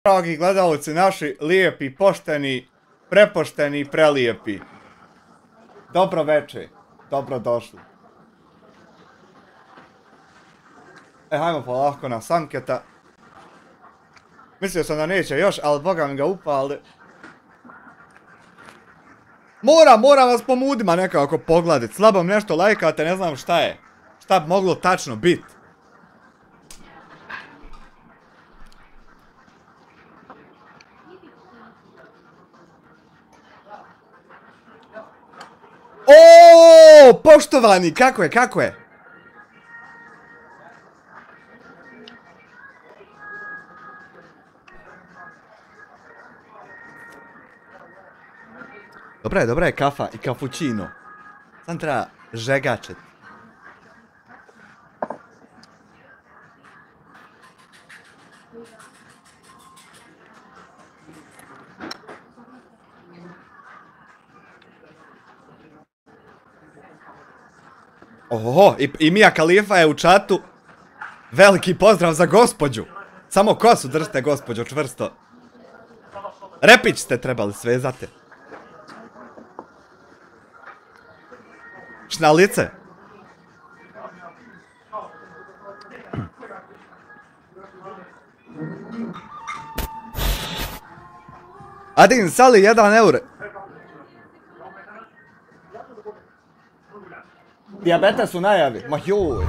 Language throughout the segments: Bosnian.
Dragi gledalci naši, lijepi, pošteni, prepošteni i prelijepi. Dobro večer, dobro došli. Hajmo polako na Sanketa. Mislio sam da neće još, ali boga mi ga upali. Moram vas po mudima nekako pogledati. Slabo mi nešto lajkate, ne znam šta je. Šta bi moglo tačno biti. O, poštovani, kako je? Dobra je kafa i kapućino. Sam treba žegačet. Oho, i Mia Khalifa je u čatu. Veliki pozdrav za gospođu. Samo kosu držite, gospođo, čvrsto. Repić ste trebali svezati. Šnalice. Adin, sali 1 eur. Dijabetes u najavi. Ma joj.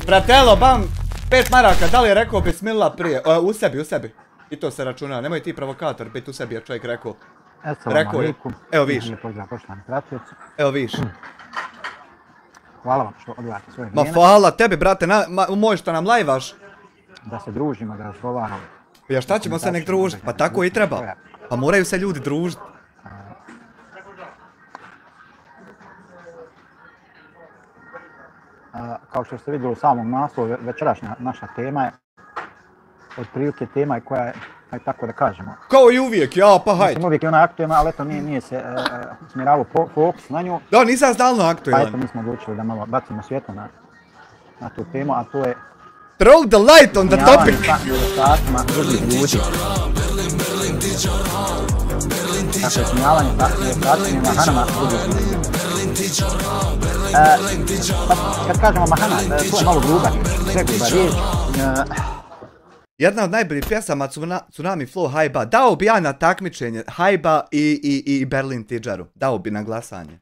Pratelo, bam. 5 maraka, da li je rekao bismillah prije? U sebi. I to se računa. Nemoj ti provokator biti u sebi, jer čovjek rekao. Rekao je. Evo viš. Evo viš. Hvala vam što odgledate svoje vrijeme. Ma hvala tebi, brate, moj što nam lajvaš. Da se družimo, da razgovaramo. Ja šta ćemo se nek družiti? Pa tako i treba. Pa moraju se ljudi družiti. Kao što ste vidjeli u samom naslovu, večerašnja naša tema je otprilike tema koja je, aj tako da kažemo. Kao i uvijek, ja, pa hajde. Uvijek je ona aktualna, ali eto nije se smjeravao fokus na nju. Da, nisam stalno aktualan. Pa eto mi smo odlučili da malo bacimo svjetlo na tu temu, a to je throw the light on the topic! Nedostatima drugih ljudi. Dakle, smijavanje nedostatima mahanama drugih ljudi. Kad kažemo mahana, to je malo gruba riječ. Jedna od najboljih pjesama Tsunami Flow Hajba. Dao bi ja na takmičenje Hajba i Berlin Tidžaru. Dao bi na glasanje.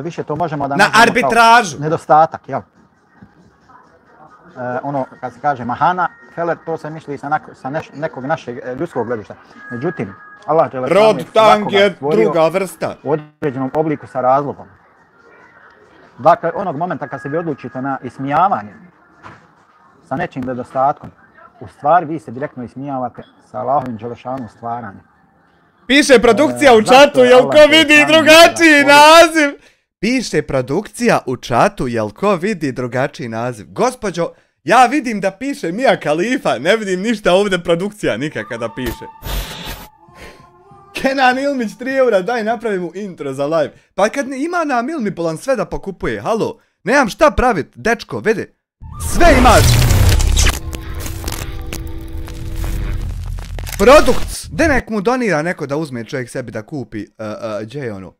Više to možemo da na arbitražu! Nedostatak, jel? Ono, kad se kaže mahana, feler, to se misli sa nekog našeg ljudskog gledišta. Međutim, Allah rod tang je druga vrsta. U određenom obliku sa razlogom. Dakle, onog momenta kad se vi odlučite na ismijavanje sa nečim nedostatkom, u stvari vi se direktno ismijavate sa Allahovim dželešanom stvaranjem. Piše produkcija u čatu, jel ko vidi drugačiji naziv? Piše produkcija u čatu, jel ko vidi drugačiji naziv? Gospođo, ja vidim da piše Mia Khalifa, ne vidim ništa ovdje produkcija nikaka da piše. Kenan Ilmić 3 eura, daj napravi mu intro za live. Pa kad ima nam Ilmi bolan sve da pokupuje, halo, nemam šta pravit, dečko, vidi. Sve imaš. Produkt, de nek mu donira neko da uzme čovjek sebi da kupi, gdje je ono?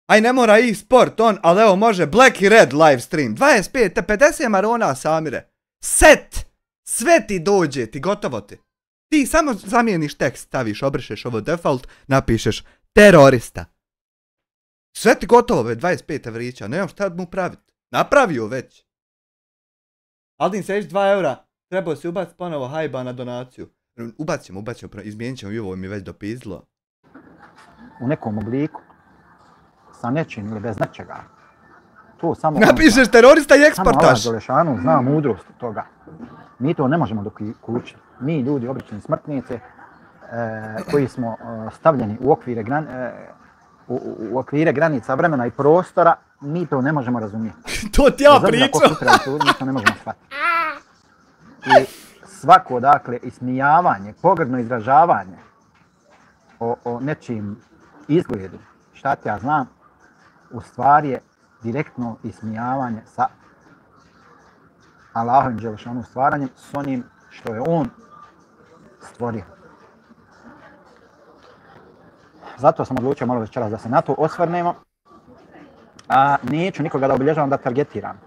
Aj ne mora e-sport on, ali evo može Black i Red live stream. 25 te 50 marona Samire. Set! Sve ti dođe, ti gotovo ti. Ti samo zamijeniš tekst, staviš, obrišeš ovo default, napišeš terorista. Sve ti gotovo, 25 evrića, nemam šta mu praviti. Napravio već. Aldin se 2 eura, trebao si ubaciti ponovo Hajba na donaciju. Ubacimo, izmijenit ćemo i ovo mi je već dopizdilo. U nekom obliku, sa nečim ili bez nečega. To samo... Napišeš terorista i eksportaš. Samo Allah dželešanu zna mudrost toga. Mi to ne možemo dokučiti. Mi ljudi, obični smrtnice, koji smo stavljeni u okvire granica vremena i prostora, mi to ne možemo razumjeti. To ti ja pričam. Mi to ne možemo shvatiti. I svako, dakle, ismijavanje, pogrdno izražavanje o nečim izgledu, šta ti ja znam, u stvari je direktno ismijavanje sa Allahovim dželešanom stvaranjem s onim što je on stvorio. Zato sam odlučio malo večeras da se na to osvrnemo, a neću nikoga da obilježavam, da targetiram.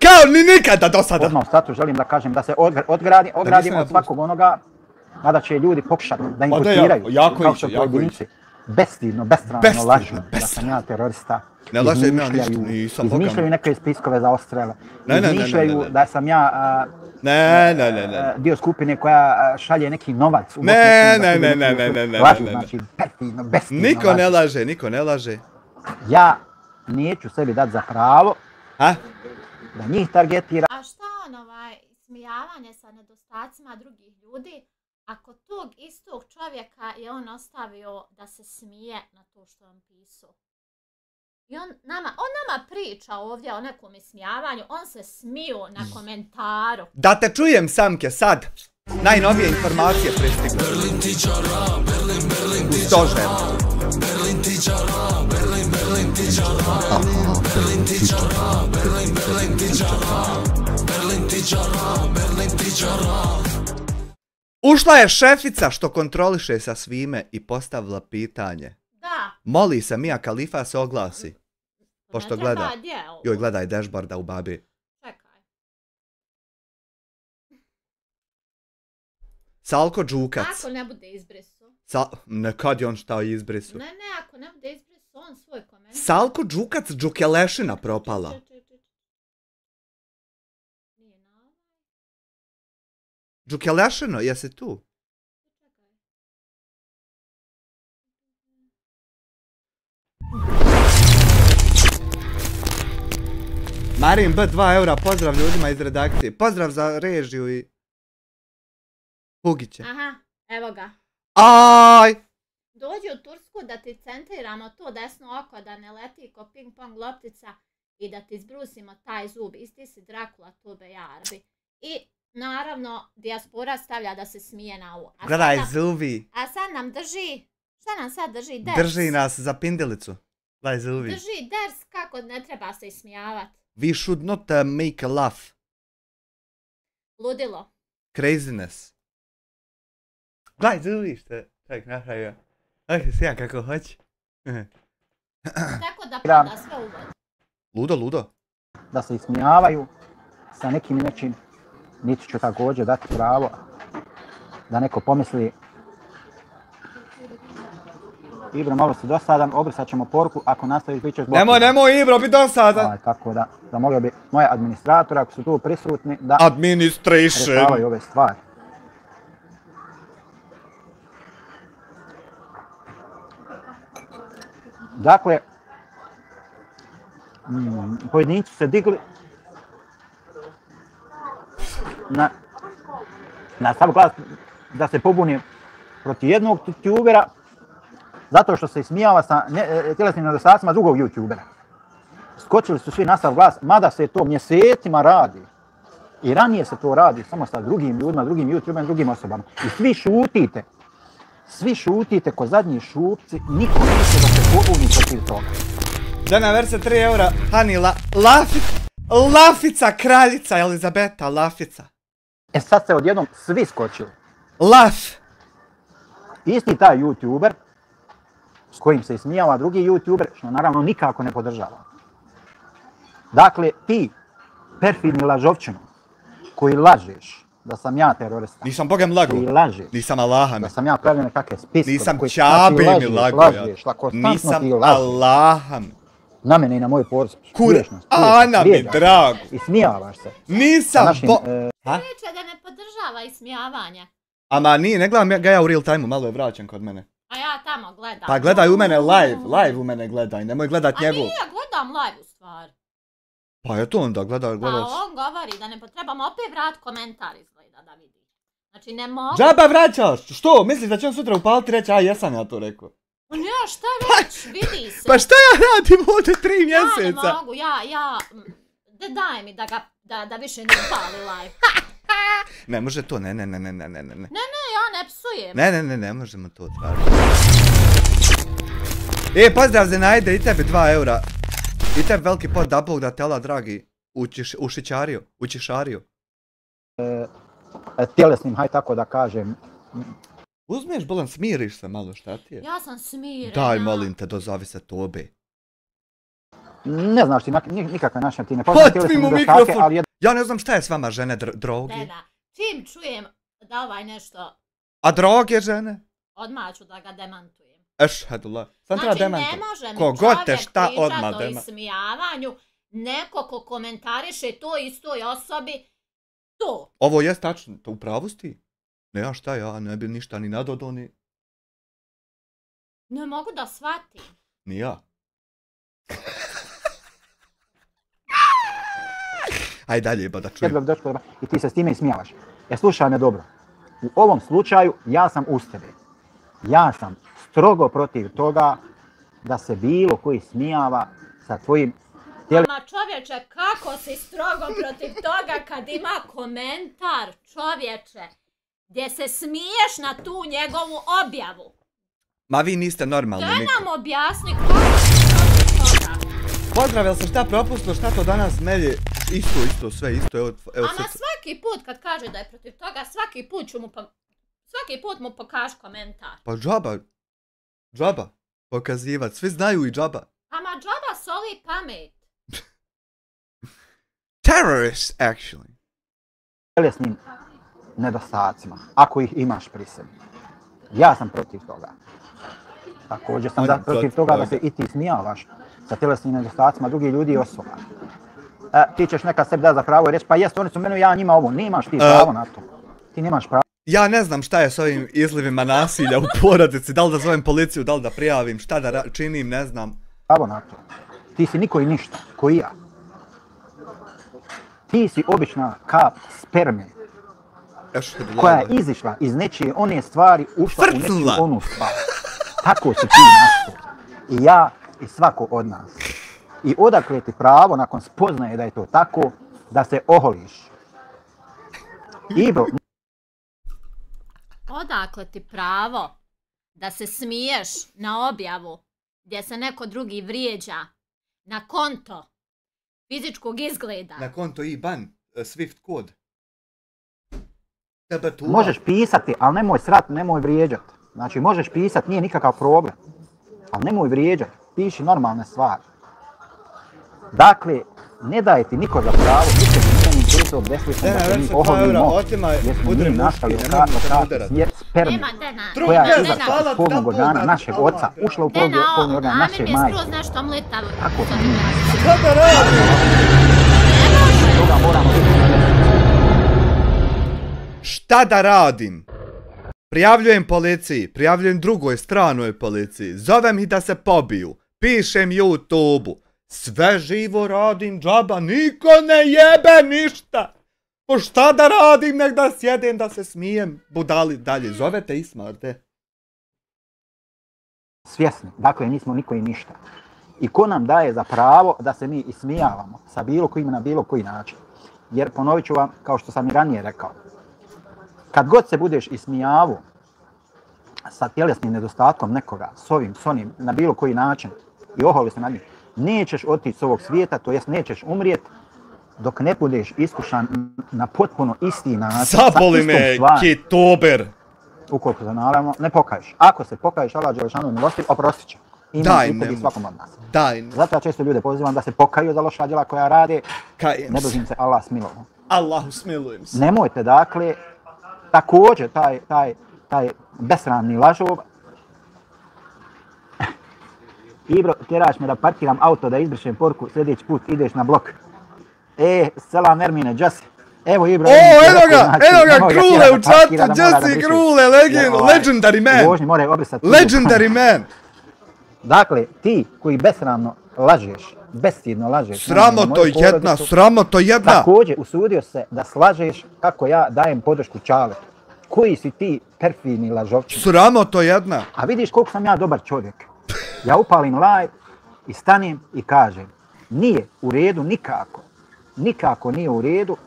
Kao ni nikada do sada! Odmah u startu želim da kažem da se ogradimo od svakog onoga, mada će ljudi pokušati da imputiraju, kao što pojedinci bestidno, besramno lažu da sam ja terorista, izmišljaju neke spiskove za ostrele, izmišljaju da sam ja dio skupine koja šalje neki novac. Lažu, znači perfidno, bestidno lažu. Niko ne laže. Ja neću sebi dati za pravo da njih targetira. A šta smijavanje sa nedostacima drugih ljudi, ako tog istog čovjeka je on ostavio da se smije na to što je on pisao? I on nama priča ovdje o nekom ismijavanju, on se smio na komentaru. Da te čujem, Samke, sad! Najnovije informacije pristigle. U stožer. Ušla je šefica što kontroliše sa svime i postavila pitanje. Da. Moli se Mia Khalifa se oglasi. Pošto gleda. Joj, gledaj dashboarda u babi. Čekaj. Salko Đukac. Ako ne bude izbrisu. Nekad je on šta izbrisu. Ne, ako ne bude izbrisu, on svoj komentar. Salko Đukac Đukelešina propala. Đukelešino, jesi tu? Marin B, 2 eura, pozdrav ljudima iz redakcije. Pozdrav za režiju i Hugića. Aha, evo ga. Aj! Dođi u Tursku da ti centriramo to desno oko da ne leti ko ping pong loptica i da ti zbrusimo taj zub. Isti si Drakula, to bejarbi. I naravno, dijaspora stavlja da se smije na ovo. Gledaj zubi. A sad nam drži, šta nam sad drži? Ders. Drži nas za pindelicu. Gledaj zubi. Drži ders kako ne treba se ismijavati. We should not make a laugh. Ludilo. Craziness. Gledaj zubi što je čovjek napravio. Ovdje se ja kako hoće. Tako da pada sve u vodu. Ludo. Da se ismijavaju sa nekim i nečim. Niti ću također dati pravo da neko pomisli Ibro, malo si dosadan, obrisat ćemo poruku ako nastaviš bit ćeš blokiran. Nemoj Ibro, bi dosadan! Tako da molio bi moje administratore, ako su tu prisutni, da Administration rešavaju ove stvari. Dakle, pojedinci se digli na sav glas da se pobuni protiv jednog youtubera zato što se ismijava sa tjelesnim nedostacima drugog youtubera. Skočili su svi na sav glas, mada se to mjesecima radi. I ranije se to radi samo sa drugim ljudima, drugim youtuberima, drugim osobama. I svi šutite ko zadnji šupci, niko neće da se pobuni protiv toga. Dana verse 3 eura, Hanila, Lafica, kraljica Elizabeta, Lafica. Sad se odjednom svi skočili. Laf. Isti taj youtuber s kojim se ismijava drugi youtuber, što naravno nikako ne podržava. Dakle, ti perfidni lažovčino koji lažeš da sam ja terorista. Nisam Bogem lago. Koji lažeš. Nisam Allaha mi. Da sam ja pravio nekakve spiskove. Nisam Čabi mi lago. Nisam Allaha mi. Na mene i na moju porodicu. Kure, Ana mi drago. I smijavaš se. Nisam Reče da ne podržava ismijavanje. Ama nije, ne gledam ga ja u real time-u, malo je vraćan kod mene. A ja tamo gledam. Pa gledaj u mene live u mene gledaj, nemoj gledat njegov. A nije, gledam live u stvari. Pa je to onda, gledaj. Pa on govori da ne potrebamo opet vrat komentar izgleda da vidi. Znači ne mogu... Džaba vraćaš, što? Misliš da će on sutra upaliti reći, a jesam ja to rekao. Ja, šta reći, vidi se. Pa šta ja radim ovdje 3 mjeseca? Ja ne mogu, daj mi da više ne upali live. Ne može to, ne. Ne, ja ne psujem. Ne možemo to otvarati. Pozdrav Zenajde, i tebi 2 eura. I tebi veliki pod da Bog da te Allah dragi u Šičariju. tjelesnim, haj tako da kažem. Uzmeš bolan, smiriš se malo, šta ti je? Ja sam smirena. Daj, molim te, dozovi se tobe. Ne znaš ti, nikakve naše ti ne poznaš tjelesne nedostatke, ali ja ne znam šta je s vama žene droge. Deda, čim čujem da ovaj nešto... A droge žene? Odmah ću da ga demantujem. Ešhedullah. Sam treba demantujem. Znači ne može mi Kogod te čovjek šta odmah pričat o demantujem. ismijavanju, neko ko komentariše to istoj osobi, to. Ovo je tačno, to u pravu si ti. Ne, ja šta, ja ne bi ništa ni nadodao ni... Ne mogu da shvatim. Ni ja. Aj dalje, ba da čujem. I ti se s time ismijavaš. Slušaj me dobro. U ovom slučaju ja sam uz tebe. Ja sam strogo protiv toga da se bilo koji smijava sa tvojim Ma čovječe, kako si strogo protiv toga kad ima komentar, čovječe, gdje se smiješ na tu njegovu objavu? Ma vi niste normalni. Daj nam objasni kako si protiv toga. Pozdrav, jel sam šta propustio, šta to danas melje? Isto, sve isto. Evo ama svaki put kad kaže da je protiv toga, svaki put mu pokaži komentar. Pa džaba, pokazivat, svi znaju i džaba. Ama džaba soli pamet. Terrorists, actually. Tjelesnim nedostacima, ako ih imaš pri sebi. Ja sam protiv toga. Također sam protiv toga da se i ti smijavaš sa tjelesnim nedostacima drugih ljudi i osoba. Ti ćeš nekad sebi dati za pravo i reći, pa jest, oni su meni, ja njima ovo. Nemaš ti pravo na to. Ti nemaš pravo. Ja ne znam šta je s ovim izlivima nasilja u porodici, da li da zovem policiju, da li da prijavim, šta da činim, ne znam. Pravo na to. Ti si niko i ništa, koji ja. Ti si obična kap sperme koja je izišla iz nečije one stvari, ušla u nečiju onu stvar. Tako si ti nastao. I ja i svako od nas. I odakle ti pravo, nakon spoznaje da je to tako, da se oholiš. Ibro. Odakle ti pravo da se smiješ na objavu gdje se neko drugi vrijeđa na konto fizičkog izgleda? Na konto IBAN, Swift kod. Možeš pisati, ali nemoj srat, nemoj vrijeđat. Znači možeš pisati, nije nikakav problem. Ali nemoj vrijeđat, piši normalne stvari. Dakle, ne daje ti niko za pravo, niko ti ne interesuje beslično da se mi oholimo, jer smo mi nastali sperme koja je izašla iz spolnog organa našeg oca, ušla u spolni organ naše majke. Tako smo mi nastali. Kada radi? Toga moramo biti. Šta da radim? Prijavljujem policiji, prijavljujem drugoj stranoj policiji, zovem ih da se pobiju, pišem YouTube-u. Sve živo radim, džaba, niko ne jebe ništa. Po šta da radim, nek da sjedem, da se smijem, budali dalje. Zovete i smrte. Svjesni, dakle nismo niko i ništa. I ko nam daje za pravo da se mi ismijavamo sa bilo kojim na bilo koji način. Jer ponovit ću vam, kao što sam i ranije rekao, kad god se budeš ismijavao sa tjelesnim nedostatkom nekoga, s ovim, s onim, na bilo koji način i oholi se nad njim, nećeš otići s ovog svijeta, to jest nećeš umrijeti dok ne budeš iskušan na potpuno isti način. Zaboli me, kitober! Ukoliko se naravno ne pokaješ. Ako se pokaješ, Allah Đelešanu milostiv, oprostit će. Ima i tebi svakom od nas. Zato ja često ljude pozivam da se pokaju za loša djela koja rade. Ne bojim se, Allah smilovao. Allahu smilujem se. Nemojte dakle, također taj besramni lažov. Ibro, tjeraš me da parkiram auto, da izbrišem poruku, sljedeći put ideš na blok. Selam Ermine, Jesse. Evo Ibro. Eno ga, Krule u čatu, Jesse Krule, legendary man. Vožnji moraju obrisati. Legendary man. Dakle, ti koji besramno lažeš, bestidno lažeš. Sramoto jedna. Također, usudio se da slažeš kako ja dajem podršku Čaletu. Koji si ti perfidni lažovčin? Sramoto jedna. A vidiš koliko sam ja dobar čovjek. Ja upalim live i stanem i kažem, nije u redu nikako nije u redu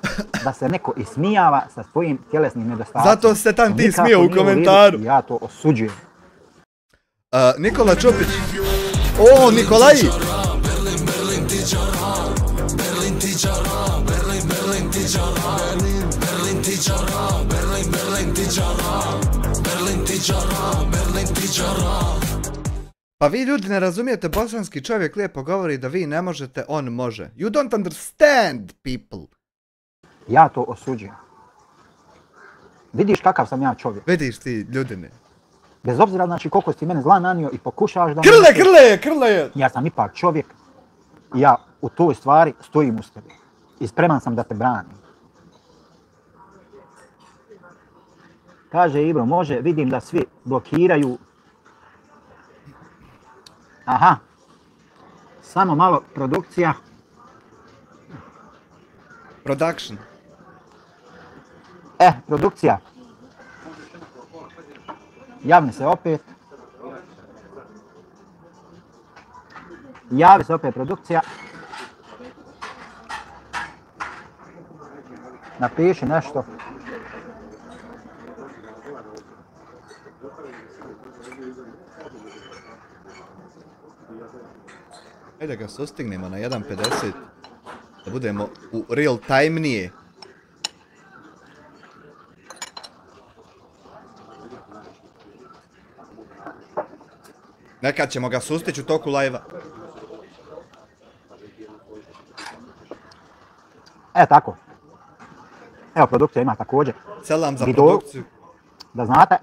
da se neko ismijava sa svojim tjelesnim nedostacima. Zato se tam ti smio u komentaru. Ja to osuđujem. Nikola Čupić. O, Nikolaji! Pa vi ljudi ne razumijete, bosanski čovjek lijepo govori da vi ne možete, on može. You don't understand people. Ja to osuđujem. Vidiš kakav sam ja čovjek. Vidiš ti, ljudine. Bez obzira znači koliko si mene zla nanio i pokušavaš da... Krle! Ja sam ipak čovjek i ja u toj stvari stojim uz tebe. I spreman sam da te branim. Kaže Ibro, može, vidim da svi blokiraju. Aha. Samo malo produkcija. Production. Produkcija. Javi se opet. Javi se opet produkcija. Napiši nešto. Ajde ga sustignemo na 1.50. Da budemo u real time-nije. Nekad ćemo ga sustići u toku live-a. Tako. Evo, produkcija ima također. Selam za produkciju. Da znate.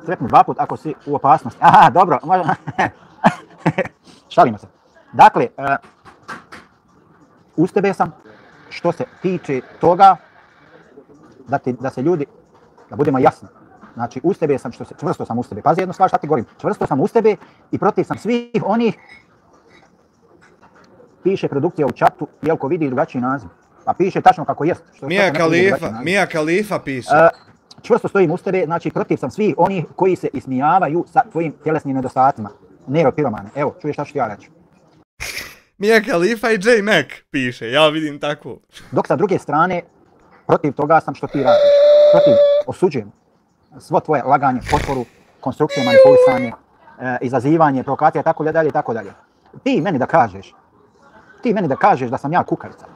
Sretni 2 put ako si u opasnosti. Aha, dobro, možemo. Šalimo se. Dakle, uz tebe sam što se tiče toga da se ljudi, da budemo jasni. Znači, uz tebe sam čvrsto sam uz tebe. Pazi jednu stvar šta ti govorim. Čvrsto sam uz tebe i protiv sam svih onih. Piše produkcija u čatu, Jelko vidi drugačiji naziv. Pa piše tačno kako jest. Mija Khalifa piše. Čvrsto stojim uz tebe, znači protiv sam svih onih koji se ismijavaju sa tvojim tjelesnim nedostacima. Neuropiromane. Evo, čuješ šta ću ti ja reći. Mija Khalifa i J Mac piše, ja vidim tako. Dok sa druge strane, protiv toga sam što ti radiš. Osuđujem svo tvoje laganje, potporu, konstrukcije, manipulisanje, izazivanje, provokacija, tako dalje. Ti meni da kažeš da sam ja kukavica.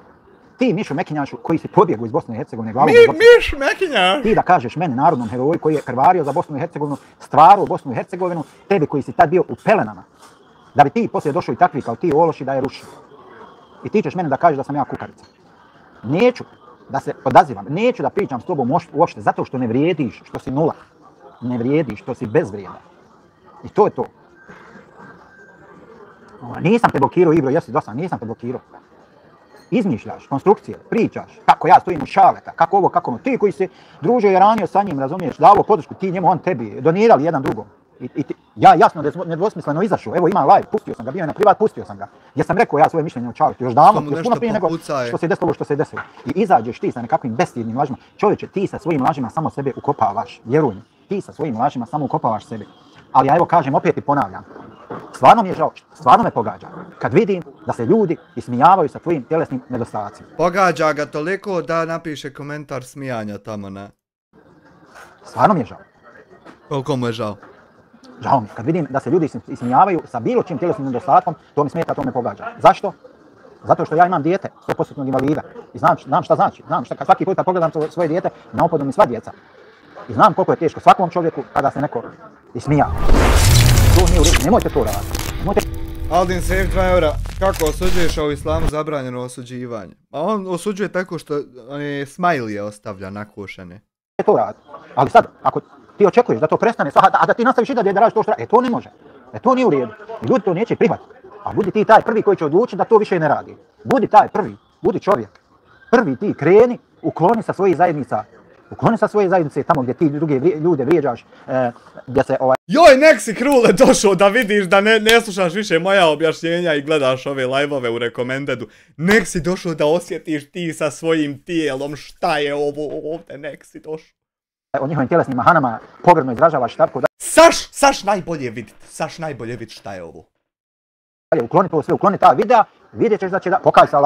Ti, Mišo Mekinjašu, koji si pobjegao iz Bosne i Hercegovine glavom u Bosnu. Miš Mekinjaš! Ti da kažeš meni, narodnom heroju koji je krvario za Bosnu i Hercegovinu, stvarao Bosnu i Hercegovinu, tebi koji si tad bio u pelenama, da bi ti poslije došao i takvi kao ti ološi da je rušio. I ti ćeš meni da kažeš da sam ja kukavica. Neću da se odazivam, neću da pričam s tobom uopšte, zato što ne vrijediš, što si nula. Ne vrijediš, što si bezvrijedan. I to je to. Nisam te blokirao, Ibro, jesi dosan, nisam te blokirao. Izmišljaš, konstrukcije, pričaš, kako ja stojim u šaleta, kako ovo, kako ono. Ti koji si družio i ranio sa njim, razumiješ, davo podršku, ti njemu, on tebi, donirali jedan drugom. Ja jasno nedvosmisleno izašao, evo ima live, pustio sam ga, bio je na privat, pustio sam ga. Jer sam rekao ja svoje mišljenje o Čaletu, još davno, još puno prije nego što se desilo. I izađeš ti sa nekakvim bestidnim lažima. Čovječe, ti sa svojim lažima samo sebe ukopavaš, vjeruj mi. Ti sa svojim lažima samo ukopavaš sebe. Ali ja evo kažem, opet i ponavljam. Stvarno mi je žao, stvarno me pogađa kad vidim da se ljudi ismijavaju sa tvojim tjelesnim nedostacima. Pogađa ga toliko da napiše komentar smijanja tamo na... Stvarno mi je žao. Koliko mu je žao? Žao mi, kad vidim da se ljudi ismijavaju sa bilo čim tjelesnim nedostatkom, to mi smeta, to me pogađa. Zašto? Zato što ja imam dijete, 100% invalida. I znam šta znači. Znam šta, svaki put kad pogledam svoje dijete, na upodu mi sva djeca. I znam koliko je teško svakom čovjeku kada se neko ismijava. To nije u redu, nemojte to raditi. Aldin Save 2 eura, kako osuđuješ u islamu zabranjeno osuđivanje? A on osuđuje tako što smajlije ostavlja nakušene. To radi, ali sad, ako ti očekuješ da to prestane, a da ti nastaviš i da radiš to što radi, to ne može. To nije u redu. Ljudi to neće prihvatiti. A budi ti taj prvi koji će odlučiti da to više ne radi. Budi taj prvi, budi čovjek. Prvi ti kreni, ukloni sa svojih zajednica. Ukloni sa svoje zajednice tamo gdje ti druge ljude vrijeđaš, gdje se Joj, nek si Krule došao da vidiš da ne slušaš više moja objašnjenja i gledaš ove live-ove u rekomendedu. Nek si došao da osjetiš ti sa svojim tijelom šta je ovo ovdje, nek si došao. O njihovim tjelesnim mahanama pogrdno izražavaš tako da... Saš najbolje vidit šta je ovo. Ukloni to sve, ukloni ta videa, vidjet ćeš da će da... Pokaj se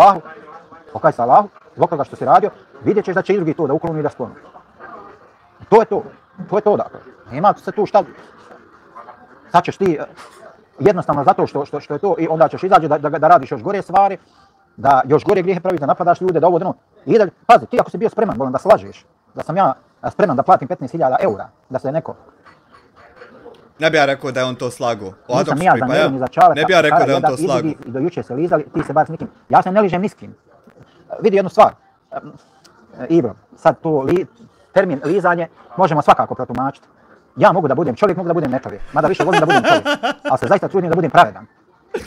Allahu, zbog toga što si radio, vidjet ćeš da će i drugi to da ukloni i da skloni. To je to dakle. Nema se tu šta... Sad ćeš ti Jednostavno zato što je to i onda ćeš izaći da radiš još gore stvari, da još gore grijehe praviš, da napadaš ljude, da ovo dno. I da, pazi, ti ako si bio spreman, volim da slažeš, da sam ja spreman da platim 15.000 eura, da se neko... Ne bi ja rekao da je on to slago. Nisam ja za Neru ni za Čaleta. Ne bi ja rekao da je on to slago. I do juče se lizali, ti se bar s nikim. Ja se ne ližem ni s kim. Vidi jednu stvar. Ibro, sad to termin lizanje možemo svakako protumačiti. Ja mogu da budem čovjek, mogu da budem nečovjek. Mada više volim da budem čovjek. Ali se zaista trudim da budem pravedan.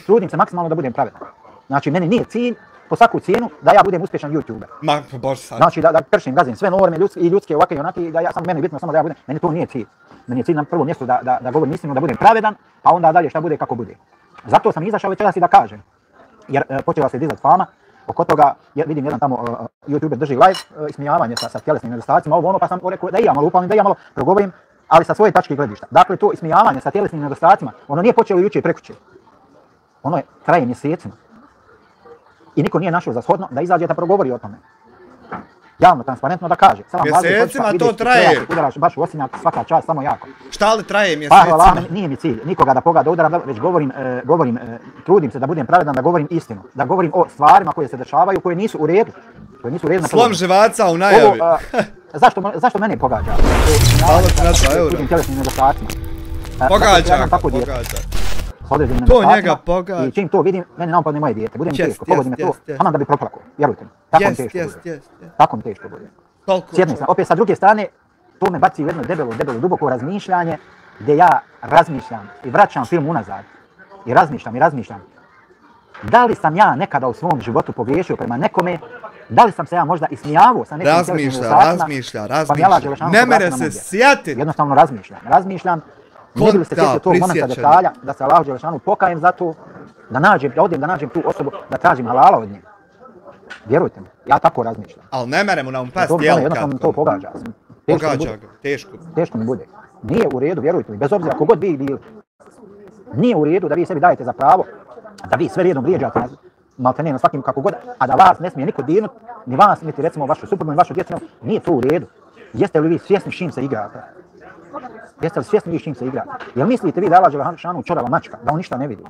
Trudim se maksimalno da budem pravedan. Znači, meni nije cilj po svaku cijenu da ja budem uspješan YouTuber. Ma, bož sad. Znači, da kršim, gazim sve norme i ljudske ovake i onake, da meni bitno samo da ja budem, meni to nije cilj. Meni je cilj na prvom mjestu da govorim istinu, da budem pravedan, a onda dalje šta bude kako bude. Zato sam izašao večeras i da kažem. Jer počela se dizati fama, oko toga vidim jedan tamo YouTuber drži live, ismijavanje sa tjelesnim nedostacima, ovo ono, pa sam rekao da i ja malo upalim, da i ja malo progovorim, ali sa svoje tačke gledišta. Dakle, to ismijavanje sa tjelesnim nedostacima, ono nije počelo juče i prekuće. Ono traje mjesecima. I niko nije našao za shodno da izađe da progovori o tome. Javno, transparentno da kaže. Mjesecima to traje. Udaraš baš u osinjak, svaka čast, samo jako. Šta li traje mjesecima? Pa hvala, nije mi cilj nikoga da udaram, već govorim, trudim se da budem pravedan, da govorim istinu. Da govorim o stvarima koje se dešavaju, koje nisu u redu. Slom živaca u najavi. Zašto mene pogađa? Pogađa. To njega pogađa. I čim to vidim, mene napadne moje dijete. Budem teško, pogodi me to, samo da bi proplakao. Vjerujte mi, tako mi teško bude. Tako mi teško bude. Sjedno sam, opet sa druge strane, to me baci u jedno debelo, duboko razmišljanje, gdje ja razmišljam i vraćam film unazad. I razmišljam. Da li sam ja nekada u svom životu pogriješio prema nekome? Da li sam se ja možda ismijavao sa nekim tjelesnim razmišlja. Ne mere se sjetiti. Jednostavno razmišljam. Ne bi li se sjetio tog momenta detalja, da se Allahu dželešanu pokajem za to, da odem da nađem tu osobu, da tražim halala od nje. Vjerujte mi, ja tako razmišljam. Ali ne mere mu na past jel jednostavno to pogađa. Pogađa ga, teško. Teško mi bude. Nije u redu, vjerujte mi, bez obzira kogod vi bili. Nije u redu da vi sebi dajete za pravo, da vi sve redom vrijeđate maltene na svakim kako god, a da vas ne smije niko dirnut, ni vas, niti recimo vašu suprugu, ni vašu djecu, nije to u redu. Jeste li vi svjesni s čim se igrate? Jeste li svjesni vi s čim se igrate? Jel mislite vi da je Allah dželešanu čorava mačka, da on ništa ne vidi?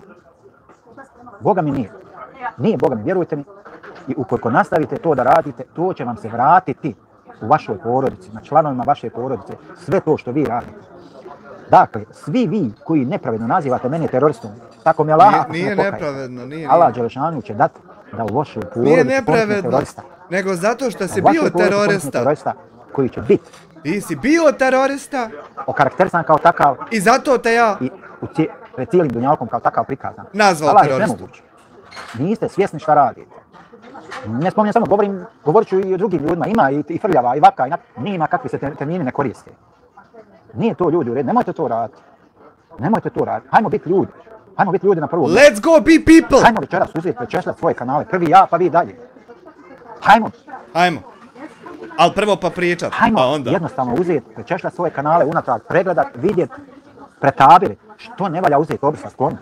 Boga mi nije. Nije Boga mi, vjerujte mi. I ukoliko nastavite to da radite, to će vam se vratiti u vašoj porodici, na članovima vaše porodice, sve to što vi radite. Dakle, svi vi koji nepravedno nazivate mene teroristom, tako mi je Allah, nije nepravedno, nije. Allah dželešanu će dati da u vašoj porodici ponisne terorista. Nego zato što si bio terorista. Koji će biti. Ti si bio terorista. Okarakterisan kao takav. I zato te ja... I pred cijelim dunjalkom kao takav prikazan. Nazvao teroristom. Niste svjesni šta radite. Ne spominjem samo, govorit ću i o drugim ljudima. Ima i frljava, i vaka, nima kakvi se termini ne koriste. Nije to ljudi u redu, nemojte to raditi. Hajmo biti ljudi. Hajmo biti ljudi na prvom. Let's go be people! Hajmo večeras uzeti, prečešljati svoje kanale. Prvi ja, pa vi dalje. Hajmo. Ali prvo pa pričat, hajmo pa onda. Jednostavno uzeti, prečešljati svoje kanale unatrag, pregledat, vidjet, pretabili. Što ne valja uzeti, obrisat, skloniti.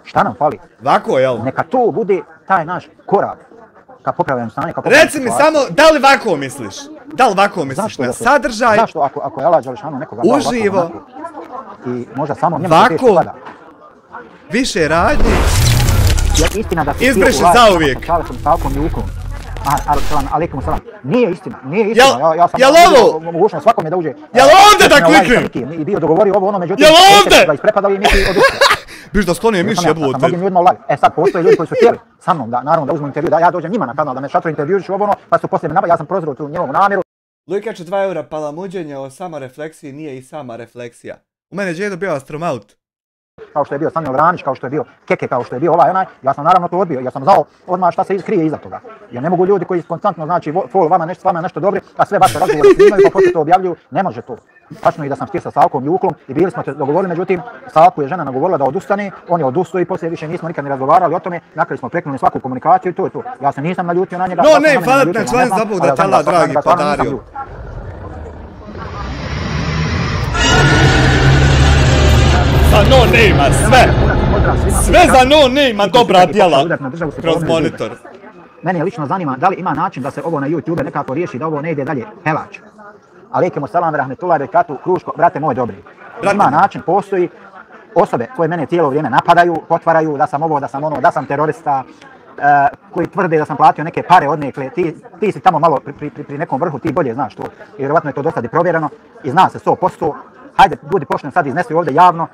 Šta nam fali? Vako, jel? Neka to bude taj naš korak ka popravljanju stanja. Reci mi samo, da li vako misliš? Da li vako misliš na sadržaj? Zašto ako je Allah dželešanu nekoga dao uživo i možda samo njemu se teško gleda? Više radnji. Izbriši zauvijek. Alejkum selam. Nije istina. Ja sam ovo mogućnost svakome da uđe. Jel ovdje da kliknem? I bio dogovorio ovo ono, međutim, jel ovdje? Da isprepadali i miši odustao. Biš da sklonije miši jeblote. Sam mnogim ljudima u live. Sad postoje ljudi koji su htjeli sa mnom naravno da uzmu intervju, da ja dođem njima na kanal, da me šatru intervjužiš ovo ono, pa su poslije me napali, ja sam prozirao tu njegovu namjeru. Lujka će 2 eura palamuđenja o sama refleksiji nije i sama refleksija. U mene je Džedo bio astronaut. Kao što je bio Samuel Ranić, kao što je bio Keke, kao što je bio ovaj onaj, ja sam naravno to odbio, ja sam znao odmah šta se krije iza toga. Ja ne mogu ljudi koji konstantno znači follow vama nešto, s vama nešto dobri, a sve vaše razgovore snimaju pa poslije to objavljuju, ne može to. Tačno i da sam htio sa Salkom Juklom i bili smo se dogovorili, međutim Salku je žena nagovorila da odustane, on je odustao i poslije više nismo nikad ni razgovarali o tome, na kraju smo prekinuli svaku komunikaciju i to je to. Ja se nisam naljutio na njega. No ne, hvala na član za Bog da te Allah dragi podario. Za no name-a sve! Sve za no name-a dobra djela kroz monitor. Mene je lično zanima da li ima način da se ovo na YouTube nekako riješi, da ovo ne ide dalje helač. Alejkum selam ve rahmetullahi ve berekatu, Kruško, brate moj dobri. Ima način, postoji. osobe koje mene cijelo vrijeme napadaju, potvaraju da sam ovo, da sam ono, da sam terorista, koji tvrde da sam platio neke pare odnekle, ti si tamo malo pri nekom vrhu, ti bolje znaš to. I vjerovatno je to dosta provjereno i zna se 100%. Hajde, ljudi počnu sad iznesi ovdje javno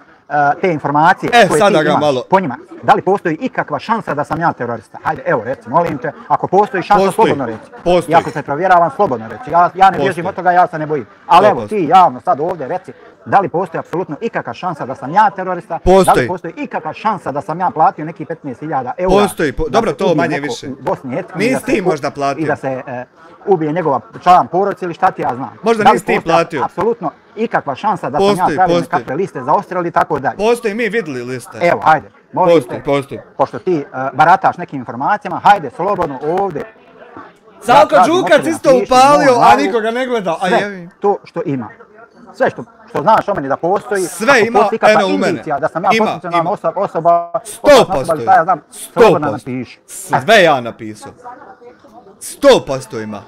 te informacije koje ti imaš po njima. Da li postoji ikakva šansa da sam ja terorista? Hajde, evo reci, molim te, ako postoji šansa, slobodno reci. Postoji. I ako se provjeravam, slobodno reci. Ja ne bježim od toga, ja se ne bojim. Ali evo, ti javno sad ovdje reci, da li postoji apsolutno ikakva šansa da sam ja terorista? Postoji. Da li postoji ikakva šansa da sam ja platio neki 15.000 eura? Postoji, dobro, to manje više. U Bosni i Hercegovini. Nisi ti možda platio. I da se ubije njegova član porodice ili šta ti ja znam. Možda nisi ti platio. Apsolutno ikakva šansa da sam ja stavio nekakve liste za odstrel i tako dalje. Postoji, mi vidjeli liste. Evo, hajde, molim te, postoji. pošto ti barataš nekim informacijama, hajde slobodno ovdje. Salko Đukac isto upalio, a nikoga ne gleda. Sve to što ima. Sve što znaš o meni da postoji. Sve ima, eno u mene. Da sam ja potencijalna osoba, 100% ja znam, slobodno napiši. Sve ja napisao. 100% ima.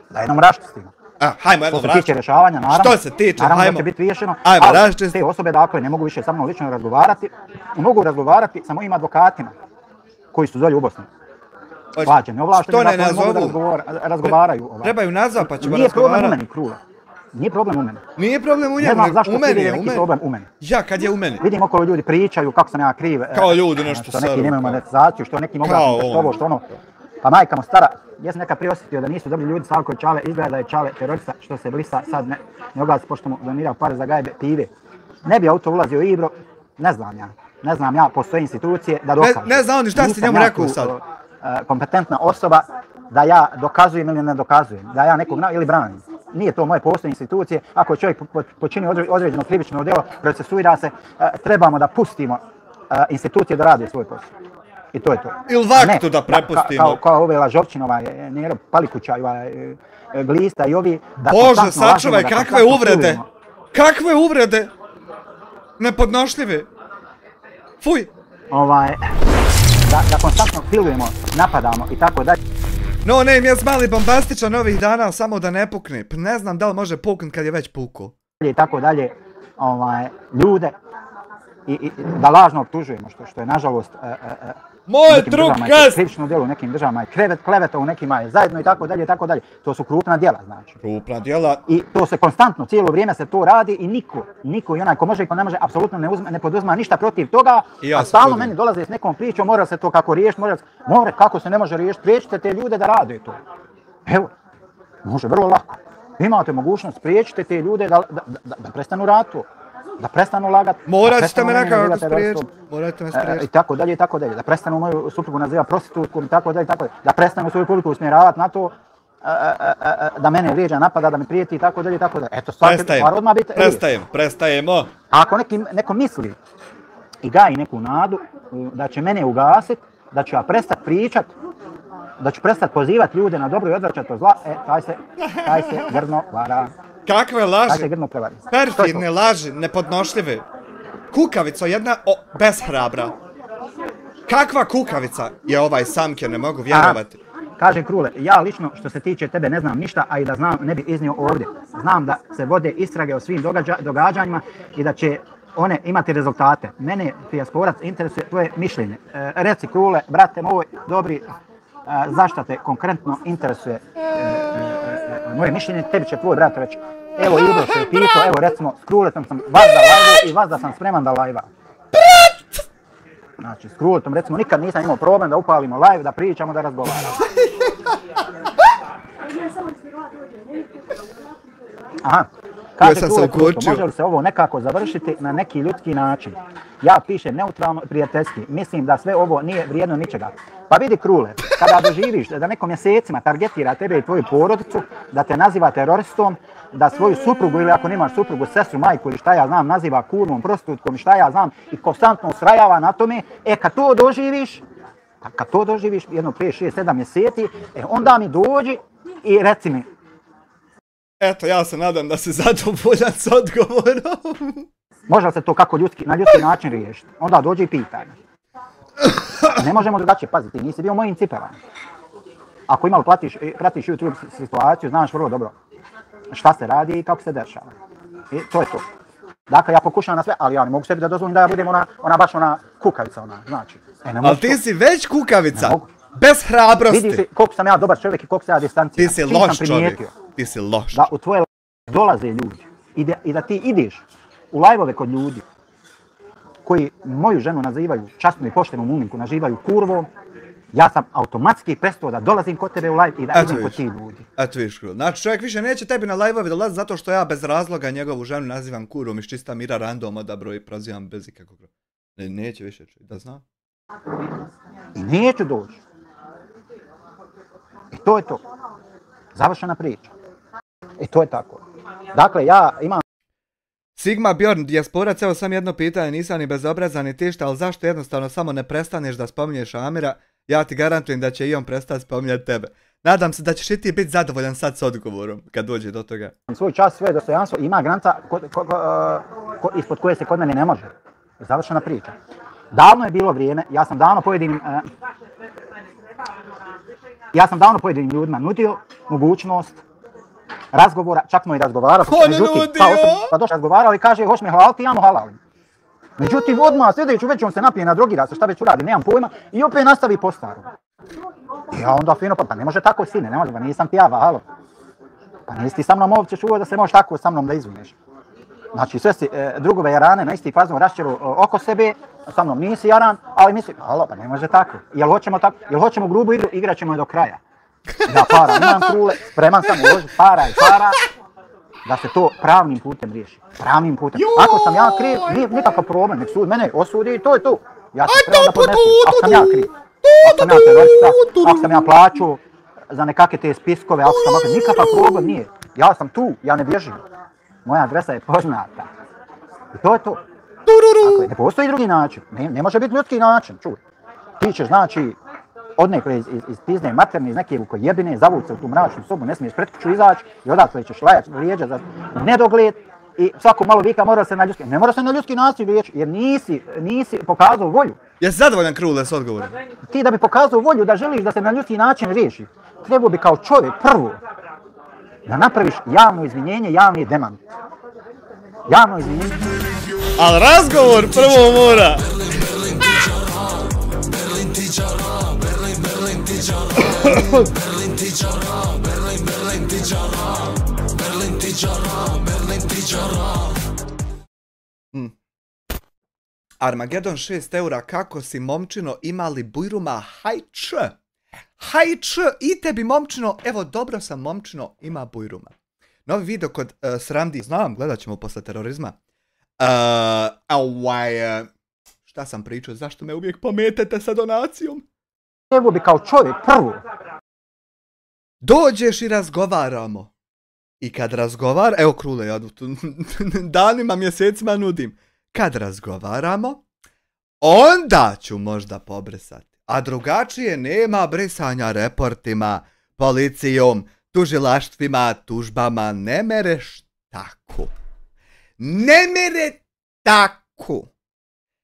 Da jednom raščistimo. Hajmo, jednom raščistimo. Što se tiče rješavanja, naravno. Što se tiče, naravno hajmo. da će biti riješeno. Hajmo, ali te osobe, dakle, ne mogu više sa mnom lično razgovarati. Mogu razgovarati sa mojim advokatima koji su dolje u Bosni. Plaćeni, ovlašteni, dakle, mogu da razgovaraju. Trebaju nazvat pa ćemo razgovarati. Nije problem u meni, Krule. Nije problem u meni. Nije problem u njemu, ne znam zašto u meni je. Neki problem u meni. Ja, kad je u meni? Vidim okolo ljudi pričaju kako sam ja kriv. Kao ljudi nešto saru. Što neki nemaju monetizaciju, što neki mogu ovo, što ono. Pa majka mu stara, ja sam nekad prije osjetio da nisu dobri ljudi, Salko je Čale, izgleda da je Čale terorista, što se blisa, sad ne oglasi pošto mu donirao pare za gajbe pive. Ne bi auto ulazio u Ibro, ne znam ja, postoje institucije da dokažu. Ne znam ni šta si njemu rekao sad. Kompetentna osoba da ja dokazujem ili ne dokazujem, da ja nekog ili branim. Nije to moje, postoje institucije. Ako čovjek počini određeno krivično djelo, procesuira se, trebamo da pustimo institucije da rade svoj posao. I to je to. Ili vaktu da prepustimo. Kao ove Lažovčinova, Nero Palikuća, Glista i ovi. Bože, sačuvaj, kakve uvrede! Kakve uvrede! Nepodnošljive! Fuj! Da konstantno filujemo, napadamo i tako dalje. No name je mali bombastičan ovih dana, samo da ne pukne. Ne znam da li može puknut kad je već pukao. I tako dalje, ljude i da lažno optužujemo, što je nažalost moj trupkast! Krivično djelo u nekim državama je kleveta, u nekima je zajedno i tako dalje, i tako dalje. To su krupna djela, znači. Krupna djela. I to se konstantno, cijelo vrijeme se to radi i niko i onaj ko može i ko ne može, apsolutno ne poduzma ništa protiv toga. A stalno meni dolaze s nekom pričom, mora se to kako riješiti, mora kako se ne može riješiti, priječite te ljude da rade to. Evo, može vrlo lako. Imate mogućnost, priječite te ljude da prestanu ratu. Da prestanu lagati. Morat ćete me nekako spriječiti. Morate me spriječiti. I tako dalje, i tako dalje. Da prestanu moju suprugu nazivati prostitutkom i tako dalje, i tako dalje. Da prestanu svoju publiku usmjeravati na to da mene vrijeđa, napada, da mi prijeti i tako dalje, i tako dalje. Eto, stvar odmah biti. Prestajemo. Ako neko misli i gaji neku nadu da će mene ugasiti, da ću ja prestati pričati, da ću prestati pozivati ljude na dobro i odvraćati od zla, taj se grdno vara. Kakve laži, perfidne laži, nepodnošljive. Kukavica jedna beshrabra. Kakva kukavica je ovaj Samke, ne mogu vjerovati. Kaže Krule, ja lično što se tiče tebe ne znam ništa, a i da znam ne bi iznio ovdje. Znam da se vode istrage o svim događanjima i da će one imati rezultate. Mene, dijasporac, interesuje tvoje mišljenje. Reci Krule, brate moj, dobri, zašto te konkretno interesuje moje mišljenje, tebi će tvoj brat reći. Evo Ibro se je pitao, evo recimo s Kruletom sam vas da lajvu i vas da sam spreman da lajva. Znači s Kruletom recimo nikad nisam imao problem da upalimo live, da pričamo, da razgovaramo. Aha, kaže Krule, može li se ovo nekako završiti na neki ljudski način? Ja pišem neutralno, prijateljski, mislim da sve ovo nije vrijedno ničega. Pa vidi Krule, kada doživiš da neko mjesecima targetira tebe i tvoju porodicu, da te naziva teroristom, da svoju suprugu ili ako nemaš suprugu, sestru, majku ili šta ja znam, naziva kurvom, prostitutkom i šta ja znam i konstantno ustrajava na tome, kad to doživiš jedno 5, 6, 7 mjeseci, onda mi dođi i reci mi. Eto, ja se nadam da si zadovoljan s odgovorom. Može li se to kako na ljudski način riješiti? Onda dođi i pitaj. Ne možemo drugačije, pazi, ti nisi bio u mojim cipelama. Ako imalo pratiš YouTube situaciju, znaš vrlo dobro šta se radi i kako se dešava. I to je to. Dakle, ja pokušam na sve, ali ja ne mogu sebi da dozvolim da ja budem ona baš ona kukavica, ona, znači. Ali ti si već kukavica, bez hrabrosti. Vidiš koliko sam ja dobar čovjek i koliko se ja distanciram. Ti si loš čovjek, ti si loš. Da u tvoje dolaze ljudi i da ti ideš u live-ove kod ljudi koji moju ženu nazivaju časnu i poštenu muminku, nazivaju kurvom, ja sam automatski prestao da dolazim kod tebe u live i da idem kod ti ljudi. Eto vidiš, znači čovjek više neće tebi na live-ove dolazi zato što ja bez razloga njegovu ženu nazivam kurvom iz čista mira random odabro i prozivam bez ikakvog. Neće više čovjek, da znam. I neću doći. I to je to. Završena priča. I to je tako. Dakle, ja imam... Sigma Bjorn, dijasporac, evo sam jedno pitanje, nisam ni bezobrazan ni tišta, ali zašto jednostavno samo ne prestaneš da spominješ Amira? Ja ti garantujem da će i on prestati spominjati tebe. Nadam se da ćeš i ti biti zadovoljan sad s odgovorom, kad dođe do toga. Svoj čas, svoje dostojanstvo, ima granica ispod koje se kod mene ne može. Završena priča. Davno je bilo vrijeme, ja sam davno pojedinim ljudima nudio mogućnost razgovora, čak smo i razgovarali. Ko ne nudio? Pa došli razgovarali i kaže, hoć me halaliti, ja mu halalim. Međutim, odmah sljedeću već on se napije, nadrogira se, šta već uradi, nemam pojma, i opet nastavi po starom. Ja onda fino, pa ne može tako sine, ne može, pa nisam ti ja, halo. Pa nisi ti sa mnom ovdje čuo da se možeš tako sa mnom da izvineš. Znači sve si drugove jarane na isti fazon rašćeru oko sebe, sa mnom nisi jaran, ali mislim, halo, pa ne može tako. Jel hoćemo grubu igru, igrat ćemo je do kraja. Ja para imam krule, spreman sam uložiti para i para, da se to pravnim putem riješi. Pravnim putem. Ako sam ja kriv, nije nikakav problem, nek sud mene osudi i to je to. Ja sam spreman da podnesem, ako sam ja kriv. Ako sam ja terorista, ako sam ja plaću za nekakve te spiskove, ako sam nikakav problem nije. Ja sam tu, ja ne bježim. Moja adresa je poznata. I to je to. Dakle, ne postoji drugi način. Ne može biti ljudski način, čuj. Ti ćeš, znači, odnekle iz pizne materne, iz neke vukojebine, zavući se u tu mračnu sobu, ne smiješ pred kuću izaći i odatle ćeš lajati lijeđa za nedogled i svako malo vika mora se na ljudski... Ne mora se na ljudski način riječi jer nisi pokazao volju. Jesi zadovoljan Krule s odgovorom? Ti da bi pokazao volju da želiš da se na ljudski način riješi, trebao bi kao čovjek prvo da napraviš javno izvinjenje, javni demant. Javno izvinjenje. Ali razgovor prvo mora. Armagedon 6 eura, kako si momčino imali bujruma, hajč. Hajč, i tebi momčino, evo dobro sam momčino, ima bujruma. Novi video kod Sramdi, znam, gledat ćemo posle terorizma. Šta sam pričao, zašto me uvijek pometete sa donacijom? Evo bi kao čovjek prvo. Dođeš i razgovaramo. I kad evo Krule, ja danima, mjesecima nudim. Kad razgovaramo, onda ću možda pobrisati. A drugačije nema brisanja reportima, policijom, tužilaštvima, tužbama. Ne mereš tako. Ne mere tako.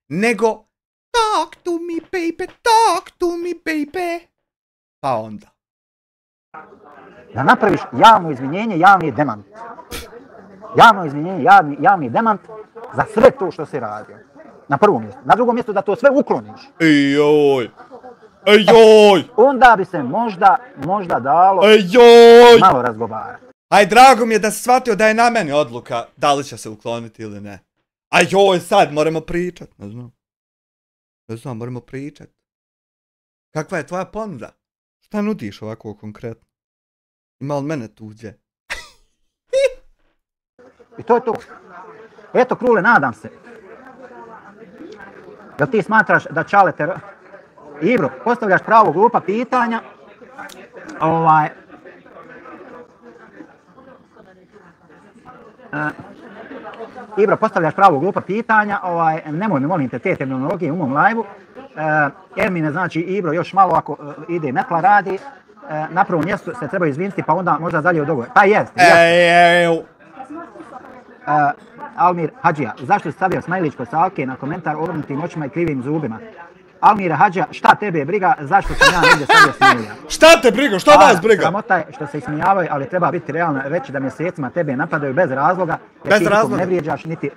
Nego talk to me baby, talk to me baby. Pa onda. Da napraviš javno izvinjenje, javni demant. Javno izvinjenje, javni demant za sve to što si radio. Na prvom mjestu. Na drugom mjestu da to sve ukloniš. Ejoj. Onda bi se možda dalo malo razgovarati. Aj, drago mi je da si shvatio da je na meni odluka da li će se ukloniti ili ne. Ajoj, sad moramo pričat. Ne znam, moramo pričat. Kakva je tvoja ponuda? Šta nudiš ovako konkretno? Ima li mene tuđe? I to je to. Eto, Krule, nadam se. Jel ti smatraš da Čale Ibro, postavljaš pravo glupa pitanja. Ibro, postavljaš pravo glupa pitanja. Nemoj me, molim te, te terminologije u mom live-u. Ermine, znači, Ibro, još malo ako ide metla radi. Na prvom mjestu se treba izviniti, pa onda možda dalje u dogovor. Pa jest. Almir Hadžija, zašto si stavio smajlić kod Salke na komentar obrnutim očima i krivim zubima? Almira Hadžija, šta tebe briga, zašto sam ja negdje stavio smilija? Šta te briga, šta vas briga? Sramota je što se ismijavaju, ali treba biti realno reći da mjesecima tebe napadaju bez razloga. Bez ti razloga. Ne vrijeđaš, niti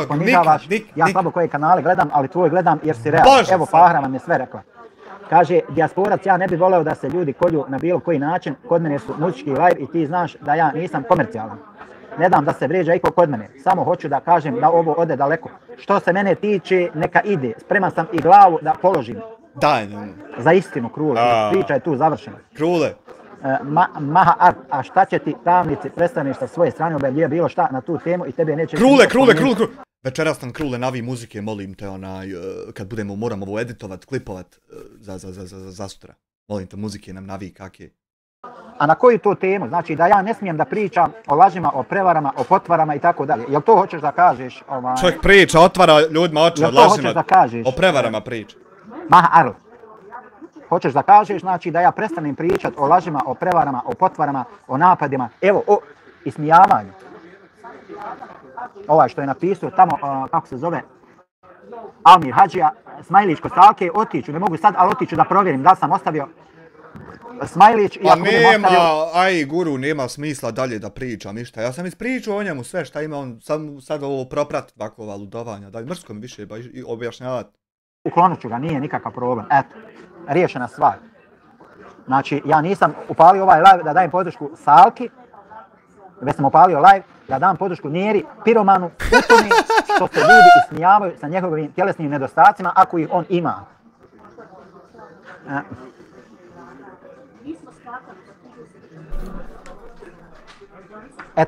ponižavaš. Ja slabo koje kanale gledam, ali tvoj gledam jer si realno. Bože, evo, Fahra vam je sve rekla. Kaže, dijasporac, ja ne bih voleo da se ljudi kolju na bilo koji način, kod mene su muzički live i ti znaš da ja nisam komercijalan. Ne dam da se vrijeđa iko kod mene, samo hoću da kažem da ovo ode daleko. Što se mene tiče, neka ide, spreman sam i glavu da položim. Daj, Za istinu, Krule, priča je tu završena. Krule. Maha Art, a šta će ti tamnici, prestaneš sa svoje strane objavljuje bilo šta na tu temu i tebe neće... Krule. Večeras nam Krule navi muzike, molim te, kad moramo ovo editovat, klipovat za sutra. Molim te, muzike nam navi kakje. A na koju to temu? Znači da ja ne smijem da pričam o lažima, o prevarama, o potvarama i tako dalje. Jel to hoćeš da kažeš? Čovjek priča, otvara ljudima oči od lažima, o prevarama priča. Maha Art. Hoćeš da kažeš, znači da ja prestanem pričat o lažima, o prevarama, o potvarama, o napadima, evo, o ismijavanju. Ovaj što je napisao tamo, kako se zove, Almir Hadžija, Smajlić kod Salke, otiću, ne mogu sad, ali otiću da provjerim da li sam ostavio Smajlić i pa ako budem ostavio... aj guru, nema smisla dalje da pričam ništa. Ja sam ispričao o njemu sve šta ima, on sad ovo proprat takova ludovanja, daj mrsko mi više objašnjavati. Uklonit ću ga, nije nikakav problem, eto, riješena stvar. Znači, ja nisam upalio ovaj live da dajem podršku Salki, već sam upalio live da dam podršku Njeri, piromanu, u tome što se ljudi ismijavaju sa njegovim tjelesnim nedostacima ako ih on ima.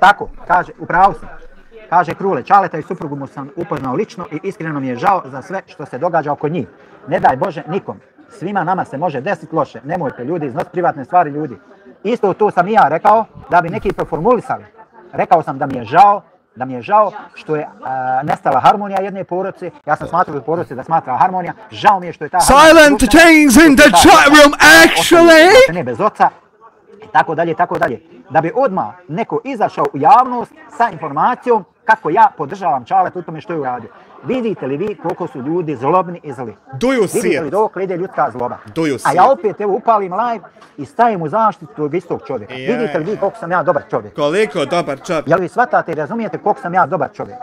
Tako, kaže, upravo sam. Kaže Krule, Čaleta i suprugu mu sam upoznao lično i iskreno mi je žao za sve što se događa oko njih. Ne daj Bože nikom. Svima nama se može desiti loše. Nemojte ljudi iznositi privatne stvari ljudi. Isto to sam i ja rekao da bi neki proformulisali. Rekao sam da mi je žao što je nestala harmonija jedne porodice. Ja sam smatrao od porodice da smatra harmonija. Žao mi je što je ta Silent things in the chat room, actually! Ne bez oca. Tako dalje. Da bi odmah neko izašao u javnost sa informacijom kako ja podržavam Čaletu u tome što je uradio. Vidite li vi koliko su ljudi zlobni i zli? Vidite li dok ide ljudska zloba? A ja opet evo upalim live i stavim u zaštitu tog istog čovjeka. Vidite li vi koliko sam ja dobar čovjek? Koliko dobar čovjek? Jel vi shvatate i razumijete koliko sam ja dobar čovjek?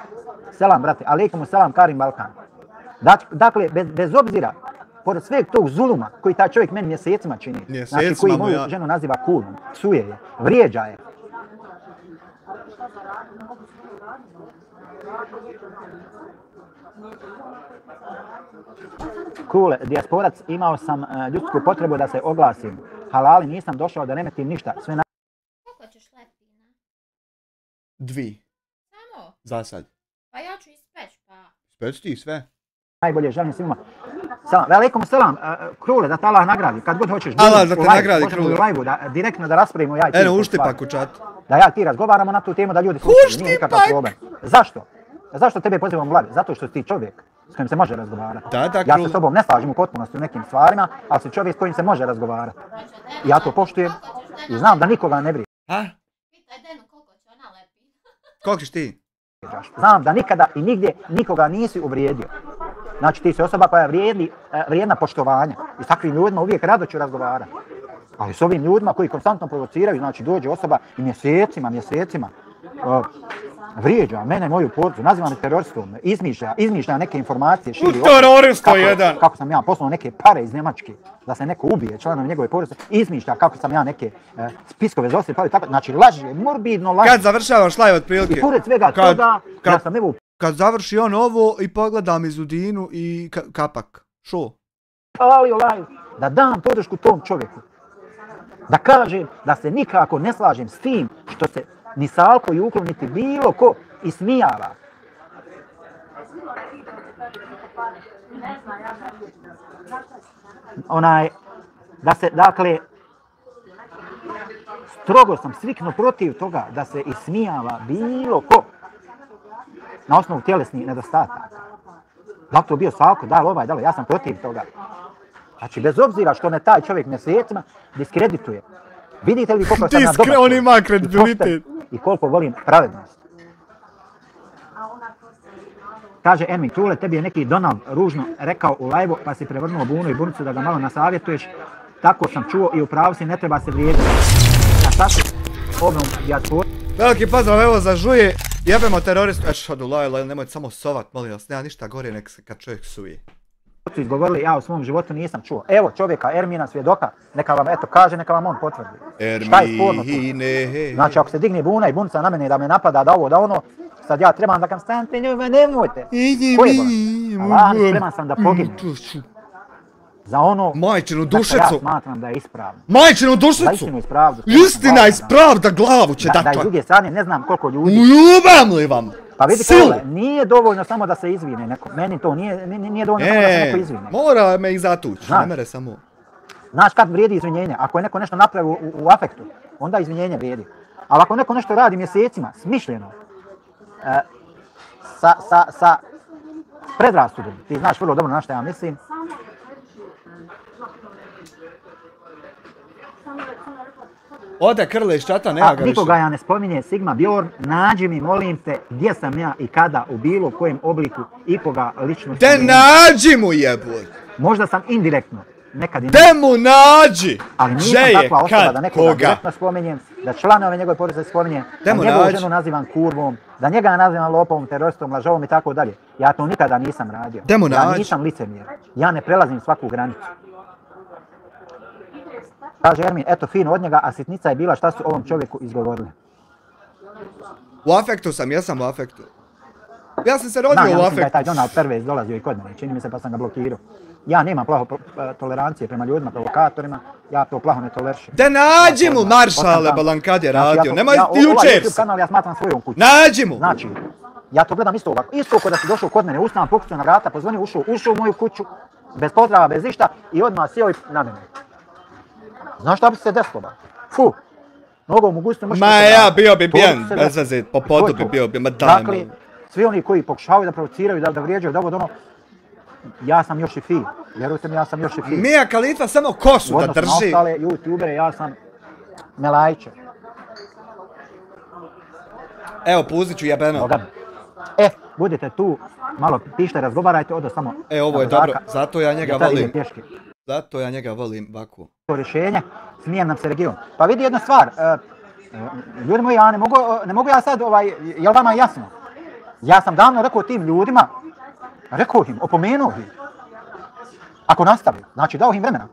Selam brate, alejkum selam Karim Balkan. Dakle, bez obzira, pored sveg tog zuluma koji taj čovjek meni mjesecima čini, znači koji moju ženu naziva kulom, psuje je, vrijeđa je. Krule, dijasporac, imao sam ljudsku potrebu da se oglasim. Halali, nisam došao da ne metim ništa. Sve na... Koliko ćeš leptina? 2. Samo? Za sad. Pa ja ću ispeć, pa... Speć ti sve? Najbolje želim svima. Salam, velikom selam, Krule, da te Allah nagradi, kad god hoćeš. Allah da te nagradi, Krule. Možemo u live-u, direktno da raspravimo ja i ti. Eno, uštipak u čatu. Da ja i ti razgovaramo na tu temu, da ljudi slušaju, nije nikakav problem. Zašto? Zašto tebe pozivam u live? Zato što si ti čovjek s kojim se može razgovarati. Ja se s tobom ne slažem u potpunosti u nekim stvarima, ali si čovjek s kojim se može razgovarati. Ja to poštujem i znam da nikoga ne brije. Pitaj Denu koliko će ona lepi. Koliko ćeš ti? Znam da nikada i nigdje nikoga nisi uvrijedio. Znači ti si osoba koja je vrijedna poštovanja i s takvim ljudima uvijek rado ću razgovarati. Ali s ovim ljudima koji konstantno provociraju, znači dođe osoba i mjesecima vrijeđa mene, moju porodicu, naziva me teroristom, izmišlja neke informacije, širi teroristo jedan! Kako sam ja poslao neke pare iz Njemačke, da se neko ubije članom njegove porodice, izmišlja kako sam ja neke spiskove zosipao i tako, znači laži, morbidno laži. Kad završavaš live otprilike? I pored svega toga, ja sam evo... Kad završi on ovo i pogledam Izudinu i kapak, šo? Palio live, da dam podršku tom čovjeku. Da kažem da se nikako ne slažem s tim što se ni Salko Juklo, niti bilo ko ismijava. Da se, dakle, strogo sam sviknuo protiv toga da se ismijava bilo ko na osnovu tjelesnih nedostataka. Da li to bio Salko, da li ovaj, da li, ja sam protiv toga. Znači, bez obzira što me taj čovjek mjesecima diskredituje. Vidite li koliko sam ja dobar on ima kredibilitet. I koliko volim pravednost. Kaže Ermin, Tule, tebi je neki Donald ružno rekao u live-u, pa si prevrnuo bunu i bunicu da ga malo nasavjetuješ. Tako sam čuo i u pravu si, ne treba se vrijediti. A šta si obnom dijaspor? Veliki pozdrav, evo za žuje. Jebemo teroristu. Ešhadu la ilaha, nemojte samo sovat, molim vas, nema ništa gore nek se kad čovjek suje. Su izgovorili, ja u svom životu nisam čuo. Evo čovjeka, Ermina, svjedoka, neka vam eto kaže, neka vam on potvrdi. Šta je sporno tu? Znači ako se digne buna i bunica na mene da me napada, da ovo, da ono, sad ja trebam da kam stanite ljube, nemojte. Ko je bolan? Allah, spreman sam da poginem. Za ono majčinu što ja dušicu. smatram da je ispravno. Majčinu dušicu! Za istinu i pravdu. Istina i pravda glavu će Da dati. iz druge strane ne znam koliko ljudi. Ujubam li vam? Pa vidite Kole, nije dovoljno samo da se izvine neko. Meni to nije dovoljno samo da se neko izvine. Mora me ih zatući, ne mere samo. Znaš kad vrijedi izvinjenje? Ako je neko nešto napravio u afektu, onda izvinjenje vrijedi. Ali ako neko nešto radi mjesecima, smišljeno, sa predrasudom, ti znaš vrlo dobro na što ja mislim, Ode Krle iz čata, nema ga više. Nikoga ja ne spominje, Sigma Bjorn, nađi mi, molim te, gdje sam ja i kada u bilo kojem obliku ikoga lično Te nađi mu jeboj! Možda sam indirektno, nekad i ne. Te mu nađi! Ali nisam takva osoba da nekoga direktno spominjem, da članove njegove porodice spominjem, da njegovu ženu nazivam kurvom, da njega nazivam lopovom, teroristom, lažovom i tako dalje. Ja to nikada nisam radio. Ja nisam licemjer. Ja ne prelazim svaku granicu. Kaže Ermin, eto fino od njega, a sitnica je bila šta su ovom čovjeku izgovorili. U afektu sam, jesam u afektu. Ja sam se rodio u afektu. Ja mislim da je taj Donald Pervez dolazio i kod mene, čini mi se pa sam ga blokirao. Ja nemam plaho tolerancije prema ljudima, provokatorima, ja to plaho ne tolerišem. Da nađi mu maršale Balankad je radio, nemoj jučer. YouTube kanal ja smatram svojom kuću. Nađi mu! Znači, ja to gledam isto ovako, isto kod da si došao kod mene, ustavam, pokucao na vrata, pozvonio, ušao u moju kuću, bez pozdrava, bez ništa i odmah sjeo i na mene. Znaš šta bi se desilo ba? Fu! Mnogo mogućnosti možete... Ma ja bio bi bijen, bez veze, po podu bi bio bi, ma daj dakle, svi oni koji pokušavaju da provociraju, da vrijeđaju, da ovo ono... Ja sam još i fi, vjerujte mi, ja sam još i fi. Mija Khalifa samo kosu da drži. Odnosno na ostale youtubere, ja sam Melajče. Evo, puzit ću jebeno. Budete tu, malo pište, razgovarajte, odo samo... Ovo je dobro, zato ja njega volim. Zato ja njega volim ovako. To rješenje, smijem nam se region. Pa vidi jedna stvar, ljudi moji, ja ne mogu ja sad, jel vama jasno? Ja sam davno rekao tim ljudima, rekao im, opomenuo ih. Ako nastavi, znači dao im vremena.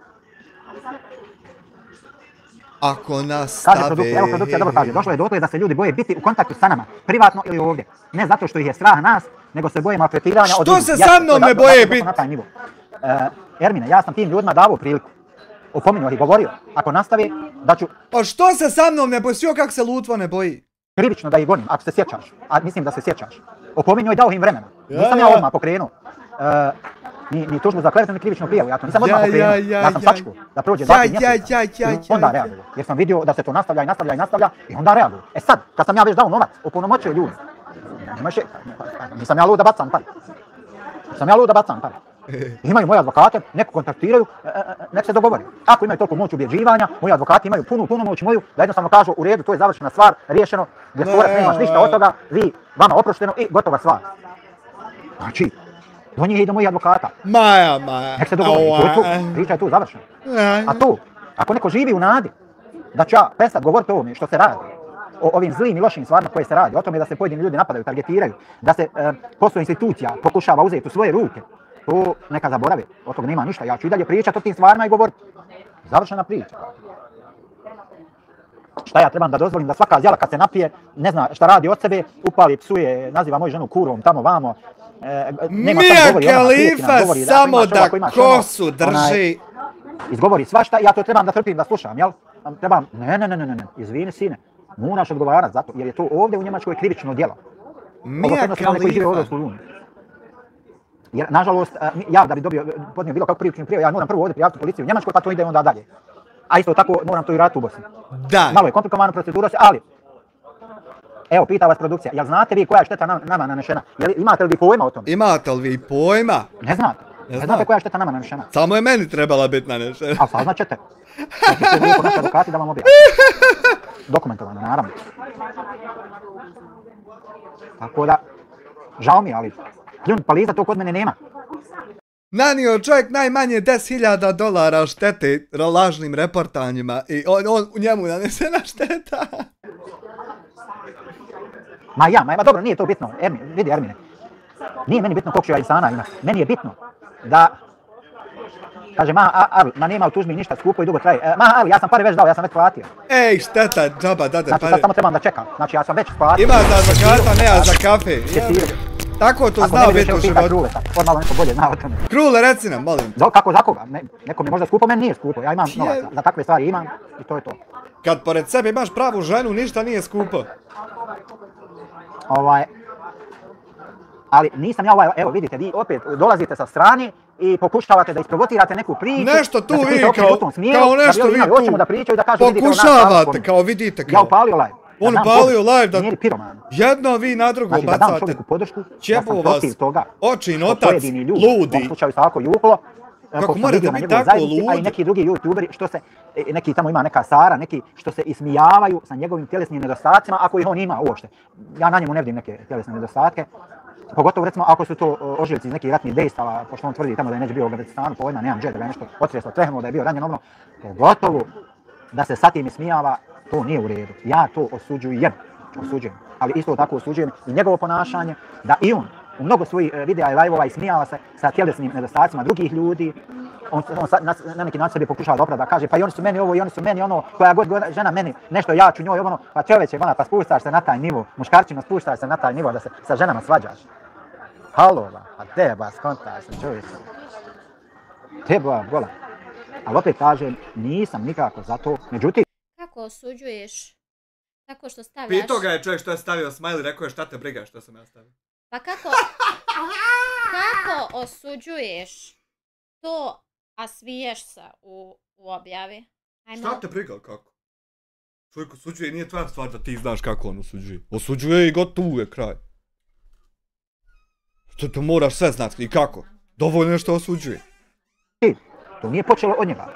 Ako nastave... Kaže produkcija, evo produkcija dobro kaže, došlo je dotle da se ljudi boje biti u kontaktu sa nama, privatno ili ovdje. Ne zato što ih je strah nas, nego se boje maltretiranja od drugih. Što se sa mnom ne boje biti? Ermine, ja sam tim ljudima davo priliku. Opominio ih, govorio. Ako nastavi, da ću... Pa što se sa mnom ne boji? Svio kak se Lutvo ne boji? Krivično da ih gonim, ako se sjećaš. A mislim da se sjećaš. Opominio i dao im vremena. Nisam ja odmah pokrenuo. Ni tužbu za klevetu, ni krivičnu prijavu. Ja to nisam odmah pokrenuo. Ja sam sačekao da prođe 2 mjeseca. Onda reaguo. Jer sam vidio da se to nastavlja i onda reaguo. E sad, kad sam ja već dao novac, opunomoćio ljudi. Nisam ja lud da bacam pare. Imaju moji advokate, neko kontaktiraju, nek se dogovori. Ako imaju toliko moć ubjeđivanja, moji advokati imaju punu moć moju, da jednostavno kažu u redu, to je završena stvar, riješeno, Dijasporac nemaš ništa od toga, vama oprošteno i gotova stvar. Znači, do njih i do mojih advokata. Maja. Nek se dogovori, priča je tu završena. A tu, ako neko živi u nadi, da ću ja prestati govoriti o ovome što se radi, o ovim zlim i lošim stvarima koje se radi, o tome da se pojedini ljudi napadaju, targetiraju, da se posao institucija pokušava uzeti u svoje ruke, to neka zaboravi, od toga nema ništa, ja ću i dalje pričati o tim stvarima i govoriti. Završena priča. Šta ja trebam da dozvolim da svaka zjela kad se napije, ne zna šta radi od sebe, upali, psuje, naziva moju ženu kurvom, tamo vamo. Mija Khalifa samo da kosu drži. Izgovori svašta i ja to trebam da trpim, da slušam, jel? Trebam, ne, izvini sine, moraš odgovarati za to, jer je to ovdje u Njemačkoj krivično djelo. Mija Khalifa. Jer, nažalost, ja da bi podnio bilo kakvu krivičnu prijavu, ja moram prvo ovdje prijaviti policiju u Njemačkoj, pa to ide onda dalje. A isto tako moram to i raditi u Bosni. Da. Malo je komplikovana procedura, ali... Evo, pita vas produkcija, jel znate vi koja je šteta nama nanešena? Imate li vi pojma o tome? Imate li vi pojma? Ne znate. Ne znate koja je šteta nama nanešena? Samo je meni trebala biti nanešena. A saznat ćete. Znači, lijepo naši advokati da vam objavim. Dokumentovano, naravno. Tako da, žao mi je, ali Pljun, paliza, to kod mene nema. Nanio čovjek najmanje $10.000 štete lažnim reportanjima i on u njemu nanesena šteta. Ma dobro, nije to bitno. Vidi Ermine, nije meni bitno koliko ću ja insana imati. Meni je bitno da, kaže, ma nema u tužbi ništa skupo i dugo traje. Ali ja sam pare već dao, ja sam već platio. Ej, šteta, džaba, dade znači, pare. Sad samo trebam da čekam, znači ja sam već platio. Ima za advokata, nema za kafe. Tako to znao biti u životu. Krule, formalno nešto bolje zna o tome. Krule, reci nam, molim. Kako za koga? Nekom je možda skupo, meni nije skupo. Ja imam novaca, za takve stvari imam i to je to. Kad pored sebe imaš pravu ženu, ništa nije skupo. Ali nisam ja evo vidite, vi opet dolazite sa strane i pokušavate da isprovotirate neku priču. Nešto tu vi kao nešto vi tu pokušavate, kao vidite kao. Ja upalio live. On upalio live da piroman. Jedno vi na drugo znači, bacate. Da dam čovjeku podršku, Ćepu vas, očin otac, ludi. U ovom slučaju Slavko Juhlo. Kako morate biti tako ludi? A i neki drugi youtuberi, neki tamo ima neka Sara, neki što se ismijavaju sa njegovim tjelesnim nedostacima, ako ih on ima uopšte. Ja na njemu ne vidim neke tjelesne nedostatke. Pogotovo recimo ako su to ožiljci iz nekih ratnih dejstava, pošto on tvrdi tamo da je neće bio u Afganistanu, pojma, nemam džet, da ga je nešto otreslo, trehnulo, da je bio ranjen obno. Pogotovo da se sa tim ismijava, to nije u redu. Ja to osuđujem. Ali isto tako osuđujem i njegovo ponašanje, da i on u mnogo svojih videa i live-ova ismijava se sa tjelesnim nedostacima drugih ljudi. On na neki način sebi pokušava da opravda, kaže pa i oni su meni ovo i oni su meni ono, koja god žena meni nešto ja ću njoj ono, pa čovječe, pa spuštaš se na taj nivo, muškarčima spuštaš se na taj nivo da se sa ženama svađaš. Halo, pa teba, skontaš se čovječe. Teba, gola. Ali opet kažem, nisam nikako za to, međutim... Kako osuđuješ? Tako što stavljaš... Pitao ga je čovjek što je stavio smajli, rekao je šta te briga što sam ja stavio. Pa kako osuđuješ to, a smiješ se u objavi? Šta te briga kako? Čovjek osuđuje, nije tvoja stvar da ti znaš kako on osuđuje. Osuđuje i gotovo je kraj. Što to moraš sve znati i kako. Dovoljno je što osuđuje. To nije počelo od njega.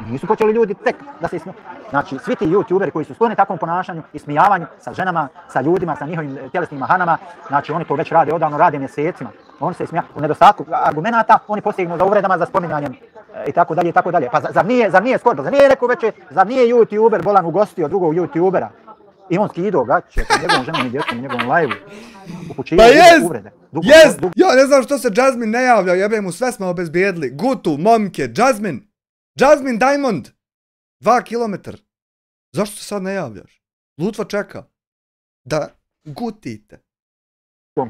Nisu počeli ljudi tek da se ismijaju. Znači, svi ti youtuberi koji su skloni takvom ponašanju, ismijavanju sa ženama, sa ljudima, sa njihovim tjelesnim mahanama, znači oni to već rade odavno, rade mjesecima. Oni se ismijaju. U nedostatku argumenata, oni postignu za uvredama, za spominjanjem i tako dalje i tako dalje. Pa zar nije skoro, zar nije neko veće, zar nije youtuber Bolan ugostio drugog youtubera i on skidao gaće sa njegovom ženom i djecom u njegovom live-u. Pa jest! Ja ne znam što se Jasmine ne javlja, jebe mu, sve smo obezbijedili. Gutu, momke, Jasmine Diamond. 2 kilometra. Zašto se sad ne javljaš? Lutva čeka. Da gutite.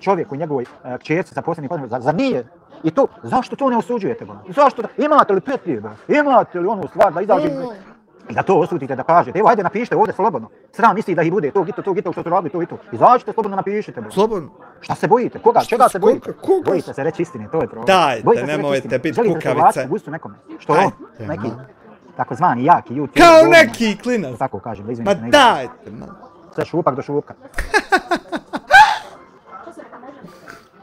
Čovjeku, njegovoj kćerci sa posljednjih podnosima, zar nije? I to, zašto to ne osuđujete? Zašto? Imate li petljive? Imate li onu stvar da izađe? I da to osudite, da kažete, evo, ajde napišite ovdje slobodno. Sram misli da ih bude to, gito, što su radili, to i to. Izađite slobodno, napišite. Slobodno. Šta se bojite? Koga? Čega se bojite? Bojite se reći istine, to je problem. Dajte, nemojte biti kukavice. Gustu nekome. Što on? Neki takozvani jaki YouTube. Kao neki klinac. Tako kažem, da izvinite. Pa dajte, man. Sve šupak do šupka.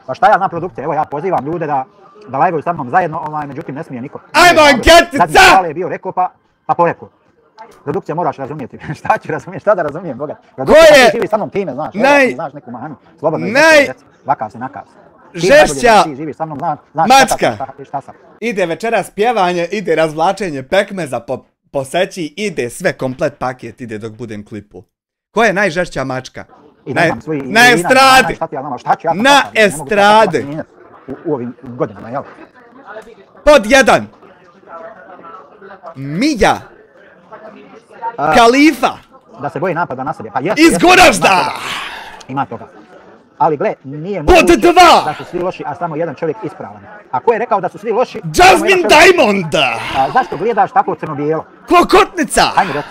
Pa šta ja znam produkcije? Evo ja pozivam ljude da live-uju sa mnom zajedno, međutim ne smije niko. Ajmo anketica! Sad je bio rekao pa porekao. Produkcija moraš razumijeti. Šta ću razumijeti? Šta da razumijem, boga? Produkcija živi sa mnom time, znaš. Znaš neku mahanu. Slobodno vakav se, nakav se. Žešća mačka. Ide večeras pjevanje, ide razvlačenje pekmeza po seći, ide sve komplet paket, ide dok budem klipu. Ko je najžešća mačka? Na estradi! Na estradi! U ovim godinama, jel? Pod 1. Mija. Kalifa. Da se boji napada na sebe. Iz Goražda! Ima toga. Ali gle, nije moguće da su svi loši, a samo jedan čovjek ispravan. A ko je rekao da su svi loši? Jasmine Diamond! Zašto gledaš tako crno-bijelo? Kokotnica! Ajme reći.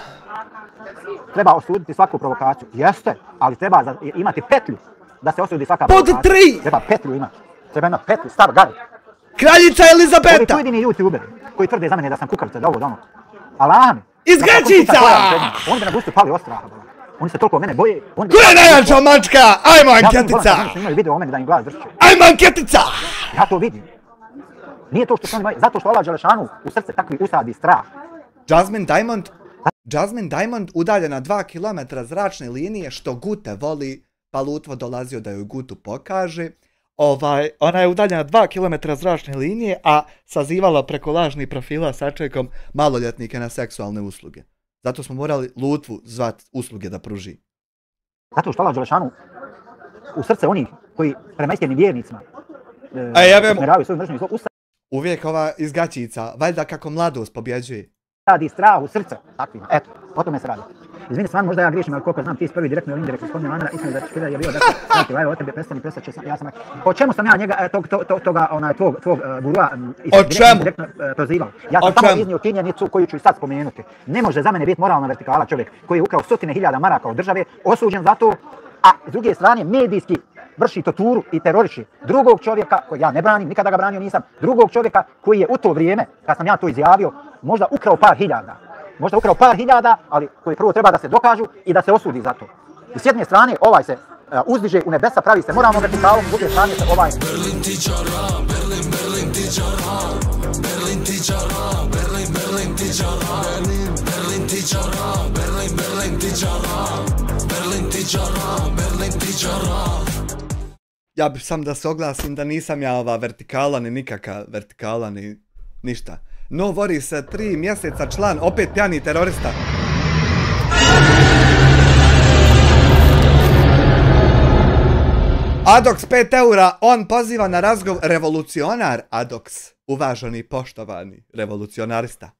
Treba osuditi svaku provokaciju. Jeste, ali treba imati petlju da se osudi svaka provokacija. Pod 3! Treba petlju imati. Treba imati petlju, stav, gari. Kraljica Elizabeta! Ovi pojedini youtuberi koji tvrde za mene da sam kukavica, da ovo, da ono. Allah mi. Iz Grečica! Oni da na gustu pali od straha. Oni se toliko mene boje. Ko je najjača mačka? Ajmo anketica! Ja imaju video o meni da im glas dršće. Ajmo anketica! Ja to vidim. Nije to što su oni imaju, zato što Allah Đelešanu u srce takvi usadi strah. Jasmine Diamond udaljena 2 km zračne linije što Gute voli, pa Lutvo dolazio da joj Gutu pokaže. ona je udaljena 2 km zračne linije, a sazivala preko lažnih profila sa čekom maloljetnike na seksualne usluge. Zato smo morali Lutvu zvat usluge da pruži. Zato što Allah Đelešanu u srce onih koji prema iskrenim vjernicima usmjeravaju svoju mržnju i zlo, uvijek ova izgaćica, valjda kako mladost pobjeđuje. Radi strah u srce takvima. Eto, o tome se radi. Izvini stvarno, možda ja griješim, ali koliko znam, ti si prvi direktno ili indirektno spominjao Andra, istina da Špilja je bio da se o tebe prestat će, ja sam rekao, po čemu sam ja njega, tvog gurua direktno prozivao? Ja sam samo iznio činjenicu koju ću i sad spomenuti. Ne može za mene biti moralna vertikala čovjek koji je ukrao 100.000 maraka od države, osuđen za to, a s druge strane medijski vrši torturu i teroriši drugog čovjeka, koji ja ne branim, nikada ga branio nisam, drugog čovjeka koji je u to vrijeme, kad sam ja to izjavio, možda ukrao par hiljada, ali koji prvo treba da se dokažu i da se osudi za to. I s jedne strane ovaj se uzdiže u nebesa, pravi se moralnom vertikalom, s druge strane se ovaj... Berlin ti čara, Berlin ti čara, Berlin ti čara, Berlin ti čara, Berlin ti čara, Berlin ti čara, Berlin ti čara, Berlin ti čara. Ja bih sam da se oglasim da nisam ja ova vertikala, ni nikakva vertikala, ni ništa. No Voris, 3 mjeseca član, opet pjani terorista. Adox 5 eura, on poziva na razgovor, revolucionar Adox, uvaženi poštovani revolucionarista.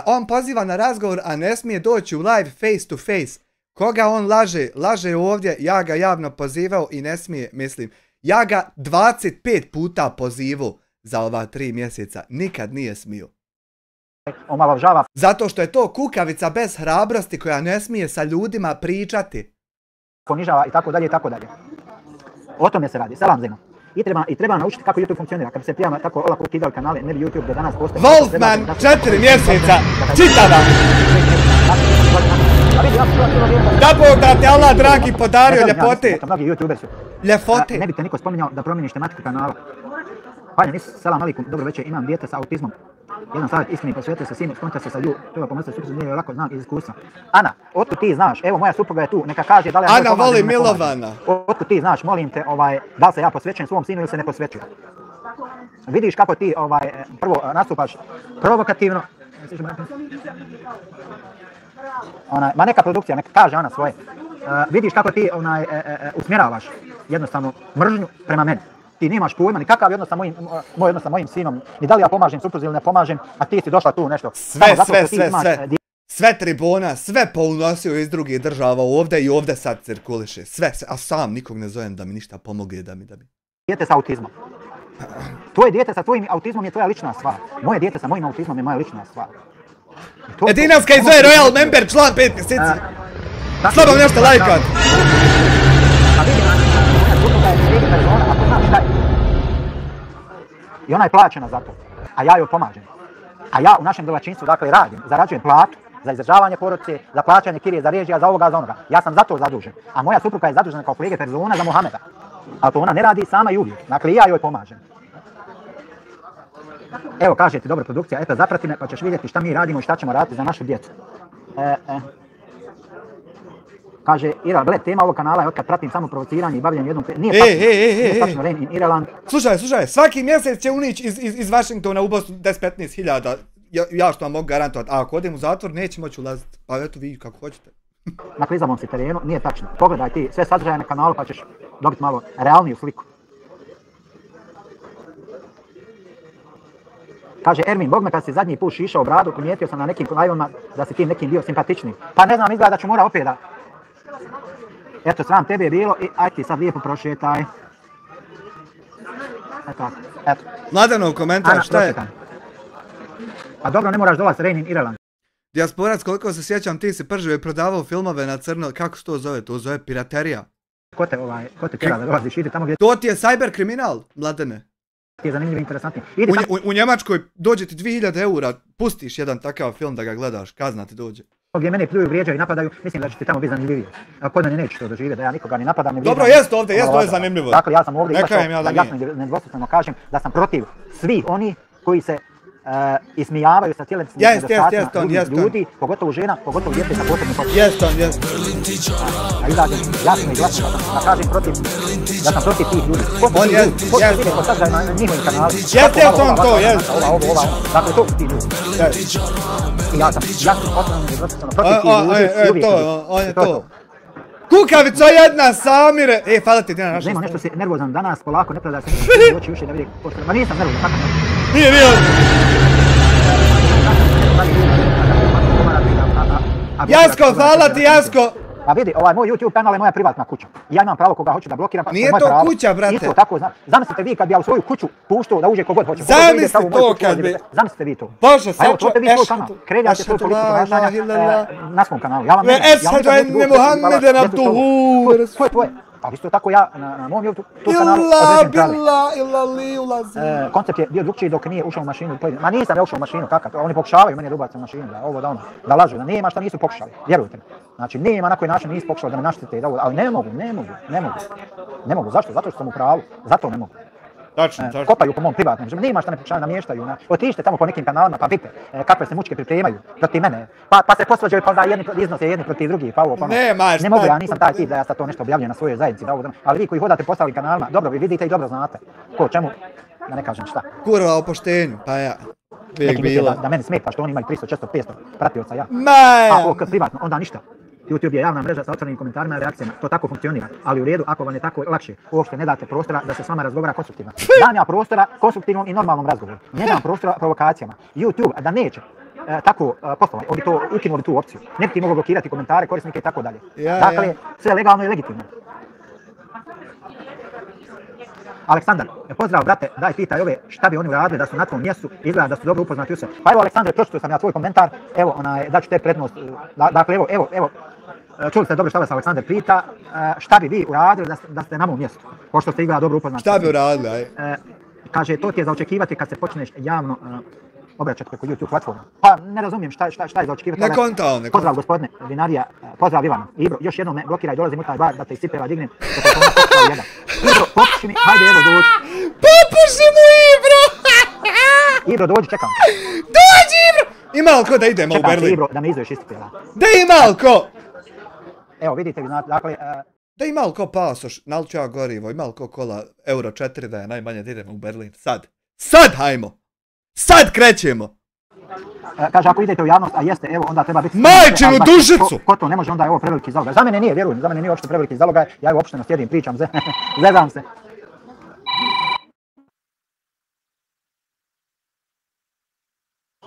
On poziva na razgovor, a ne smije doći u live face to face. Koga on laže ovdje, ja ga javno pozivao i ne smije, mislim, ja ga 25 puta pozivao za ova 3 mjeseca, nikad nije smio. Omalovažava. Zato što je to kukavica bez hrabrosti koja ne smije sa ljudima pričati. Ponižava i tako dalje i tako dalje. O tome se radi, selam zema. I treba naučiti kako YouTube funkcionira. Kad bi se prijavno tako olako ukidali kanale, ne bi YouTube do danas postoje. Wolfman, 4 mjeseca, čitava! Da Bog da te Allah dragi podario ljepote. Mnogi YouTuberi su. Ljepote. Ne bi te niko spominjao da promijeniš tematiku kanala. Panja, nisi, selam alaikum, dobro večer, imam dijete sa autizmom. Jedan savjet iskreni, posvetio se sinu, skonta se sa lju, treba pomysli supruzi, nije lako, znam iz iskustva. Ana, otkud ti znaš, evo moja supruga je tu, neka kaže da li ja Ana voli Milovana. Otkud ti znaš, molim te, da li se ja posvećujem svom sinu ili se ne posvećujem. Vidiš kako ti prvo nastupaš provokativno. Ma neka produkcija, neka kaže ona svoje. Vidiš kako ti usmjeravaš jednostavno mržnju prema meni. Ti nemaš pojma ni kakav je odnos sa mojim sinom, ni da li ja pomažem supruzi ili ne pomažem, a ti si došla tu nešto. Sve tribuna, sve pounosio iz drugih država ovdje i ovdje sad cirkuliše. Sve, a sam nikog ne zovem da mi ništa pomogne, da mi. Dijete sa autizmom. Tvoje dijete sa tvojim autizmom je tvoja lična stvar. Moje dijete sa mojim autizmom je moja lična stvar. Edinavska i zove Royal Member, član 5 mjeseci. Slabo nešto lajkat. A vidi, moja supruga je sredi persona, ako znaš šta je. I ona je plaćena za to, a ja joj pomažem. A ja u našem domaćinstvu, dakle, radim, zarađujem platu za izdržavanje porodice, za plaćanje kirije, za režija, za ovoga, za onoga. Ja sam za to zadužen. A moja supruga je zadužena kao kolege persona za Mohameda. Ali to ona ne radi sama i uvijek. Dakle, ja joj pomažem. Evo, kaže ti, dobra produkcija, eto, zaprati me pa ćeš vidjeti šta mi radimo i šta ćemo raditi za našu djecu. Kaže, Ira, gled, tema ovog kanala je otkad pratim samo provociranje i bavljanje jednom... Nije tačno, Rain in Ireland. Slušaj, svaki mjesec će unići iz Washingtona u Bosnu 10-15 hiljada. Ja što vam mogu garantovati, a ako odem u zatvor neće moći ulaziti. Pa eto vi kako hoćete. Na klizavom si terenu, nije tačno. Pogledaj ti sve sadržaje na kanalu pa ćeš dobiti malo realniju sliku. Kaže Ermin, bog me kad si zadnji put šišao bradu, primijetio sam na nekim live-ovima da si tim nekim bio simpatičniji. Pa ne znam, izgleda da ću mora opet da... Eto, sram tebe je bilo i aj ti sad lijepo prošetaj. Eto. Mladenov komentar, šta je? A dobro, ne moraš dolaziti Rain in Ireland. Dijasporac, koliko se sjećam, ti si prživo i prodavao filmove na crno, kako se to zove? To zove piraterija. Ko te tjera da dolaziš, idi tamo gdje... To ti je cyber kriminal, Mladene. Ti je zanimljiv i interesantni. U Njemačkoj dođe ti 2000 eura, pustiš jedan takav film da ga gledaš, kazna ti dođe. Gdje mene pljuju, vrijeđaju i napadaju, mislim da će ti tamo biti zanimljivije. Kod mene neću to doživjeti, da ja nikoga ni napadam, ne vrijeđam. Dobro, jest ovdje, jest, to je zanimljivo. Dakle, ja sam ovdje izašao da jasno i nedvosmisleno kažem da sam protiv svih onih koji se ismijavaju sa tjelesnim nedostacima ljudi, pogotovo žena, pogotovo djece sa posebnim potrebama. Jest on. A izađem jasno i glasno da kažem protiv, da sam protiv tih ljudi. On jest, jest. Ko sadržaj na njihovim kanali. Jest on to, jest. Ova. Dakle, to su ti ljudi. I ja sam jasno potrebno protiv tih ljudi. On je to. Kukavica jedna, Samire! Hvala ti, Dina, naša. Nema, nešto si nervozan danas, polako, ne predaj se oči uši, ne vidi pošto. Ma nisam nervozan, tako ne. Nije. Jasko, hvala ti, Jasko! Pa vidi, ovaj moj YouTube kanal je moja privatna kuća. Ja imam pravo koga hoću da blokiram. Nije to kuća, brate. Isto tako, zamislite vi kad bi ja u svoju kuću puštao da uđe kogod hoće. Zamislite to kad bi... Zamislite vi to. Bože, sad ću... Evo, vi svoj kanal. Kreljate svoj politiku ponašanja na svom kanalu. Ja vam ne... Eshadu enne Muhammeden abduhu... To je tvoje. Ali isto tako ja na mom YouTube kanalu koncept je bio drugčiji dok nije ušao u mašinu. Ma nisam ušao u mašinu, kakav. Oni pokušavaju mene da ubacaju u mašinu, da ovo da ono, da lažu, da nema šta nisu pokušali. Vjerujte mi. Znači nema na koji način nisu pokušali da me naštete, ali ne mogu. Zašto? Zato što sam u pravu. Zato ne mogu. Tačno. Kopaju po mom privatnom, nema šta ne pokušavaju namještaju. Otište tamo po nekim kanalima pa vidite kakve se mučke pripremaju protiv mene. Pa se posvađaju pa da iznose jedni protiv drugih pa ovo pa ne mogu, ja nisam taj tip da ja sad to nešto objavljujem na svojoj zajednici. Ali vi koji hodate po ostalim kanalima, dobro vi vidite i dobro znate ko čemu, da ne kažem šta. Kurva o poštenju, pa ja. Neki misle da meni smeta što oni imaju 300, 400, 500 pratioca ja. A ovo privatno, onda ništa. YouTube je javna mreža sa otvorenim komentarima i reakcijama, to tako funkcionira, ali u redu ako vam je tako lakše, uopšte ne date prostora da se s vama razgovara konstruktivno. Dam ja prostora konstruktivnom i normalnom razgovoru, ne dam prostora provokacijama. YouTube da neće tako poslovati, on bi to ukinuo tu opciju, ne bi ti mogao blokirati komentare, korisnike i tako dalje. Dakle, sve legalno i legitimno. Aleksandar, pozdrav brate, daj pitaj ove šta bi oni uradili da su na tom mjestu, izgleda da su dobro upoznati u se. Pa evo Aleksandre, pročitao sam ja tvoj komentar, evo daću te prednost, dakle evo, čuli ste dobro šta vas Aleksandar pita, šta bi vi uradili da ste na mom mjestu, pošto ste izgleda dobro upoznati. Šta bi uradili, aj? Kaže, to ti je za očekivati kad se počneš javno obraćati preko YouTube platforma. Pa ne razumijem šta je za očekivati. Ne kontam. Pozdrav gospodine Vinarija, pozdrav Ivana. Ibro, još jednom me blokiraj, dolazim u taj bar da te iz cipela dignem. Ibro, popuši mi, hajde evo dođi. Popuši mu Ibro! Ibro, dođi, čekam. Dođi Ibro! Ima li ko da idemo u Berlin? Čekam Ibro, da me izveš iz cipela. Da ima li ko? Evo vidite, dakle... Da ima li ko pasoš, naliču ja gorivo, ima li ko kola euro 4 da je najmanje da idemo u Berlin? Sad hajmo! Sad krećemo! Kaže, ako idete u javnost, a jeste, evo, onda treba biti... Majčinu dušicu! Ko to ne može, onda je ovo preveliki zalogaj. Za mene nije, vjerujem, za mene nije uopšte preveliki zalogaj. Ja evo opšteno sjedim, pričam, zezam se.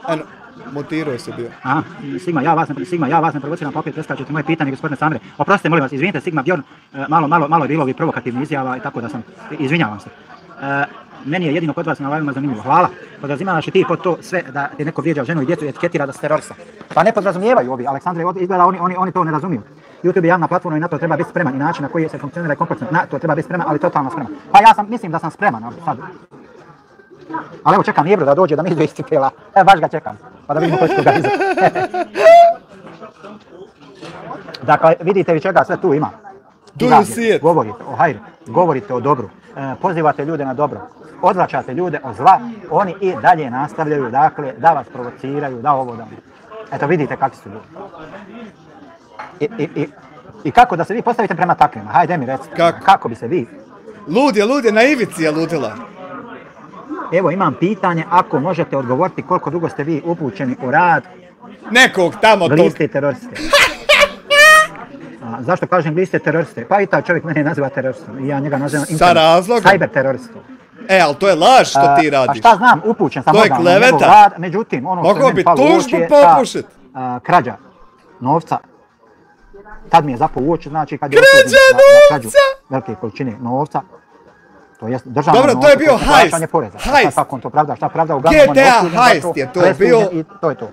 Eno, mutirao se bio. Aha, Sigma, ja vas ne provociram, pa opet preskačete moje pitanje, gospodine Samire. Oprostite, molim vas, izvinite, Sigma Bjorn, malo je bilo ovih provokativnih izjava i tako da sam, izvinjavam se. Meni je jedino kod vas na live-ima zanimljivo. Hvala. Podrazumijevaš i ti pod to sve da ti neko vrijeđa ženu i djecu i etiketira da si terorista. Pa ne podrazumijevaju ovi. Aleksandre, izgleda oni to ne razumiju. YouTube je javna platforma i na to treba biti spreman. I način na koji se funkcionira i kompleksno, na to treba biti spreman, ali totalno spreman. Pa ja mislim da sam spreman sad. Ali evo čekam Ibro da dođe da mi izve iz cipela. Baš ga čekam. Pa da vidimo ko će toga izve. Dakle, vidite vi čega sve tu ima. Govorite o hajru, govorite o dobru, pozivate ljude na dobro, odvraćate ljude od zla, oni i dalje nastavljaju, dakle, da vas provociraju, da ovo, da ono. Eto, vidite kakvi su ljudi. I kako da se vi postavite prema takvima? Hajde mi recite, kako bi se vi... Lud je, na ivici je ludila. Evo, imam pitanje, ako možete odgovoriti koliko dugo ste vi upućeni u rad... Nekog tamo tog... Gliste teroriste. Zašto kažem gliste teroriste? Pa i taj čovjek mene naziva teroristom i ja njega nazivam cyber teroristom. Ali to je laž što ti radiš. A šta znam, upućen sam odavno na njegov rad, međutim, ono što je meni palo u oči je ta krađa novca. Tad mi je zapao u oči, znači kad je osuđen na krađu velike količine novca. To je državno novca, to je bio plaćanje poreza. Kako on to pravda, šta pravda, uglavnom on je osuđen, heist je to bio. I to je to.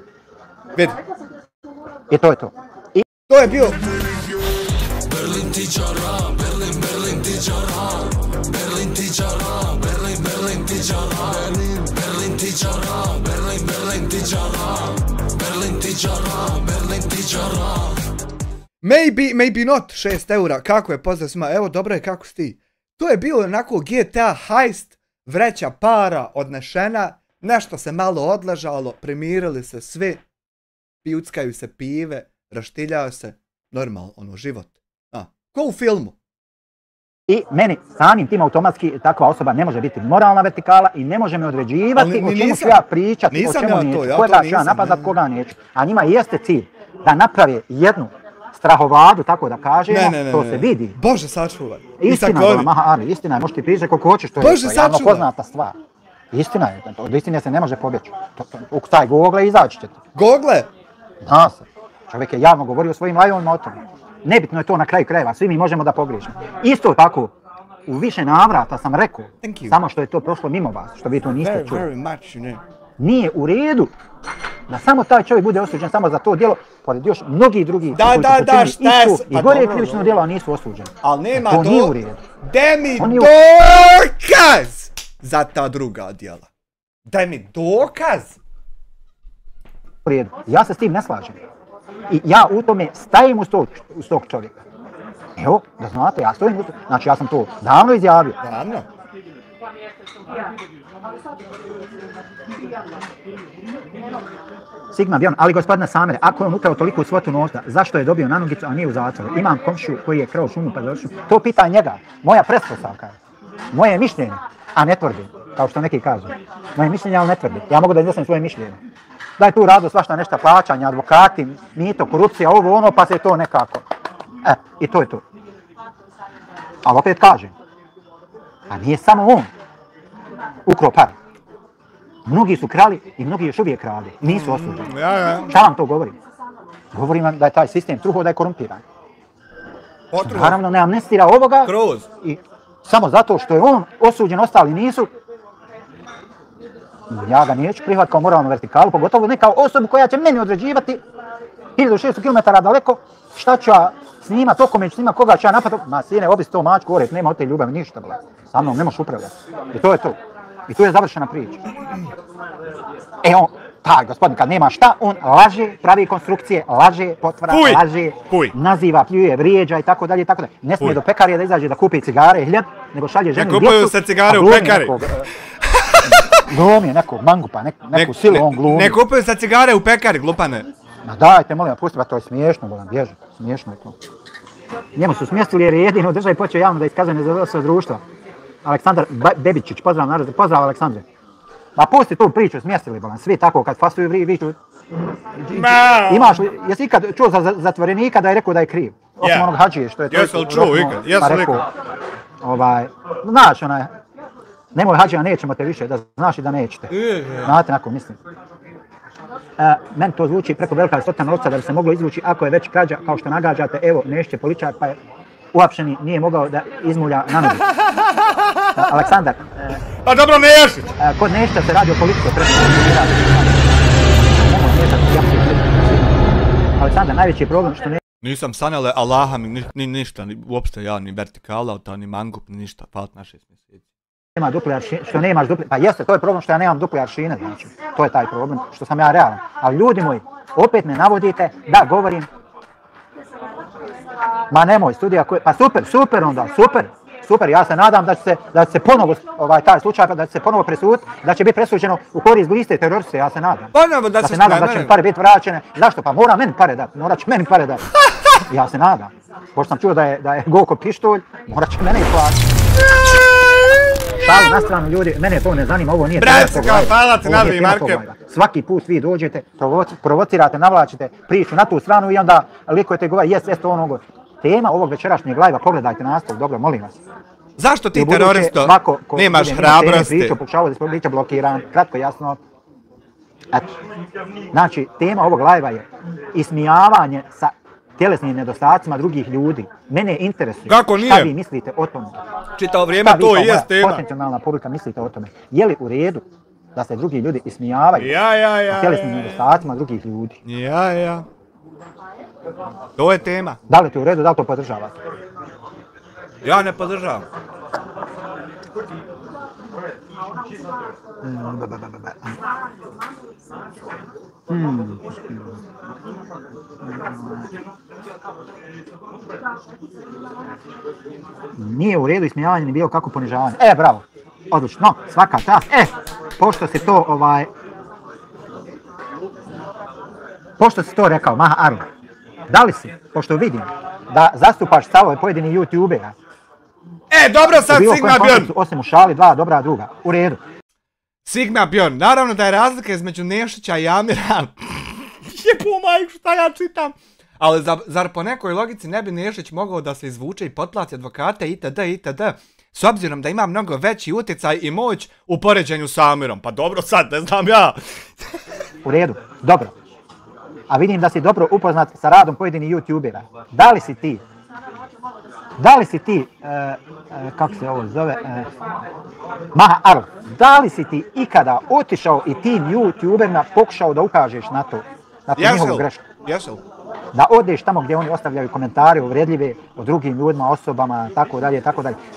Vidi. I to je to. To je bio... Berlin tičara, Berlin tičara, Berlin tičara, Berlin tičara, Berlin tičara, Berlin tičara, Berlin tičara, Berlin tičara. Maybe not, 6 eura, kako je, pozdrav svima, evo dobro je, kako si ti? To je bio onako GTA heist, vreća para odnešena, Nešto se malo odležalo, primirili se svi, pijuckaju se pive, raštiljaju se, normalno, ono, život. Ko u filmu. I meni samim tim automatski takva osoba ne može biti moralna vertikala i ne može me određivati o čemu ću ja pričati, o čemu neću, koga ću ja napadat, koga neću. A njima jeste cilj da naprave jednu strahovladu, tako da kažemo, to se vidi. Bože, sačuvaj. Istina je, Ali, istina je, možeš ti pričati koliko hoćeš, to je javno poznata stvar. Istina je, od istine se ne može pobjeći. Ukucaj Google i izaći će ti. Google? Zna se. Čovjek je javno govorio o svojim live-ovima o tome. Nebitno je to na kraju krajeva, svi mi možemo da pogriješimo. Isto tako, u više navrata sam rekao, samo što je to prošlo mimo vas, što vi to niste čuli. Nije u redu da samo taj čovjek bude osuđen samo za to djelo, pored još mnogih drugih koji su počinili isto i gore krivično djelo, a nisu osuđeni. Ali nema to nije u redu. Daj mi dokaz za ta druga djela. Daj mi dokaz. U redu. Ja se s tim ne slažem. I ja u tome stajim uz tog čovjeka. Evo, da znate, ja stojim uz tog. Znači, ja sam to davno izjavio. Davno? Sigma Bion, ali gospodine Samere, ako je on ukrao toliku svotu novca, zašto je dobio nanogicu, a nije u zatvoru? Imam komšiju koji je krao šumu pa završio. To pita njega. Moja pretpostavka je. Moje mišljenje, a ne tvrdim, kao što neki kažu. Moje mišljenje, ali ne tvrdim. Ja mogu da iznesem svoje mišljenje. Da je tu rado svašta nešto plaćanja, advokati, mito, korupcija, ovo ono, pa se to nekako. I to je to. Ali opet kažem, a nije samo on ukrao pare. Mnogi su krali i mnogi još uvijek krali. Nisu osuđeni. Šta vam to govorim? Govorim vam da je taj sistem truho, da je korumpiran. Naravno ne amnestira ovoga i samo zato što je on osuđen, ostali nisu. Ja ga neću prihvat kao moralnu vertikalu, pogotovo ne kao osobu koja će meni određivati 1600 km daleko šta ću ja snimat, oko me ću snimat, koga ću ja napadati. Ma sine, obi se to mačku orjet, nema od te ljubavi ništa, bla. Sa mnom ne možeš upravljati. I to je to. I tu je završena priča. On, taj gospodin kad nema šta, on laže, pravi konstrukcije, laže, potvara, laže, naziva, pljuje, vrijeđa i tako dalje, i tako dalje. Ne smije do pekarije da izađe da kupi cigare i hljeb, nego šalje ženu djecu. Ne kupuju se cigare u pekari. Glumi je nekog mangupa, neku silu on glumi. Ne kupuju se cigare u pekari, glupane. Ma dajte, molim, pusti, to je smiješno, bolam, bježi, smiješno je to. Njemu su smjestili jer je jedino državi počeo javno da iskazuje nezadovoljstvo društva. Aleksandar Bebičić, pozdrav narod, pozdrav Aleksandre. Ma pusti tu priču, smjestili bolam, svi tako kad fasuju viču. Imaš li, jesi ikad čuo za zatvorenika da je rekao da je kriv? Osim onog hađije što je to. Jesu li čuo ikad? Jesu li ikad? Znaš onaj, nemoj hađija, nećemo te više, da znaš i da nećete. Znate nako mislim. Meni to zvuči preko velika svota novca da bi se moglo izvući ako je već krađa, kao što nagađate, evo Nešće poličar pa je uapšeni, nije mogao da izmulja na nogu. Aleksandar. Pa dobro Nešić! Kod Nešća se radi o političkoj presudi. Aleksandar, najveći je problem što ne... Nisam sanjale Allaha mi ništa, uopšte ja, ni vertikala, ni mangup, ni ništa, falat na 6 mjeseci. Nema dupli aršine, što nemaš dupli, pa jeste, to je problem što ja nemam dupli aršine, znači, to je taj problem, što sam ja realan. Ali ljudi moji, opet me navodite da govorim, ma nemoj, studija koja, pa super onda, super, ja se nadam da će se ponovo, taj slučaj, da će se ponovo presuditi, da će biti presuđeno u korist gliste teroriste, ja se nadam. Ponovo da se nadam da će mi pare biti vraćene, zašto? Pa mora meni pare dati, morat će meni pare dati. Ja se nadam, pošto sam čuo da je Goko pištolj, morat će mene isplatiti. Šalu na stranu ljudi, mene to ne zanima, ovo nije tema tog live. Svaki put vi dođete, provocirate, navlačite priču na tu stranu i onda likujete govori, jest to ono. Tema ovog večerašnjeg live-a, pogledajte nastav, dobro, molim vas. Zašto ti teroristo nemaš hrabrosti? Pokušavao da biti blokiran, kratko jasno. Eto, znači, tema ovog live-a je ismijavanje sa tjelesnim nedostacima drugih ljudi. Mene interesuje šta vi mislite o tome. Čitao vrijeme to i jest tema. Potencijalna publika mislite o tome. Je li u redu da se drugi ljudi ismijavaju sa tjelesnim nedostacima drugih ljudi? Ja. To je tema. Da li ti u redu, da li to podržavate? Ja ne podržavam. Nije u redu ismijavanje ni bilo kako ponižavanje. Bravo. Odlično, svaka čast. pošto si to pošto si to rekao, Maha Arun, da li si, pošto vidim da zastupaš stavove pojedinih youtubera, dobro sad Sigma Bjorn! Osim u šali, dva dobra druga, u redu. Sigma Bjorn, naravno da je razlika između Nešića i Amira. Jebu majku, šta ja čitam? Ali zar po nekoj logici ne bi Nešić mogao da se izvuče i potplati advokate itd. S obzirom da ima mnogo veći utjecaj i moć u poređenju s Amirom. Pa dobro sad, ne znam ja. U redu, dobro. A vidim da si dobro upoznat sa radom pojedinih youtubera. Da li si ti, kako se ovo zove, Maha Arun, da li si ti ikada otišao i tim youtuberima pokušao da ukažeš na to njihovu grešku? Jesel. Da odeš tamo gdje oni ostavljaju komentare uvredljive o drugim ljudima, osobama, tako dalje.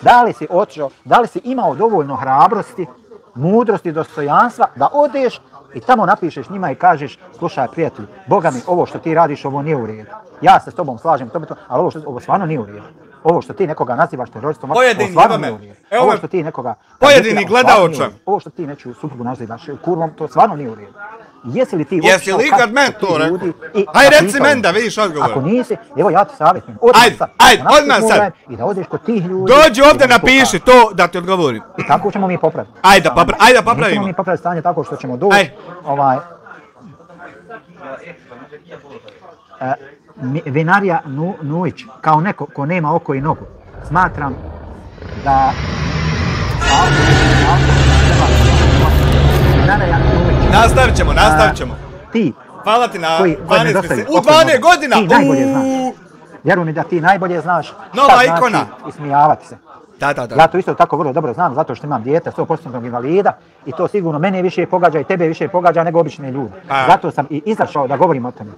Da li si otišao, da li si imao dovoljno hrabrosti, mudrosti, dostojanstva da odeš i tamo napišeš njima i kažeš, slušaj prijatelju, Boga mi, ovo što ti radiš, ovo nije u redu. Ja se s tobom slažem, ali ovo stvarno nije u redu. Ovo što ti nekoga nazivaš terroristom, ovo stvarno nije u redu. Ovo što ti nekoga... Pojedini gledaoča. Ovo što ti nečiju suprugu nazivaš kurvom, to stvarno nije u redu. Jesi li ti ikad men to rekao? Aj reci men da vidiš odgovor. Ako nisi, evo ja ti savjetujem. Ajde, odmah sad. I da odeš kod tih ljudi. Dođi ovdje napiši to da ti odgovorim. I tako ćemo mi popraviti. Ajde da popravimo. Ćemo mi popraviti stanje tako što ćemo doći. Vinarija Nujić, kao neko ko nema oko i nogu, smatram da... Nastavit ćemo. Ti, hvala ti na 12 mjeseci. U 12 godina! Ti najbolje znaš. Vjeruj mi da ti najbolje znaš nova ikona. I smijavati se. Da. Ja to isto tako vrlo dobro znam, zato što imam dijete 100% invalida i to sigurno mene više pogađa i tebe više pogađa nego obične ljude. Zato sam i izašao da govorim o tome.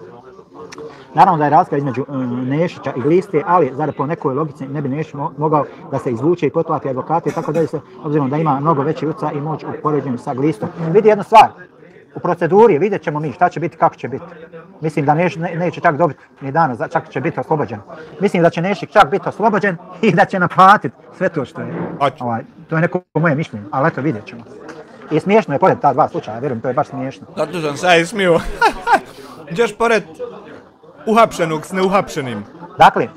Naravno da je razlika između Nešića i Gliste, ali zar po nekoj logici ne bi Nešić mogao da se izvuče i potplati advokate i tako dalje, obzirom da ima mnogo veći utjecaj i moć u poređenju sa Glistom. Vidi jednu stvar, u proceduri vidjet ćemo mi šta će biti, kako će biti. Mislim da neće čak dobiti ni dana, čak će biti oslobođen. Mislim da će Nešić čak biti oslobođen i da će naplatiti sve to što je. To je neko moje mišljenje, ali eto vidjet ćemo. I smiješno je pored ta dva slučaja, vjerujem, to je baš smiješno. Zato sam se i smio. Ideš pored uhapšenog s neuhapšenim. Dakle,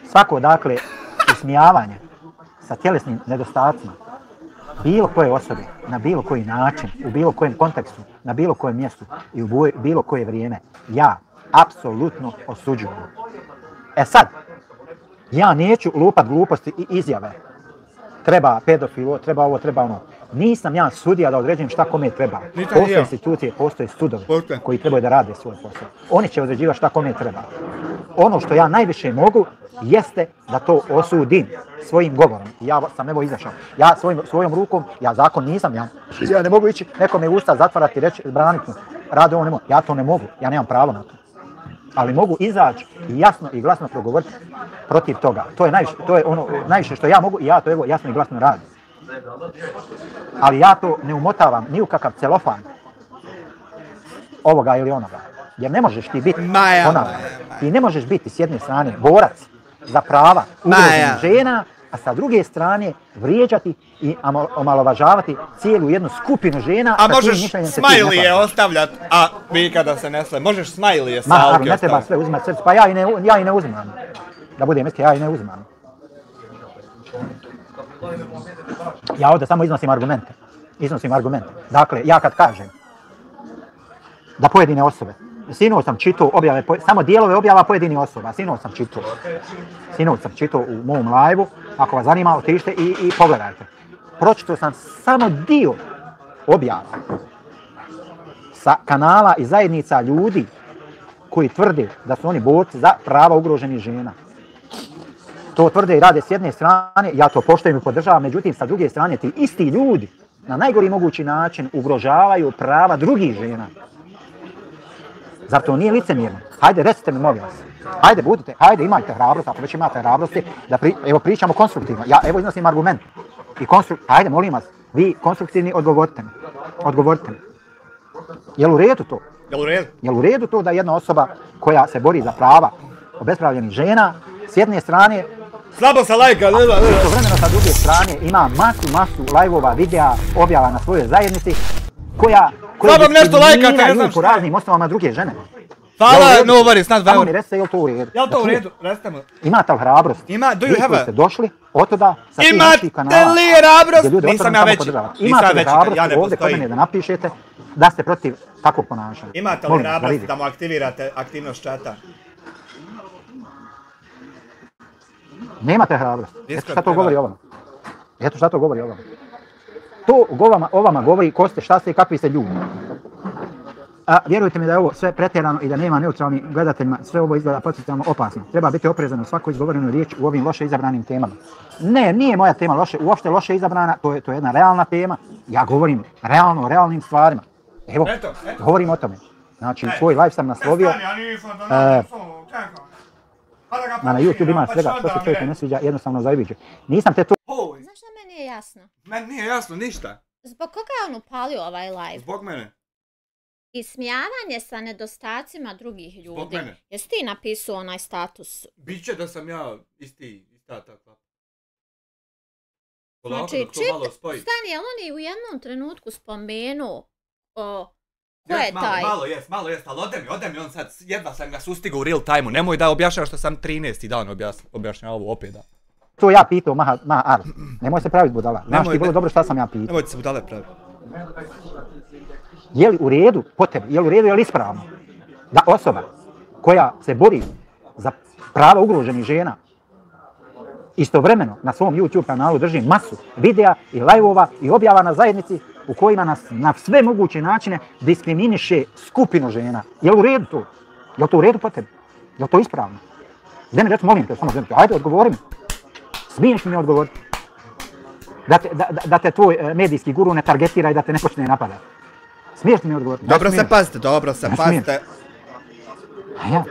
svako dakle ismijavanje sa tjelesnim nedostacima bilo koje osobe, na bilo koji način, u bilo kojem kontekstu, na bilo kojem mjestu i u bilo koje vrijeme, ja apsolutno osuđujem. E sad, ja neću lupat gluposti i izjave. Treba pedofilo, treba ovo, treba ono. Nisam ja sudija da određujem šta kome treba. Postoje institucije, postoje sudovi koji trebaju da rade svoj posao. Oni će određivati šta kome treba. Ono što ja najviše mogu jeste da to osudim svojim govorom. Ja sam evo izašao. Ja svojom rukom, ja zakon nisam, ja ne mogu ići nekome usta zatvarati, reći, braniti. Rade on ne mogu. Ja to ne mogu. Ja nemam pravo na to. Ali mogu izaći i jasno i glasno progovoriti protiv toga. To je ono najviše što ja mogu i ja to evo jasno i glasno radim. Ali ja to ne umotavam ni u kakav celofan ovoga ili onoga. Jer ne možeš ti biti ti ne možeš biti s jedne strane borac za prava ugroženih žena, a sa druge strane vrijeđati i omalovažavati cijelu jednu skupinu žena. A možeš smajlije ostavljati, a vi kada se ne sve, možeš smajlije salke ostavljati. Ne treba sve uzimati srce, pa ja i ne uzimam. Da budem iskren, ja i ne uzimam. Ja ovdje samo iznosim argumente. Dakle, ja kad kažem da pojedine osobe, sinoć sam čitao objave, samo dijelove objava pojedinih osoba, sinoć sam čitao u mom live-u, ako vas zanima, otište i pogledajte. Pročitao sam samo dio objava sa kanala i zajednica ljudi koji tvrde da su oni borci za prava ugroženih žena. To tvrde i rade s jedne strane, ja to poštujem i podržavam, međutim sa druge strane ti isti ljudi na najgori mogući način ugrožavaju prava drugih žena. Zar to nije licemjerno? Hajde, recite mi, molim vas. Hajde, imajte hrabrost, ako već imate hrabrosti, da pričamo konstruktivno. Ja evo iznosim argument. Hajde, molim vas, vi konstruktivni odgovorite mi. Jel u redu to? Jel u redu to da jedna osoba koja se bori za prava obespravljenih žena, s jedne strane Slabo sa lajka, Istovremeno sa druge strane ima masu live-ova, videa, objava na svojoj zajednici koja Slabo nešto lajkate, ne znam po raznim osnovama druge žene. Hvala, no worries, not Samo mi valid. recite, je li to u redu? Jel to u redu? Recite mu. Imate li hrabrost? Ima, do you Vi have koji a... ste došli otuda sa tih Imate naših kanala. li hrabrost? gdje ljudi Nisam otvoreno ja samo veći. podržavate. Nisam Imate li veći, hrabrost ja ne ovdje kod postojim. mene da napišete da ste protiv takvog ponašanja? Imate li Molim vas, hrabrost vidite. da mu aktivirate aktivnost čata? Nemate hrabrost. Eto Discord šta to treba. govori o vama. Eto šta to govori o vama. To o vama govori ko ste, šta ste i kakvi ste ljudi. A vjerujte mi da je ovo sve pretjerano i da nema neutralnim gledateljima, sve ovo izgleda potencijalno opasno. Treba biti oprezan u svakoj izgovorenoj riječi u ovim loše izabranim temama. Ne, nije moja tema uopšte loše izabrana, to je jedna realna tema. Ja govorim realno o realnim stvarima. Evo, govorim o tome. Znači, svoj live sam naslovio. Na YouTube ima svega, što se čovjeku ne sviđa, jednostavno zajebiće. Nisam te to... Znaš šta meni je jasno? Meni nije jasno ništa. Zbog koga je on upalio ovaj live? Zbog mene. Ismijavanje sa nedostacima drugih ljudi. Zbog mene. Jesi ti napisao onaj status? Biće da sam ja ista takva. Znači, stani, jel on je u jednom trenutku spomenuo ko je taj? Malo jest, ali ode mi on sad, jedva sam ga sustigao u real time-u, nemoj da objašnjava što sam 13. dan objašnjava ovo opet da. To ja pitao Maha Ar, nemoj se praviti budala, znaš ti vrlo dobro šta sam ja pitao. Nemojte se budale praviti. Je li u redu po tebi, je li ispravno da osoba koja se bori za prava ugroženih žena istovremeno na svom YouTube kanalu drži masu videa i live-ova i objava na zajednici u kojima nas na sve moguće načine diskriminiše skupinu žena. Je li u redu to? Je li to u redu po tebi? Je li to ispravno? Gdje mi reći, molim te, samo ajde odgovori mi. Smiješ mi odgovoriti? Da te tvoj medijski guru ne targetira i da te ne počne napadati. Smiješ mi odgovoriti? Dobro se pazite. A ja?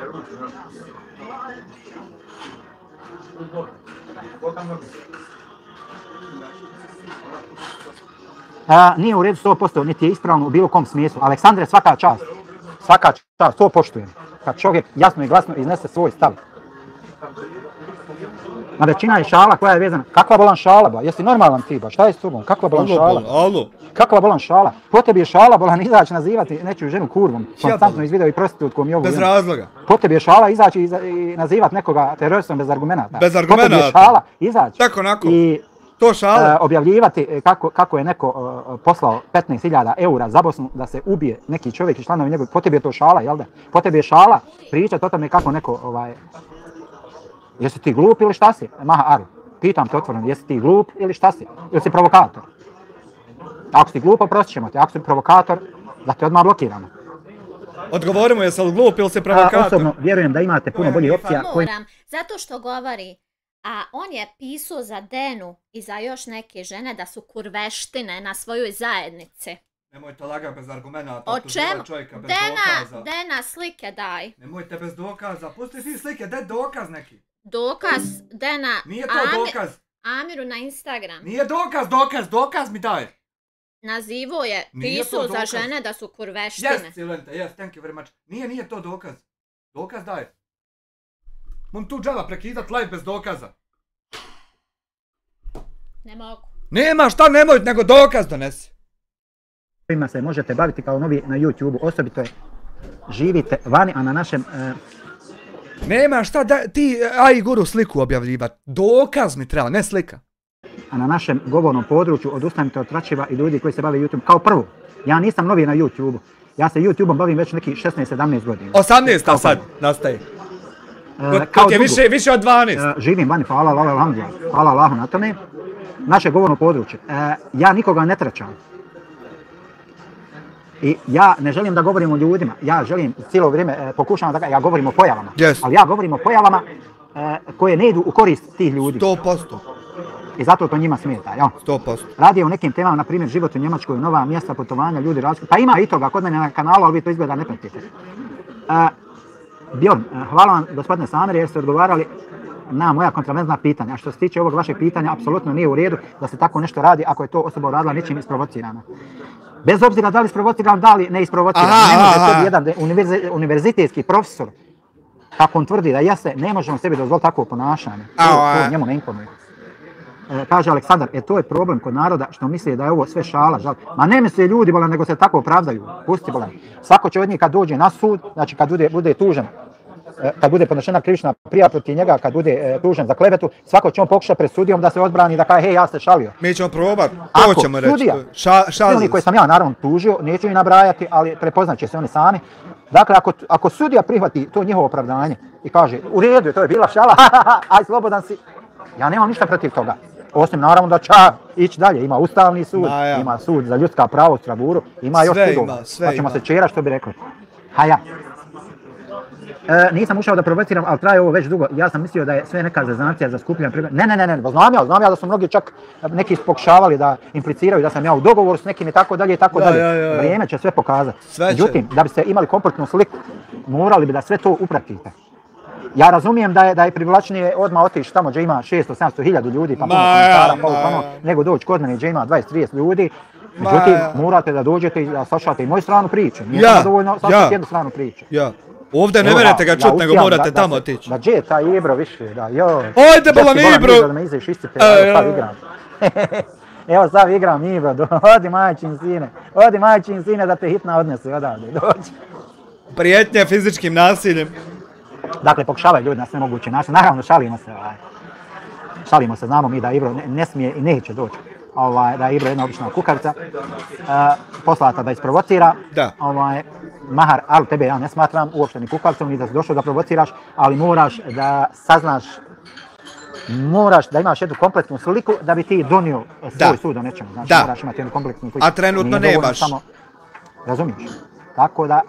Nije u redu 100%, niti je ispravno u bilo kom smislu. Aleksandre, svaka čast, to poštujem. Kad čovjek jasno i glasno iznese svoj stav. A većina je šala koja je vezana. Kakva bolan šala, ba? Jesi normalan ti, ba? Šta je s tobom? Kakva bolan šala? Kakva bolan šala? Po tebi je šala bolan izaći nazivati nečiju ženu kurvom. Konstantno iz video i prostitutkom i ovu. Bez razloga. Po tebi je šala izaći i nazivati nekoga teroristom bez argumenata. Bez argumenata. Po tebi je šala izaći. Tako onako. I to šala. Objavljivati kako je neko poslao 15.000 eura za Bosnu da se ubije neki čovjek i članovi njegovi. Po tebi je to šala, jel da? Po tebi je šala pričati o tome kako neko jesi ti glup ili šta si? Maha Aru, pitam te otvoreno, jesi ti glup ili šta si? Ili si provokator? Ako si glup, oprostit ćemo te. Ako si provokator, da te odmah blokiramo. Odgovorimo, jesi li glup ili si provokator? Osobno vjerujem da imate puno bolje opcija. Moram, zato što govori, a on je pisao za Denu i za još neke žene da su kurveštine na svojoj zajednici. Nemojte lagati bez argumenta. O čemu? Dena, slike daj. Nemojte bez dokaza. Pusti ti slike, daj dokaz neki. Dokaz, Dena. Nije to dokaz. Amiru na Instagram. Nije dokaz mi daj. Nazivo je, pisao za žene da su kurveštine. Yes, Silenta, yes, thank you very much. Nije to dokaz. Dokaz daj. Mom tu džava prekidat live bez dokaza. Ne mogu. Nema šta nemoj, nego dokaz donesi. Kojima se možete baviti kao novi na YouTube-u, osobito je živite vani, a na našem... Nema šta, ti AI Guru sliku objavljivat. Dokaz mi treba, ne slika. A na našem govornom području odustanite od tračiva i ljudi koji se bave YouTube. Kao prvo, ja nisam novi na YouTube-u. Ja se YouTube-om bavim već neki 16-17 godina. 18 sad nastaje. Kao je više od 12. Živim vani, hvala Allahu na tome. Naše govorno područje. Ja nikoga ne tračam. I ja ne želim da govorim o ljudima, ja želim cijelo vrijeme, pokušavam da ja govorim o pojavama, ali ja govorim o pojavama koje ne idu u korist tih ljudi. 100%. I zato to njima smeta, jel? 100%. Radi o nekim temama, na primjer život u Njemačkoj, nova mjesta putovanja, ljudi različiti, pa ima i toga kod mene na kanalu, ali vi to izgleda ne pratite. Bjorn, hvala vam gospodine Samer jer ste odgovarali na moja kontraverzna pitanja. A što se tiče ovog vašeg pitanja, apsolutno nije u redu da se tako nešto radi ako je to osoba uradila ničim isprovocirana. Bez obzira da li isprovociran, da li ne isprovociran. Ne može tebi jedan univerzitetski profesor kako on tvrdi da jeste, ne možemo sebi dozvoliti takvo ponašanje. To njemu ne imponuje. Kaže Aleksandar, to je problem kod naroda što misli da je ovo sve šala, žal. Ma ne misle ljudi, bolan, nego se tako opravdaju. Pusti, bolan. Svako će od njih kad dođe na sud, znači kad bude tužen, kad bude podnešena krivična prijava protiv njega, kad bude tužen za klevetu, svako će on pokušati pred sudijom da se odbrani, da kaže, hej, ja se šalio. Mi ćemo probati, to ćemo reći. Sudija, oni koji sam ja naravno tužio, neću ih nabrajati, ali prepoznat će se oni sami. Dakle, ako sudija prihvati to njihovo opravdanje i kaže, u redu, to je bila šala, aj slobodan si, ja nemam ništa protiv toga. Osim naravno da će ići dalje, ima Ustavni sud, ima sud za ljudska prava u Strasbourgu, ima još sudova, pa ćemo se čera što bi rekli. Haja. Nisam ušao da provociram, ali traje ovo već dugo. Ja sam mislio da je sve neka zezancija za skupljanje prihoda. Ne, znam ja da su mnogi čak neki pokušavali da impliciraju da sam ja u dogovoru s nekim i tako dalje i tako dalje. Vrijeme će sve pokazati. Međutim, da biste imali kompletnu sliku, morali bi da sve to upratite. Ja razumijem da je privlačnije odmah otići tamo gdje ima 600-700 hiljada ljudi, pa puno komentara, nego doći kod mene gdje ima 20-30 ljudi. Međutim, morate da dođete i da slušate i moju stranu priče. Nije samo dovoljno slušati jednu stranu priče. Ovdje ne merete ga čut, nego morate tamo otići. Da gdje je taj Ibro više, da joj. Ojde bolan Ibro! Da me izviš istipe, sad igram. Evo sad igram Ibro, odi majčin sine da te hitna odnese odavde, dođi. Prijetnje fizičkim nasiljem. Dakle, pokušavaju ljudi na sve moguće način, naravno šalimo se, znamo mi da Ibro ne smije i neće doći. Da je Ibro jedna obična kukavica, poslata da isprovocira. Mahar, ali tebe ja ne smatram uopšte ni kukavicom, ni da si došao da provociraš, ali moraš da saznaš, moraš da imaš jednu kompletnu sliku da bi ti donio svoj sud o nečemu. Znači, moraš imati jednu kompletnu sliku. A trenutno nemaš. Razumiješ? Tako da...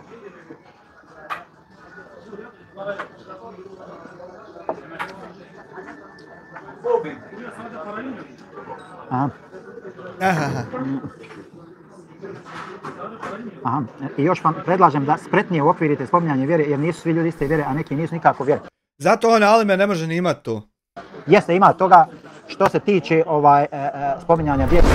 Aha. I još vam predlažem da spretnije uokvirite spominjanje vjere, jer nisu svi ljudi iste vjere, a neki nisu nikako vjere. Zato on Alime ne može ni imati to. Jeste, ima toga što se tiče spominjanja vjere.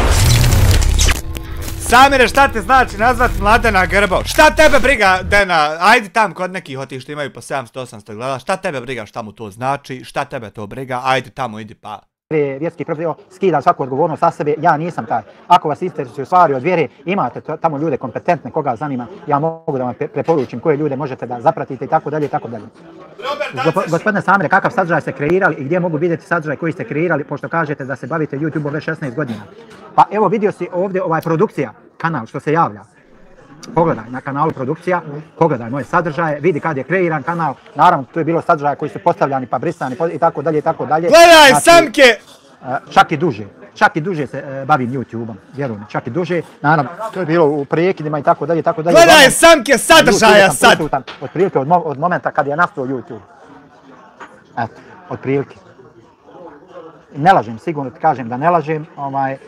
Samire, šta ti znači nazvat Mladena Grbo? Šta tebe briga, Dena? Ajde tam kod nekih otih što imaju po 700-800 gleda. Šta tebe briga šta mu to znači? Šta tebe to briga? Ajde tamo, idi pa. Vjerski profesor, skidam svaku odgovornost sa sebe, ja nisam taj. Ako vas interesuju stvari od vjere, imate tamo ljude kompetentne, koga zanima, ja mogu da vam preporučim koje ljude možete da zapratite i tako dalje i tako dalje. Gospodine Samire, kakav sadržaj ste kreirali i gdje mogu vidjeti sadržaj koji ste kreirali, pošto kažete da se bavite YouTube-om već 16 godina? Pa evo vidio si ovdje produkcija, kanal što se javlja. Pogledaj na kanalu produkcija, pogledaj moje sadržaje, vidi kad je kreiran kanal, naravno tu je bilo sadržaja koji su postavljani pa brisani i tako dalje i tako dalje. Gledaj Samke! Čak i duže se bavim YouTube-om, vjerujem, čak i duže, naravno to je bilo u prekidima i tako dalje i tako dalje. Gledaj Samke sadržaja sad! Otprilike od momenta kad je nastao YouTube. Eto, otprilike. Ne lažem, sigurno ti kažem da ne lažem,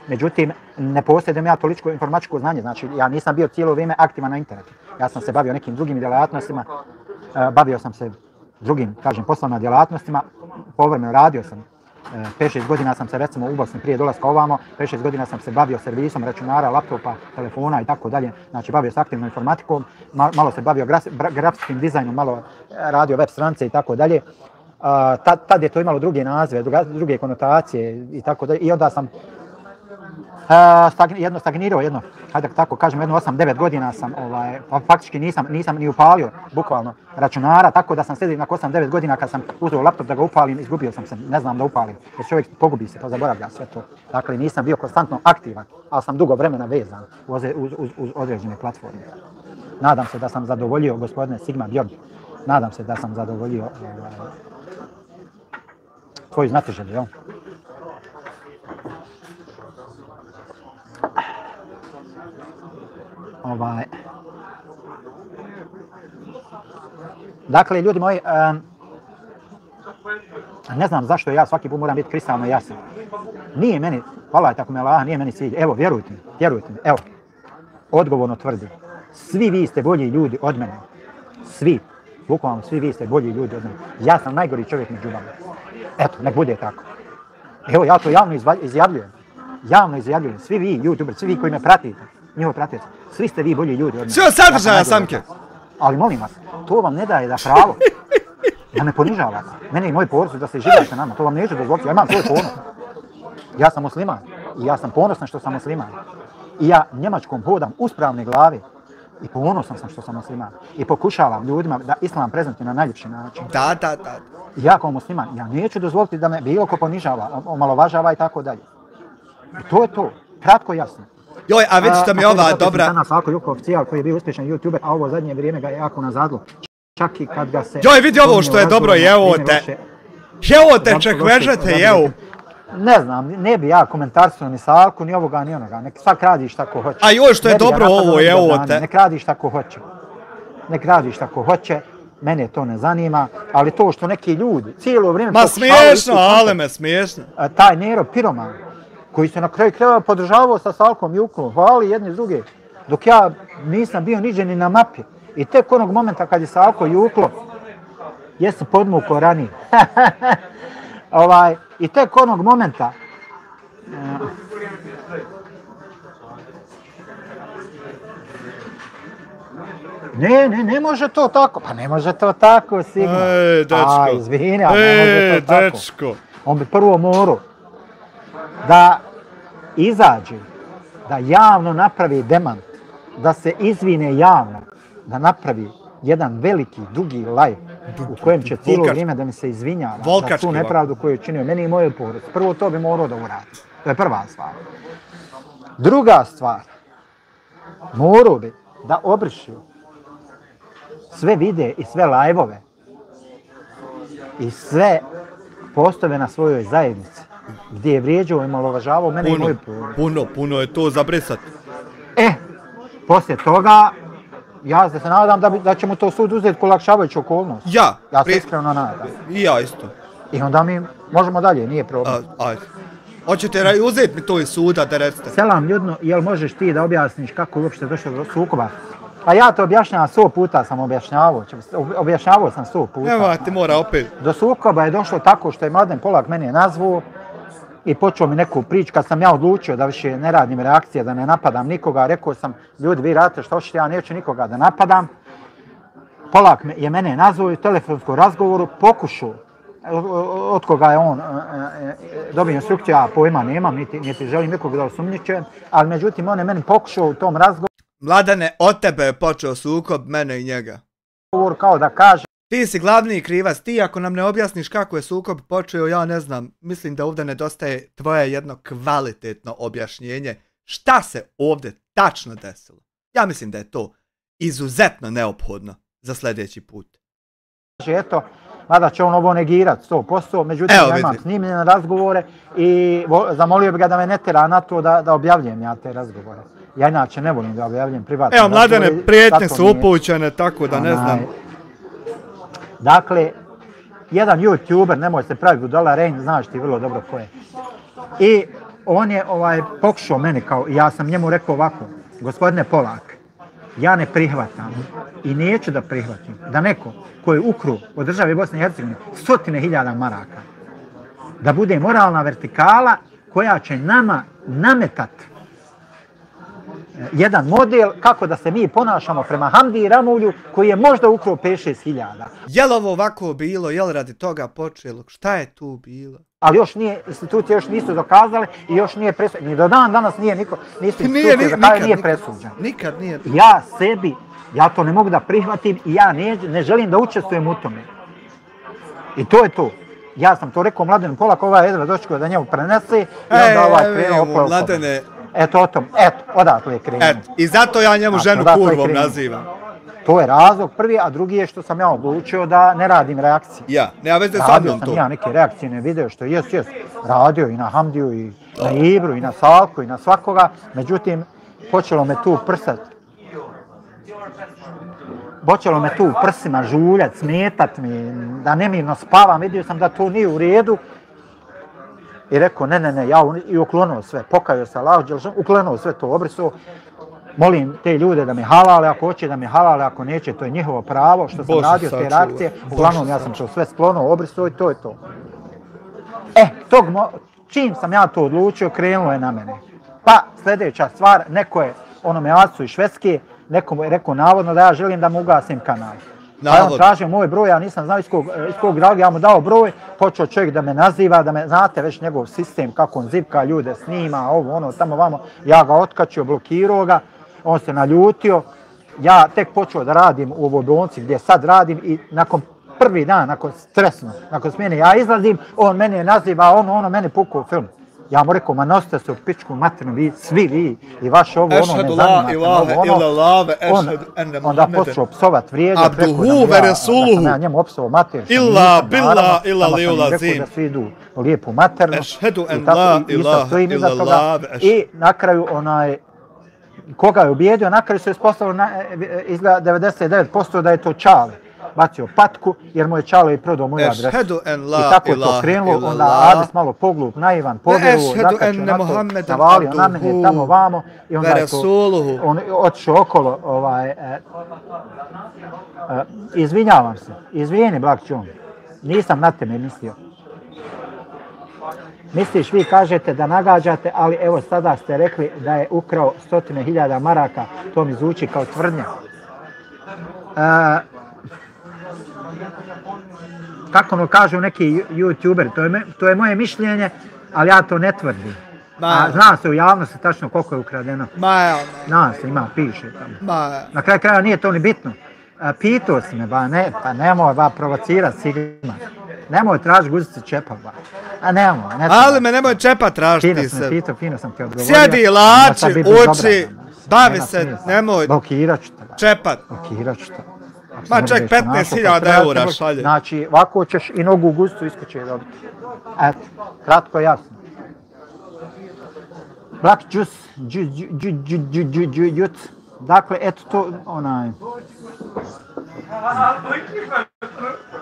međutim ne posjedujem ja toliko informatičko znanje, znači ja nisam bio cijelo vrijeme aktivan na internetu. Ja sam se bavio nekim drugim djelatnostima, bavio sam se drugim, kažem, poslovnim djelatnostima, povremeno radio sam. 5-6 godina sam se recimo u Bosni prije dolaska ovamo, 5-6 godina sam se bavio servisom računara, laptopa, telefona i tako dalje, znači bavio se aktivnom informatikom, malo se bavio grafskim dizajnom, malo radio web stranice i tako dalje. Tad je to imalo druge nazive, druge konotacije i tako dalje. I onda sam stagnirao jedno, hajde tako kažem, jedno 8-9 godina sam, faktički nisam ni upalio, bukvalno, računara, tako da sam sjedio nakon 8-9 godina kad sam uzeo laptop da ga upalim, izgubio sam se, ne znam da upalim, jer čovjek pogubi se, to zaboravlja sve to. Dakle, nisam bio konstantno aktivan, ali sam dugo vremena vezan uz određene platforme. Nadam se da sam zadovoljio, gospodine Sigma Bjorn, nadam se da sam zadovoljio tvoju znatiželju, jel? Dakle, ljudi moji, ne znam zašto ja svaki put moram biti kristalno jasan. Nije meni, hvala tako me Allah, nije meni cilj. Evo, vjerujte mi, evo, odgovorno tvrdim. Svi vi ste bolji ljudi od mene. Svi, bukvalno svi vi ste bolji ljudi od mene. Ja sam najgori čovjek među vama. Eto, nek bude tako. Evo, ja to javno izjavljujem. Svi vi, YouTuber, svi vi koji me pratite, njihovi pratite, svi ste vi bolji ljudi od mene. Sve sadržaja, Samke! Ali molim vas, to vam ne daje da pravo. Ja ne ponižavam. Mene i moji porodice da se živite nama, to vam neću dozvoliti. Ja imam svoj ponos. Ja sam musliman i ja sam ponosan što sam musliman. I ja Njemačkom hodam uspravne glave i ponosan sam što sam musliman. I pokušavam ljudima da islam prezentuje na najljepši način. Da. Ja kao musliman, ja neću dozvoliti da me bilo ko ponižava, omalovažava i tako dalje. I to je to. Kratko i jasno. Joj, a već što mi je ova dobra... Danas Alko Juko oficijal koji je bio uspješan YouTuber, a ovo zadnje vrijeme ga je jako nazadlo. Čak i kad ga se... Joj, vidi ovo što je dobro, jevo te. Jevo te, ček vežete, jevo. Ne znam, ne bi ja komentarsao ni Salku, ni ovoga, ni onoga. Nek svak radiš tako hoće. A joj, što je dobro ovo, jevo te. Nek radiš tako hoće. Nek radiš tako hoće. Mene to ne zanima, ali to što neki ljudi cijelo vrijeme... Ma smiješno, ale me smiješno. Taj Nero Piroman, koji se na kraju krajeva podržavao sa Salkom Juklom, hvali jedni s druge, dok ja nisam bio niđe ni na mapi. I tek onog momenta kad je Salko Juklo, jesi podmukao ranije. I tek onog momenta, ne može to tako. Pa ne može to tako, Sigma. Dečko. Izvini, ali ne može to tako. Dečko. On bi prvo morao da izađe, da javno napravi demant, da se izvine javno, da napravi jedan veliki, dugi live u kojem će cijelo vrijeme da mi se izvinjava za tu nepravdu koju je činio meni i mojoj porodici. Prvo to bi morao da uradi. To je prva stvar. Druga stvar, morao bi da obriši sve videe i sve live-ove i sve postave na svojoj zajednici gdje je vrijeđao i omalovažavao mene i moju porodicu. Puno je to zabrisati. Poslije toga ja se nadam da će mu to sud uzeti ko olakšavajuću okolnost. Ja se iskreno nadam. I ja isto. I onda mi možemo dalje, nije problem. Ajde. Hoćete uzeti mi to iz suda da recite? Selam ljudno, jel možeš ti da objasniš kako je uopšte došlo do sukoba? A ja to objašnjavam 100 puta sam objašnjavao sam 100 puta. Evo ti mora opet. Do sukoba je došlo tako što je Mladen Polak mene nazvao i počeo mi neku priču. Kad sam ja odlučio da više ne radim reakcije, da ne napadam nikoga, rekao sam, ljudi, vi radite što hoćete, ja neću nikoga da napadam. Polak je mene nazvao i u telefonskom razgovoru pokušao, od koga je on dobio instrukciju, ja pojma nemam, niti želim nikoga da osumnjičujem, ali međutim on je meni pokušao u tom razgovoru. Mladene, od tebe je počeo sukob, mene i njega. Kao da kaže, ti si glavni krivac, ti ako nam ne objasniš kako je sukob počeo, ja ne znam, mislim da ovdje nedostaje tvoje jedno kvalitetno objašnjenje šta se ovdje tačno desilo. Ja mislim da je to izuzetno neophodno za sljedeći put. Eto, mada će on ovo negirati 100%, međutim ja imam snimljene razgovore i zamolio bi ga da me ne tjera na to da objavljujem ja te razgovore. Ja inače ne volim da objavljujem privatne razgovore. Mladene, prijetnje su upućene, tako da ne znam. Dakle, jedan YouTuber, nemoj se praviti budala, Rein, znaš ti vrlo dobro ko je. I on je pokušao meni kao, ja sam njemu rekao ovako, gospodine Polak, ja ne prihvatam i neću da prihvatim da neko koji je ukruo od države Bosne i Hercegovine 100.000 maraka, da bude moralna vertikala koja će nama nametati jedan model kako da se mi ponašamo prema Hamdi i Ramulju koji je možda ukruo 5-6.000. Je li ovo ovako bilo, je li radi toga počelo, šta je tu bilo? Ali još nije, institucije još nisu dokazale i još nije presuđen. Ni do dan danas nije niko, nisu institucije dokazale, nije presuđen. Nikad nije. Ja to ne mogu da prihvatim i ja ne želim da učestvujem u tome. I to je to. Ja sam to rekao Mladenu Polak, jedva dočekao da njemu prenese i onda krenuo opao. Mladene. Eto, odatle je krenuo. I zato ja njemu ženu kurvom nazivam. To je razlog prvi, a drugi je što sam ja odlučio da ne radim reakcije. Ja, nema veze sa mnom to. Radio sam ja neke reakcijne video što jes. Radio i na Hamdiju, i na Ibru, i na Salku, i na svakoga. Međutim, počelo me tu prsat. Počelo me tu u prsima žuljat, smetat mi, da nemirno spavam. Vidio sam da to nije u redu. I rekao, ne, ja i uklonuo sve. Pokajao se Allah, uklonuo sve to, obrisao. Molim te ljude da mi halale, ako hoće da mi halale, ako neće, to je njihovo pravo, što sam radio te reakcije. Uglavnom, ja sam to sve sklonuo, obrisao i to je to. Čim sam ja to odlučio, krenulo je na mene. Pa, sljedeća stvar, neko je, me acu iz Švedske, neko mu je rekao navodno da ja želim da mu ugasim kanal. Pa on tražio moj broj, ja nisam znao iz kog razloga, ja mu dao broj, počeo čovjek da me naziva, znate već njegov sistem, kako on zivka ljude, snima, ovo, ono, tamo, vamo, ja ga otkačio, blokirao ga, on se naljutio, ja tek počeo da radim u ovoj bolnici gdje sad radim i nakon prvi dan, nakon stresno, nakon smjene, ja izlazim, on mene naziva, ono mene pukao film. Ja mu rekao, ma nosite se u pičku materinu, vi, svi vi, i vaše ovo, ono, ne zanimate, ono, onda počeo psovat, vrijeđat, rekao da sam ja njemu opsovao mater, samo sam rekao da svi idu u lijepu maternu, i tako isto stojim iza toga, i na kraju koga je ubijedio, na kraju se ispostavilo izgleda 99% da je to Čale. Bacio patku jer mu je Čale i prodao moju adresu. I tako je to krenulo, onda Adis malo poglup, naivan, povjeruo, zakačio na to, navalio na mene tamo vamo i onda je to on otišao okolo. Izvinjavam se, izvijeni Black John, nisam na tebe mislio. Misliš, vi kažete da nagađate, ali evo sada ste rekli da je ukrao 100.000 maraka, to mi zvuči kao tvrdnja. Kako mu kažu neki youtuberi, to je moje mišljenje, ali ja to ne tvrdim. Zna se u javnosti tačno koliko je ukradeno. Zna se, ima, piše tamo. Na kraju kraja nije to ni bitno. Pitao si me, pa nemoj provocirati Sigma. Nemoj traži guzice čepa, a nemoj. Ali me nemoj čepa tražiti se. Fino sam ti odgovorio. Sjedi, lači, uči, bavi se, nemoj čepat. Blokirat ću te. Ma ček, 15.000 eura šalje. Znači, ovako ćeš i nogu u guzicu iskoče dobiti. Eto, kratko jasno. Black juice, dakle, eto to,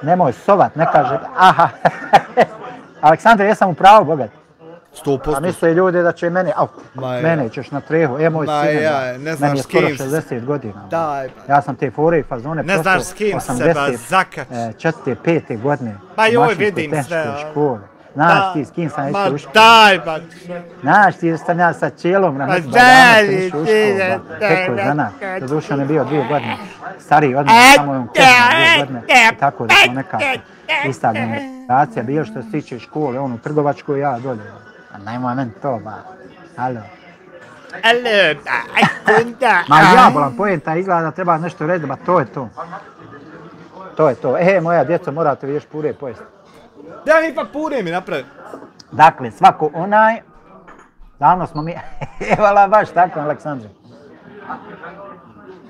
nemoj sovat, ne kaže, aha, Aleksandre, jesam u pravu, bogat. 100%. A misle ljudi da će mene ćeš na trehu, moj sine, meni je skoro 60 godina. Ja sam te fore i fazone prošao 84. 5. godine u mašinskoj tehničkoj školi. Znaš ti s kim sam išao u školu? Znaš ti sam ja sa Čelom na neku badana sam išao u školu. Teko je žena, do duše on je bio 2 godine stariji od mene, samo je on kežan 2 godine. I tako da smo nekako ista generacija bio što se tiče škole, on u Trgovačkoj, ja dolje. A najmoj meni to, ba. Halo. Ma ja bolam pojenta, izgleda da treba nešto reći, ba to je to. To je to. Moja djeco, morate vi još pure pojesti. Da mi ipak pure mi napravi. Dakle, svako davno smo mi, evala baš tako, Aleksandre.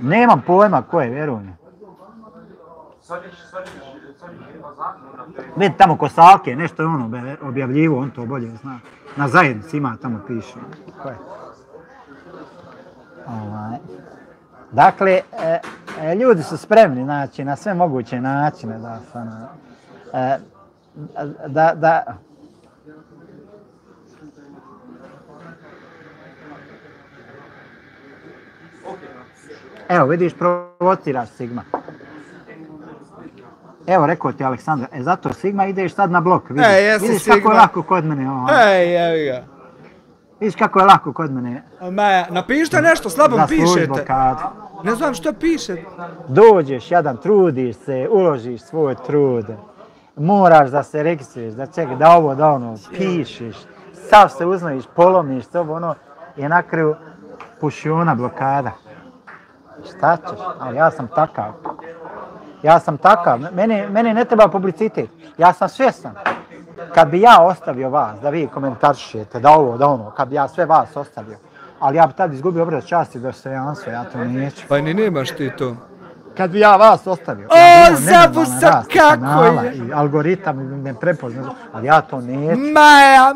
Nemam pojma ko je, vjeruj mi. Vidi tamo Kosalke, nešto je objavljivo, on to bolje zna. Na zajednici ima, tamo piše. Ko je? Dakle, ljudi su spremni, znači, na sve moguće načine da evo, vidiš, provociraš Sigma. Evo, rekao ti Aleksandar, zato Sigma ideš sad na blok, vidiš kako je lako kod mene. Evi ga. Vidiš kako je lako kod mene. Napišite nešto, slabo pišete. Ne znam što pišete. Dođeš, jadan, trudiš se, uložiš svoj trud. Moraš da se registruješ, da čekaj, da ovo, da ono, pišeš. Sav se uznojiš, polomiš, i na kraju pušiona, blokada. Šta ćeš? Ali ja sam takav. Mene ne treba publicitet. Ja sam svjestan. Kad bi ja ostavio vas, da vi komentaršete, da ovo, da ono, kad bi ja sve vas ostavio, ali ja bi tad izgubio obraz časti dostojanstvo, ja to neću. Pa ni nemaš ti to. Kad bi ja vas ostavio, ja bi imao nenormalan rast kanala i algoritam bi me prepoznao, ali ja to neću. Maja.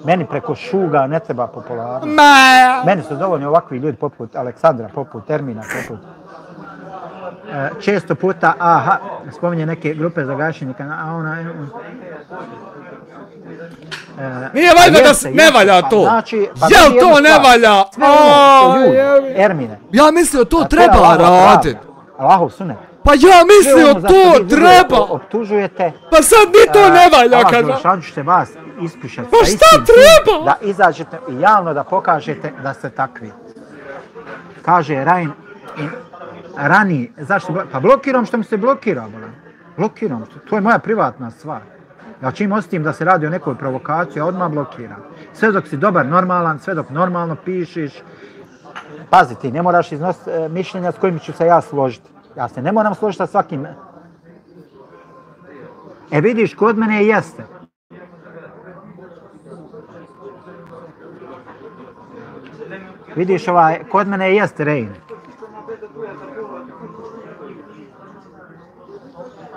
Meni preko šuga ne treba popularnost. Meni su dovoljni ovakvi ljudi poput Aleksandra, poput Termina, poput... Često puta, spominje neke grupe za gašenje kanala, a ona... Nije valjda da ne valja to! Jel to ne valja? Ermine. Ja mislio to treba radit. Allahov sunet. Pa ja mislio to treba! Optužujete... Pa sad ni to ne valja kada... Allah ćete vas iskušati. Pa šta treba? Da izađete i javno da pokažete da ste takvi. Kaže Rajn ranije. Zašto? Pa blokiram što mi se blokira, bolan. Blokiram, to je moja privatna stvar. Ja čim osjetim da se radi o nekoj provokaciji, ja odmah blokiram. Sve dok si dobar, normalan, sve dok normalno pišiš. Pazi, ti ne moraš iznositi mišljenja s kojim ću se ja složiti. Ja se ne moram složiti sa svakim. E vidiš, kod mene jeste. Vidiš, kod mene jeste Rein.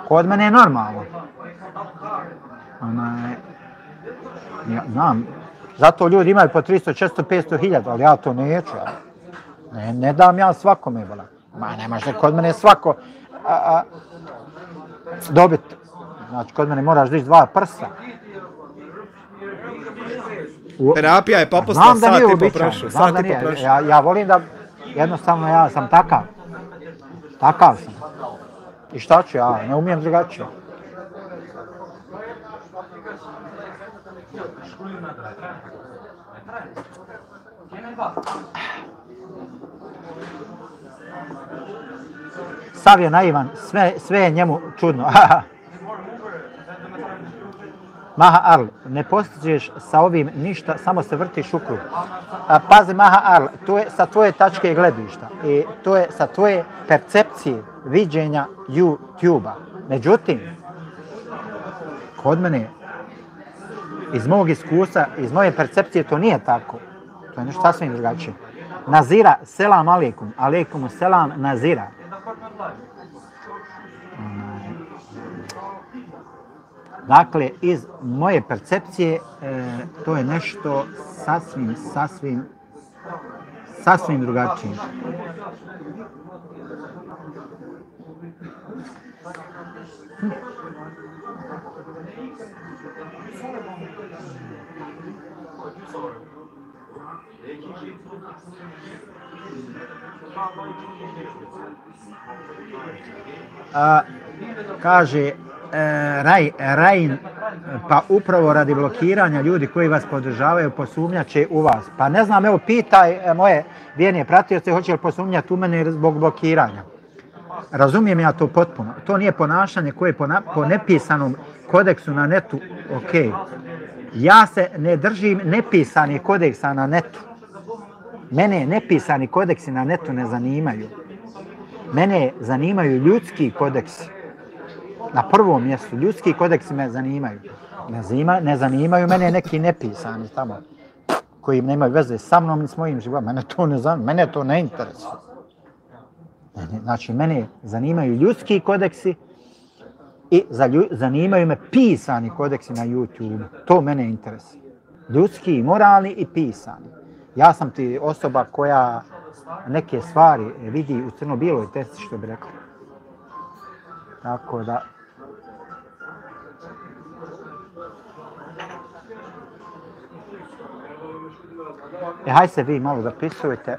Kod mene je normalno. Ja znam, zato ljudi imaju po 300, 400, 500 hiljada, ali ja to neću. Ne dam ja svakome, bola. Ma ne može kod mene svako dobiti. Znači, kod mene moraš dići 2 prsa. Terapija je popustila sat i po prošlo. Ja volim da, jednostavno ja sam takav. Takav sam. I šta ću ja, ne umijem drugačije. Sav je naivan, sve je njemu čudno. Maha Arl, ne postižeš sa ovim ništa, samo se vrtiš u krug. Pazi Maha Arl, to je sa tvoje tačke gledišta i to je sa tvoje percepcije viđenja YouTube-a. Međutim, kod mene, iz mog iskustva, iz moje percepcije, to nije tako. To je nešto sasvim drugačije. Nazira, selam alaikum, alaikumu selam Nazira. Dakle, iz moje percepcije, to je nešto sasvim drugačije. Kaže Rain, pa upravo radi blokiranja ljudi koji vas podržavaju posumnjaće u vas. Pa ne znam, evo pitaj moje vjerne pratioce hoće li posumnjati u mene zbog blokiranja. Razumijem ja to potpuno. To nije ponašanje koje je po nepisanom kodeksu na netu ok. Ja se ne držim nepisanih kodeksa na netu. Mene nepisani kodeksi na netu ne zanimaju. Mene zanimaju ljudski kodeksi. Na prvom mjestu ljudski kodeksi me zanimaju. Ne zanimaju mene neki nepisani tamo koji nemaju veze sa mnom ni s mojim životom. Mene to ne zanima, mene to ne interesuje. Znači, mene zanimaju ljudski kodeksi i zanimaju me pisani kodeksi na YouTube. To mene interesuje. Ljudski, moralni i pisani. Ja sam ti osoba koja neke stvari vidi u crno-bijeloj testi, što bi rekao. Tako da... Haj se vi malo zapisujete,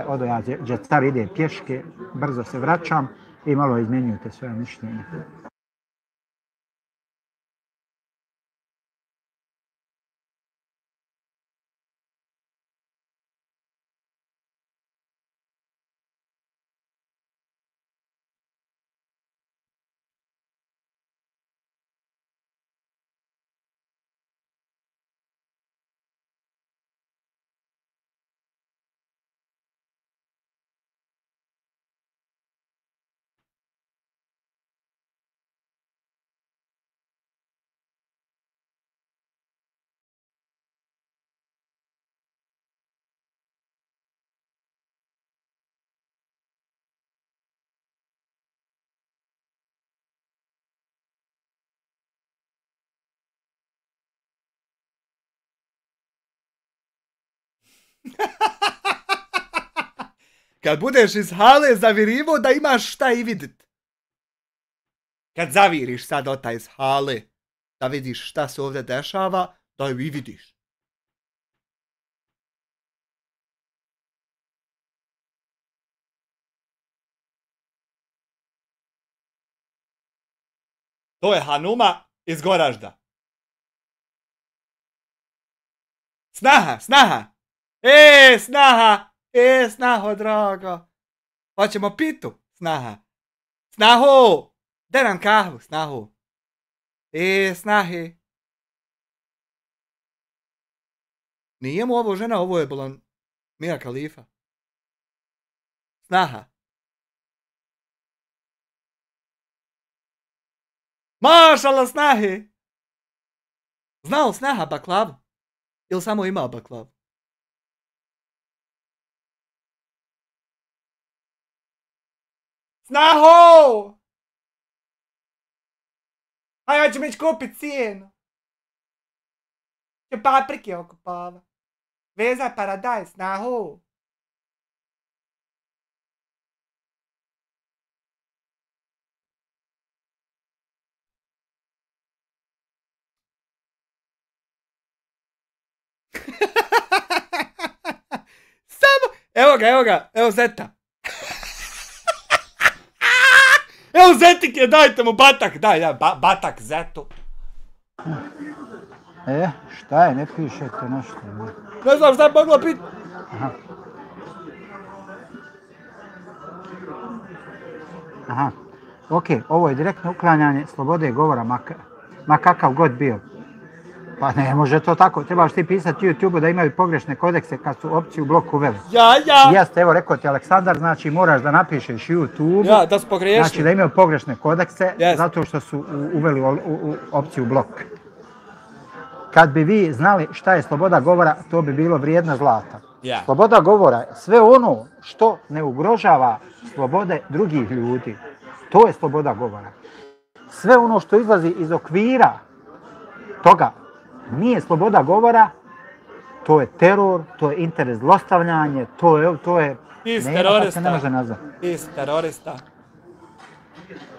odo ja džetar ide pješke, brzo se vraćam i malo izmjenjujete svoje mišljenje. Kad budeš iz hale zavirivo da imaš šta i vidit. Kad zaviriš sad ota iz hale da vidiš šta se ovdje dešava, da ju i vidiš. To je Hanuma iz Goražda. Snaha, snaha! Snaha! Snaho, draga! Hoćemo pitu? Snaha. Snaho! Daj nam kahvu, snaho. Snahe. Nije mu ovo žena, ovo je bila Mia Khalifa. Snaha. Mašala, snahe! Znao snaha baklavu? Ili samo imao baklavu? Snaho! Aj, ja ću mi kupit cijenu. Ću paprike okupava. Veza paradajz, snaho! Samo, evo ga, evo Zeta. Evo Zetik je, dajte mu batak, daj, batak Zetu. Šta je, ne pišete nešto? Ne znam šta je moglo biti. Aha, ok, ovo je direktno uklanjanje slobode govora, ma kakav god bio. Pa ne može to tako, trebaš ti pisati YouTube-u da imaju pogrešne kodekse kad su opciju blok uveli. Ja. Jeste, evo rekao ti Aleksandar, znači moraš da napišeš YouTube-u. Ja, da su pogriješili. Znači da imaju pogrešne kodekse zato što su uveli opciju blok. Kad bi vi znali šta je sloboda govora, to bi bilo vrijedna zlata. Yeah. Sloboda govora je sve ono što ne ugrožava slobode drugih ljudi. To je sloboda govora. Sve ono što izlazi iz okvira toga nije sloboda govora, to je teror, to je interes zlostavljanje, to je terorista. Ne može nazvati. Terorista.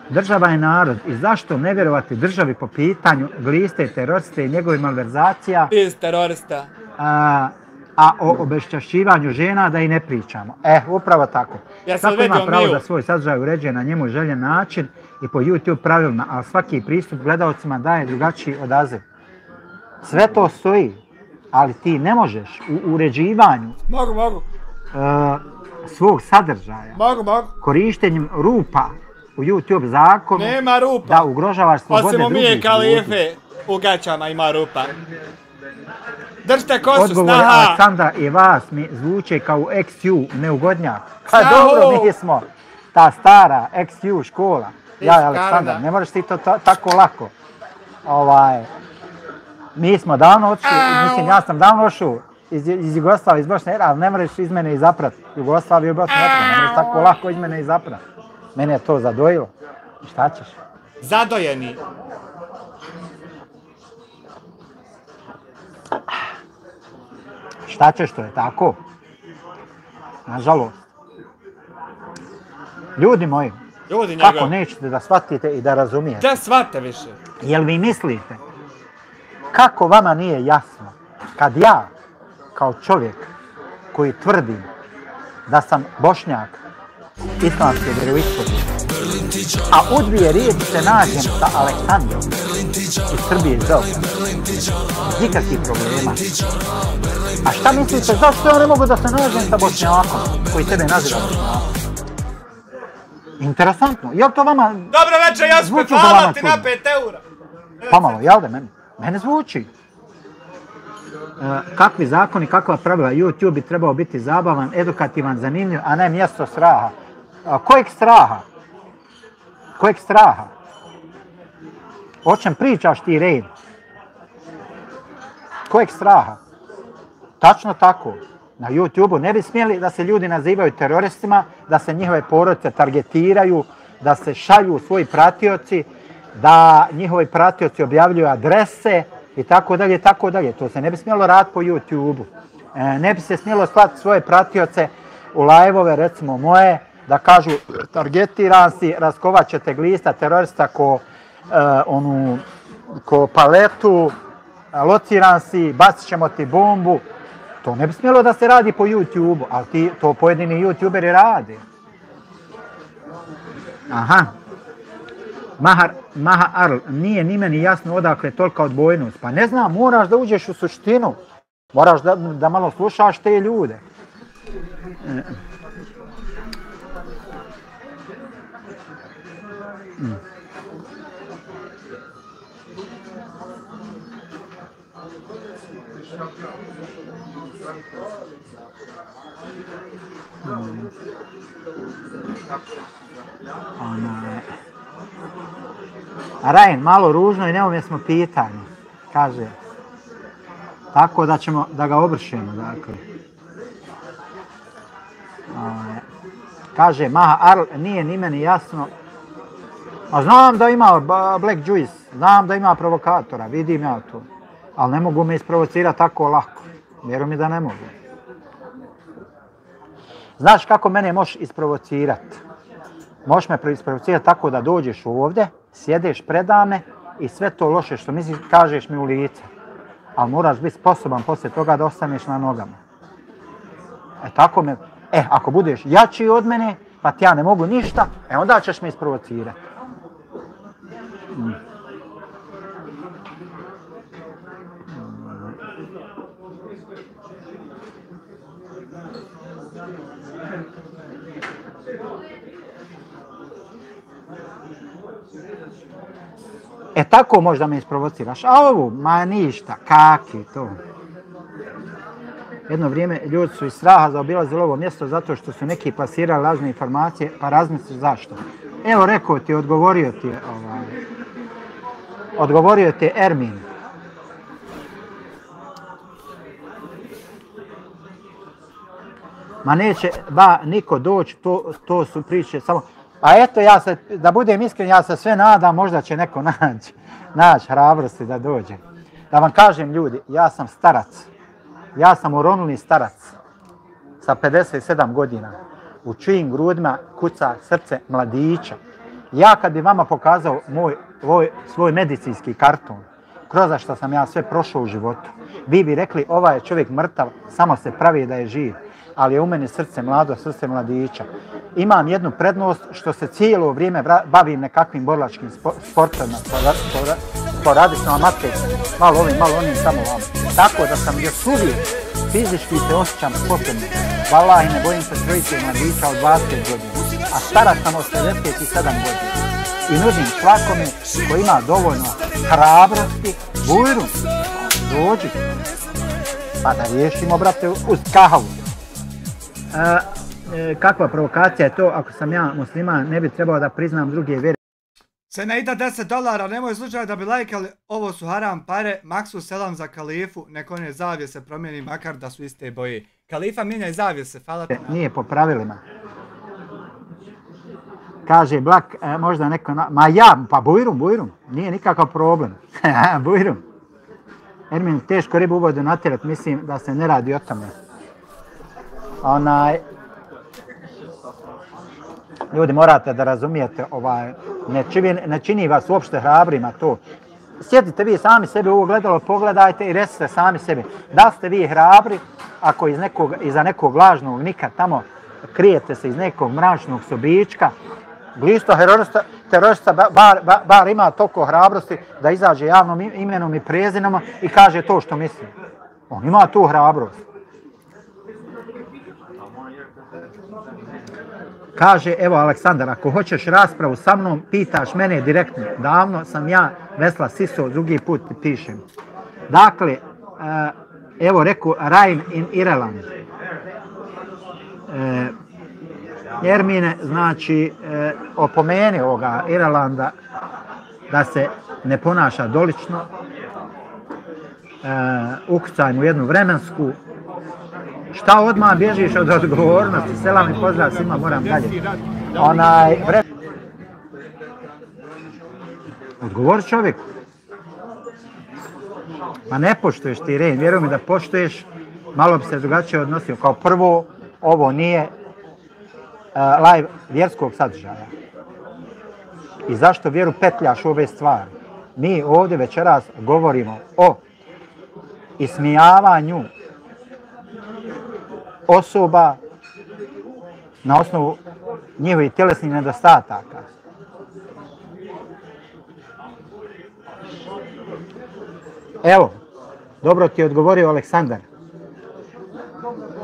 Država je narod i zašto ne vjerovati državi po pitanju gliste, teroriste i njegovih malverzacija? Terorista. A o obešćašćivanju žena da i ne pričamo. Upravo tako. Svako ima pravo da svoj sadržaj uređuje na njemu željen način i po YouTube pravilima, ali svaki pristup gledalcima daje drugačiji odaziv. Sve to stoji, ali ti ne možeš u uređivanju svog sadržaja korištenjem rupa u YouTube zakonu da ugrožavaš slobode drugih ljudi. Osim Mije Khalife u gaćama ima rupa. Držite kosu, odgovor snaha! Aleksandra i vas mi zvuče kao XU neugodnjak. Pa dobro, mi smo ta stara XU škola. Ja i Aleksandar, ne možeš ti to tako lako. Mi smo davno otišli, mislim ja sam davno ošao iz Jugoslavije, iz Bosne, ali ne možeš iz mene izaprat. Jugoslaviju i Bosnu, ne možeš tako lako iz mene izaprat. Mene je to zadojilo. Šta ćeš? Zadojeni. Šta ćeš, to je tako? Nažalost. Ljudi moji, kako nećete da shvatite i da razumijete? Da shvate više. Jel vi mislite, kako vama nije jasno, kad ja, kao čovjek koji tvrdim da sam Bošnjak, islamske vjeroispovijesti, a u dvije riječi se nađem sa Aleksandrom iz Srbije iz Beograda, bez nikakvih problema. A šta mislite, zašto ja ne mogu da se nađem sa Bošnjakom koji tebe naziva Bošnjakom? Interesantno, jel to vama... Dobro večer, ja ću hvala ti na 5 eura. Pomalo, jel da mene zvuči? Kakvi zakoni, kakva pravila, YouTube bi trebao biti zabavan, edukativan, zanimljiv, a ne mjesto straha. Kojeg straha? Kojeg straha? O čem pričaš ti, Rein? Kojeg straha? Tačno tako. Na YouTube-u ne bi smjeli da se ljudi nazivaju teroristima, da se njihove porodice targetiraju, da se šalju svoji pratioci, da njihovi pratioci objavljuju adrese i tako dalje, tako dalje. To se ne bi smjelo raditi po YouTube-u. Ne bi se smjelo slati svoje pratioce u live-ove, recimo moje, da kažu targetiran si, raskovat ćete glista terorista ko paletu, lociran si, bacit ćemo ti bombu. To ne bi smjelo da se radi po YouTube-u, ali to pojedini YouTuberi rade. Aha. Maha Arl, nije ni meni jasno odakle tolika odbojnost. Pa ne znam, moraš da uđeš u suštinu. Moraš da malo slušaš te ljude. Ryan, malo ružno i neumjesno pitanje, kaže. Tako da ćemo da ga obršemo, dakle. Kaže, Maha Arl, nije ni meni jasno. A znam da ima Black Juice, znam da ima provokatora, vidim ja to. Ali ne mogu me isprovocirati tako lako. Vjerujem mi da ne mogu. Znaš kako mene možeš isprovocirati? Možeš me isprovocirati tako da dođeš ovdje, sjedeš predame i sve to loše što misliš kažeš mi u lice. Ali moraš biti sposoban poslije toga da ostaneš na nogama. Tako me... ako budeš jači od mene, pa ti ja ne mogu ništa, onda ćeš me isprovocirati. Tako možda me isprovociraš, a ovo, ma ništa, kaki to. Jedno vrijeme ljudi su iz straha zaobilazili ovo mjesto zato što su neki plasirali lažne informacije, pa razmisli zašto. Evo rekao ti, odgovorio ti Ermin. Ma neće niko doći, to su priče samo... A eto, da budem iskren, ja se sve nadam, možda će neko naći hrabrosti da dođe. Da vam kažem ljudi, ja sam starac. Ja sam uronuli starac sa 57 godina. U čijim grudima kuca srce mladića. Ja kad bi vama pokazao svoj medicinski karton, kroz što sam ja sve prošao u životu, vi bi rekli ovaj je čovjek mrtav, samo se pravi da je živ. Ali je u meni srce mlado, srce mladića. Imam jednu prednost što se cijelo vrijeme bavim nekakvim borilačkim sportovima, sporadično amaterskim, malo ovim, malo onim, samo vam. Tako da sam još uvijek fizički se osjećam sposobno. Valahi, ne bojim se trojice mladića od 20 godina, a stara sam od 57 godina. I nudim svakome koji ima dovoljno hrabrosti, bujru, dođi, pa da riješimo, brate, uz kahavu. Kakva provokacija je to, ako sam ja musliman, ne bi trebao da priznam druge vjere. Se ne ida $10, nemoj slučaj da bi lajkali, ovo su haram pare, maksu selam za kalifu, nek one zavjese promijeni makar da su iste boje. Kalifa mijenjaj zavjese, hvala te. Nije po pravilima. Kaže Black, možda neko, ma ja, pa bujrum, nije nikakav problem. Bujrum. Ermin, teško ribu u vodu natjerat, mislim da se ne radi o tome. Ljudi, morate da razumijete, ne čini vas uopšte hrabrima to. Sjedite vi sami sebi u ovo gledalo, pogledajte i recite sami sebi. Da ste vi hrabri ako iza nekog lažnog nika tamo krijete se iz nekog mračnog sobička, blisto terorista bar ima toliko hrabrosti da izađe javnom imenom i prezinom i kaže to što misli. On ima tu hrabrost. Kaže, evo Aleksandar, ako hoćeš raspravu sa mnom, pitaš mene direktno. Davno sam ja Vesla Siso, drugi put ti pišem. Dakle, evo reku Ryan in Ireland. Ermine, znači, opomeni ovoga Irelanda da se ne ponaša dolično, ukucanj u jednu vremensku. Šta odmah bježiš od odgovornosti? Selam i pozdrav svima, moram dalje. Odgovor čovjeku. Pa ne poštuješ ti red, vjeruj mi da poštuješ, malo bi se drugačije odnosio. Kao prvo, ovo nije live vjerskog sadržaja. I zašto vjeru petljaš u ove stvari? Mi ovdje večeras govorimo o ismijavanju osoba na osnovu njihovih tjelesnih nedostataka. Evo, dobro ti je odgovorio Aleksandar.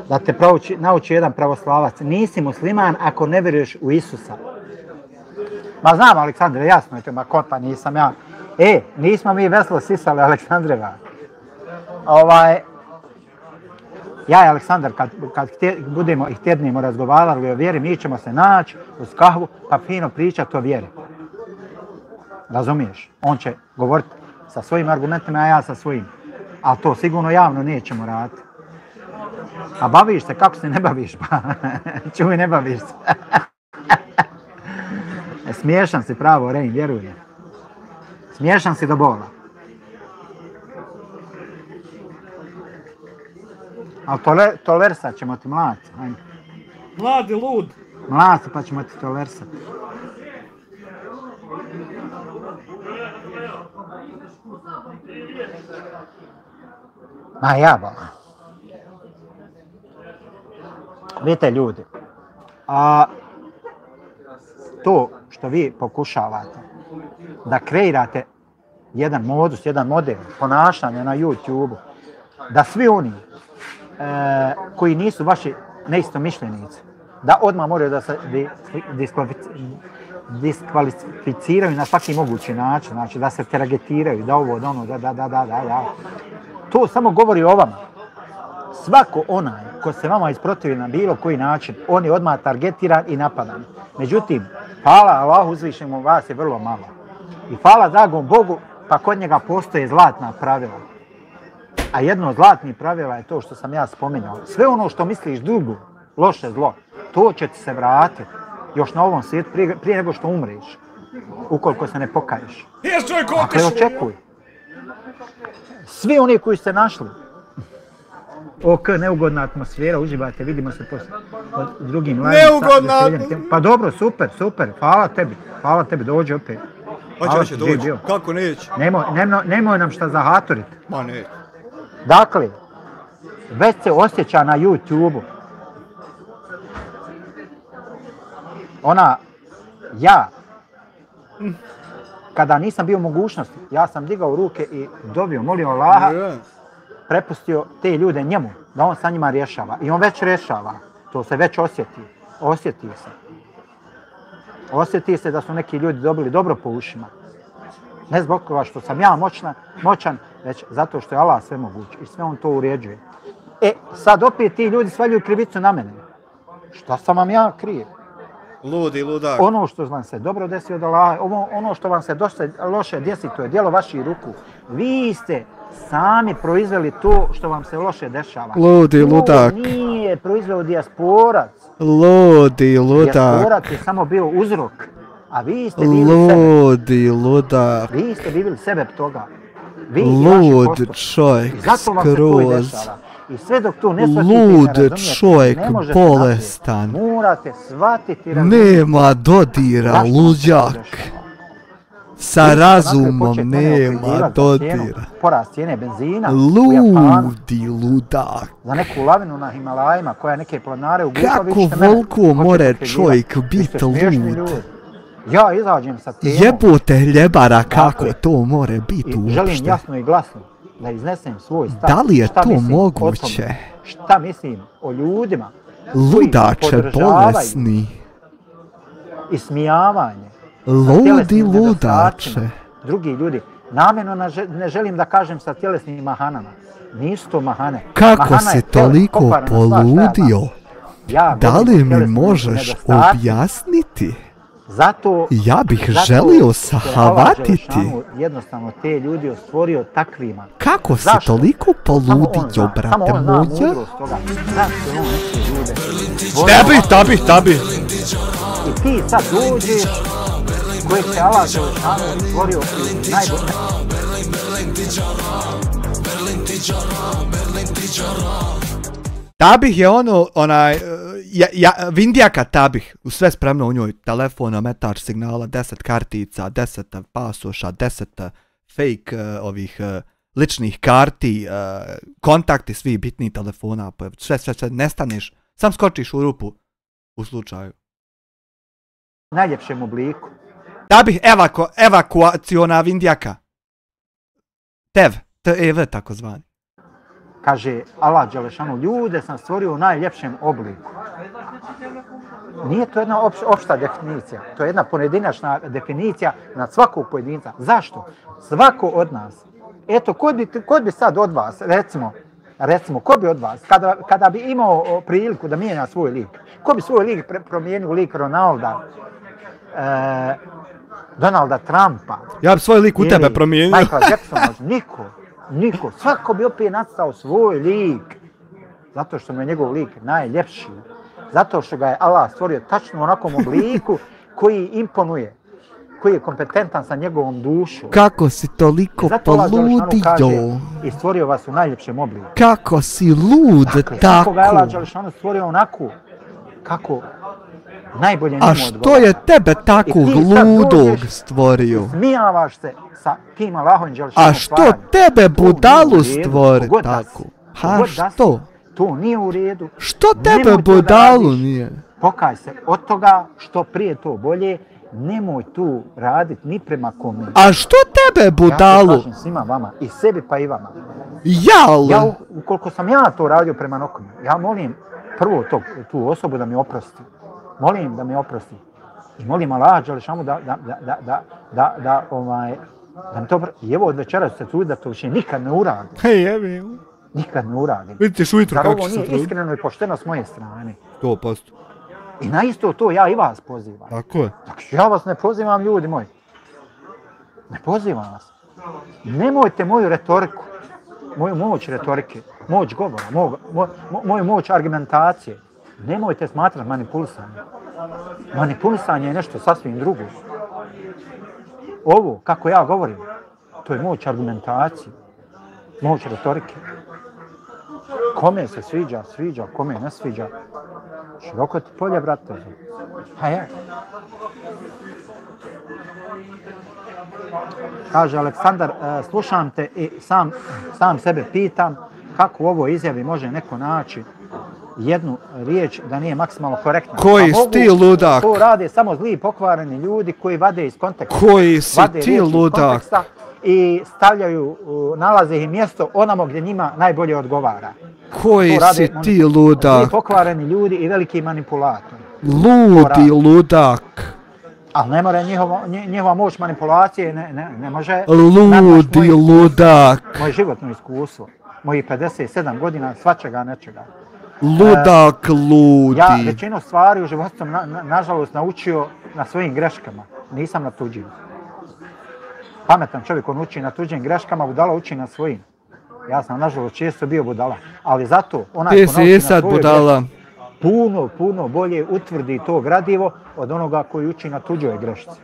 Da te nauči jedan pravoslavac. Nisi musliman ako ne vjeruješ u Isusa. Ma znam Aleksandre, jasno je to, ma pa nisam ja. Nismo mi veselo sisali Aleksandreva. Ja i Aleksandar, kad budemo i tjednimo razgovarali o vjeri, mi ćemo se naći uz kahvu pa fino pričati o vjeri. Razumiješ? On će govoriti sa svojim argumentima, a ja sa svojim. Ali to sigurno javno nećemo raditi. A baviš se, kako se ne baviš? Pa, čuj, ne baviš se. Smiješan si pravo, Rein, vjeruj mi. Smiješan si do bola. Ali tolersat ćemo ti mladci. Mladi lud. Mladci pa ćemo ti tolersat. Ma ja bola. Vidite ljudi, to što vi pokušavate da kreirate jedan modus, jedan model ponašanja na YouTube-u, da svi oni koji nisu vaši neistomišljenici, da odmah moraju da se diskvalificiraju na svaki mogući način, znači da se targetiraju, da ovo, da ono, da. To samo govori o vama. Svako onaj ko se vama isprotivi na bilo koji način, on je odmah targetiran i napadan. Međutim, hvala Allahu uzvišenom, vas je vrlo malo. I hvala dragom Bogu, pa kod njega postoje zlatna pravila. A jedno od zlatnih pravila je to što sam ja spominjao. Sve ono što misliš drugo, loše zlo, to će ti se vratiti još na ovom svijetu prije nego što umreš. Ukoliko se ne pokaješ. Dakle, očekuj. Svi oni koji ste našli, neugodna atmosfera, uživajte, vidimo se po drugim live. Neugodna! Pa dobro, super, hvala tebi, dođi opet. Hoće doći, kako neće? Nemoj nam šta zahaturiti. Ma ne. Dakle, već se osjeća na YouTube-u. Ja, kada nisam bio u mogućnosti, ja sam digao ruke i dovio, molio Allaha, prepustio te ljude njemu, da on sa njima rješava. I on već rješava. To se već osjeti. Osjeti se da su neki ljudi dobili dobro po ušima. Ne zbog toga što sam ja moćan, već zato što je Allah sve moguće i sve on to uređuje. Sad opet ti ljudi svaljuju krivicu na mene. Šta sam vam ja kriv? Ludi, ludak. Ono što vam se dobro desi od Allaha, ono što vam se dosta loše desi, to je djelo vaših ruku. Vi ste sami proizveli to što vam se loše dešava. Ludi, ludak. To nije proizveo dijasporac. Ludi, ludak. Dijasporac je samo bio uzrok. A vi ste bili sebe. Ludi, ludak. Vi ste bili sebe toga. Lud čovjek, skroz. I sve dok to ne shvatite i ne razumijete, čovjek, ne možete bolestan. naprijed. Morate shvatiti, razumijete. Nema dodira, luđak. Sa razumom nema dodira. Porast cijene benzina u Japanu. Ludi, ludak. Za neku lavinu na Himalajima koja neke planare u Gupa, Kako volko more čovjek biti lud? Ja izađem sa temom. Jebote ljebara kako to more biti uopšte. Želim jasno i glasno da iznesem svoj stav. Da li je to moguće? Šta mislim o ljudima Ludače bolesni. Ismijavanje. Ludi ludače. Drugi ljudi. Namjerno ne želim da kažem sa tjelesnim mahanama. Nisu to mahane. Kako si toliko poludio? Da li mi možeš objasniti? Zato ja bih želio sahavatiti. Jednostavno te ljudi stvorio takvima. Kako si toliko poludio, brate moja? Tabi. I ti sad dođeš koji se Allah stvorio najbolje. Tabih je Vindijaka Tabih, sve spremno u njoj, telefona, metač signala, 10 kartica, 10 pasoša, 10 fake ovih ličnih karti, kontakti svi bitni telefona, sve, nestaneš, sam skočiš u rupu u slučaju. U najljepšem obliku. Tabih evakuaciona Vindijaka. TEV takozvani. Kaže Allah Đelešanu, ljude sam stvorio u najljepšem obliku. Nije to jedna opšta definicija, to je jedna pojedinačna definicija nad svakog pojedinca. Zašto? Svako od nas. Eto, ko bi sad od vas, recimo, ko bi od vas, kada bi imao priliku da mijenja svoj lik, ko bi svoj lik promijenio lik Ronalda, Donalda Trumpa? Ja bi svoj lik u tebe promijenio. Michael Jackson, niko. Svako bi opet nastao svoj lik. Zato što mu je njegov lik najljepši. Zato što ga je Allah stvorio tačno u onakvom obliku koji imponuje, koji je kompetentan sa njegovom dušom. Kako si toliko poludio? I stvorio vas u najljepšem obliku. Kako si lud tako? Svako ga je Allah Đelešanu stvorio onako kako najbolje njemu odgovara. A što je tebe tako ludog stvorio? Smijavaš se sa tim Allahom Đelešanu. A što tebe budalu stvori tako? A što? To nije u redu. Što tebe budalu nije? Pokaj se od toga, što prije to bolje, nemoj tu raditi ni kome. A što tebe budalu? Ja to kažem svima vama, i sebi pa i vama. Ja, ukoliko sam ja to radio prema nekome, ja molim prvo tu osobu da mi oprosti. Molim da mi oprosti. I molim Allah Đelešanu da mi to oprosti. I evo od večera se trudi da to više nikad ne uradim. Nikad ne uradim. Vidite ujutro kako se trudi. Ovo nije iskreno i pošteno s moje strane. 100%. I na isto to ja i vas pozivam. Tako je. Ja vas ne pozivam, ljudi moji. Ne pozivam vas. Nemojte moju retoriku, moju moć retorike, moć govora, moju moć argumentacije. Nemojte smatrati manipulisanje. Manipulisanje je nešto sasvim drugo. Ovo, kako ja govorim, to je moć argumentacije, moć retorike. Kome se sviđa, kome ne sviđa. Široko ti polje, brate. A je. Kaže Aleksandar, slušam te i sam sebe pitam kako u ovoj izjavi može neko naći jednu riječ da nije maksimalno korektna. Koji si ti ludak? To rade samo zli pokvareni ljudi koji vade iz konteksta. Koji si ti ludak? I stavljaju, nalaze ih mjesto onamo gdje njima najbolje odgovara. Koji si ti ludak? Zli pokvareni ljudi i veliki manipulatori. Ludi ludak. Ali ne mora njihova moć manipulacije, ne može... Ludi ludak. Moje životno iskustvo, mojih 57 godina, svačega nečega. Ludak ludi. Ja većinu stvari u životu sam nažalost naučio na svojim greškama, nisam na tuđim. Pametan čovjek on uči na tuđim greškama, budala uči na svojim. Ja sam nažalost često bio budala, ali zato onaj ko nauči na svojoj greški puno bolje utvrdi to gradivo od onoga koji uči na tuđoj grešci.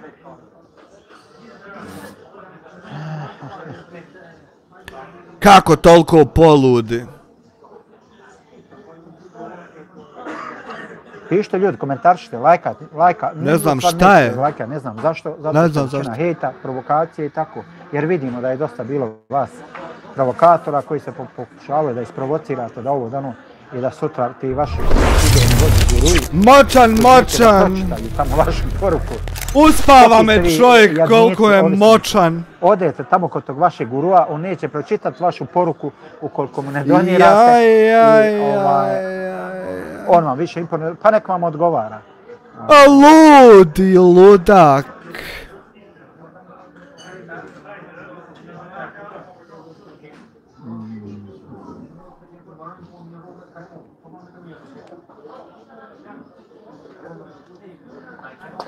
Kako toliko poludi? Pišite ljudi, komentaršite, lajka. Ne znam šta je. Lajka, ne znam zašto. Zato što hejta, provokacije i tako. Jer vidimo da je dosta bilo vas provokatora koji se pokušavaju da isprovocirate da ovo dano i da sutra ti vaši idejni vođi guruji. Moćan! Tamo vašu poruku. Uspava me čovjek koliko je moćan. Odete tamo kod tog vašeg gurua, on neće pročitati vašu poruku ukoliko mu ne donirate. On vam više imponuje, pa nek vam odgovara. A ludi ludak.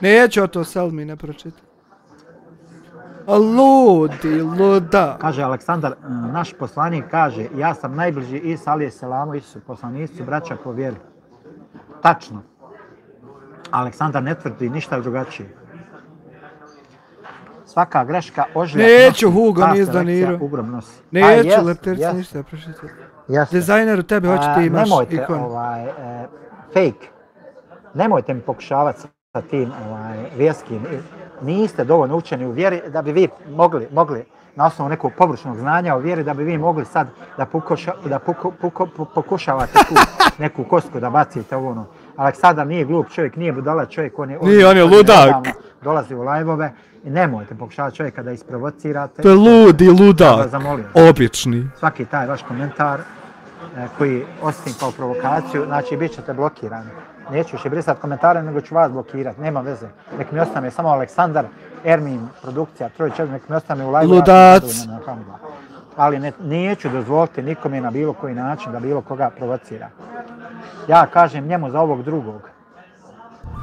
Neću to Selmi ne pročitati. A ludi ludak. Kaže Aleksandar, naš poslanik kaže, ja sam najbliži Isa alejhi selamu, Isusu poslanici, braća po vjeri. Tačno. Aleksandar ne tvrdi ništa drugačije. Svaka greška ožljak nosi. Neću, Hugo nije zdonirao. Neću, Lepterci ništa pročitati. Dizajneru tebi hoćete imaš ikonu. Nemojte fake. Nemojte mi pokušavati sa tim vjerskim. Niste dovoljno učeni u vjeri da bi vi mogli na osnovu nekog površnog znanja o vjeri, da bi vi mogli sad da pokušavate tu neku kostku da bacite ovo ono. Aleksandar nije glup čovjek, nije budala čovjek, on je ludak. Dolazi u live-ove i nemojte pokušavati čovjeka da isprovocirate. To je ludi ludak, obični. Svaki taj vaš komentar koji osim kao provokaciju, znači bit ćete blokirani. Neću više brisati komentare, nego ću vas blokirati. Nema veze. Nek mi ostane samo Aleksandar, Ermin, produkcija, Trojić, nek mi ostane u live. Ludac! Ali neću dozvoliti nikome na bilo koji način da bilo koga provocira. Ja kažem njemu za ovog drugog.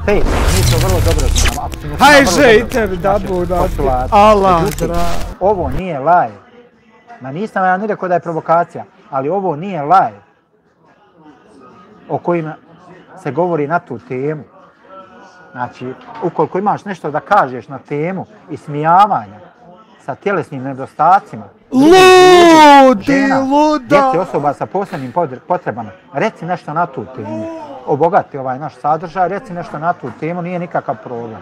Hej, mi to vrlo dobro znamo. Hajže i tebi da budati. Allah, ovo nije live. Ma nisam ja ni rekao da je provokacija, ali ovo nije live o kojima se govori na tu temu. Znači, ukoliko imaš nešto da kažeš na temu ismijavanja sa tjelesnim nedostacima, žena, djece, osoba sa posebnim potrebama, reci nešto na tu temu. Obogati ovaj naš sadržaj, reci nešto na tu temu, nije nikakav problem.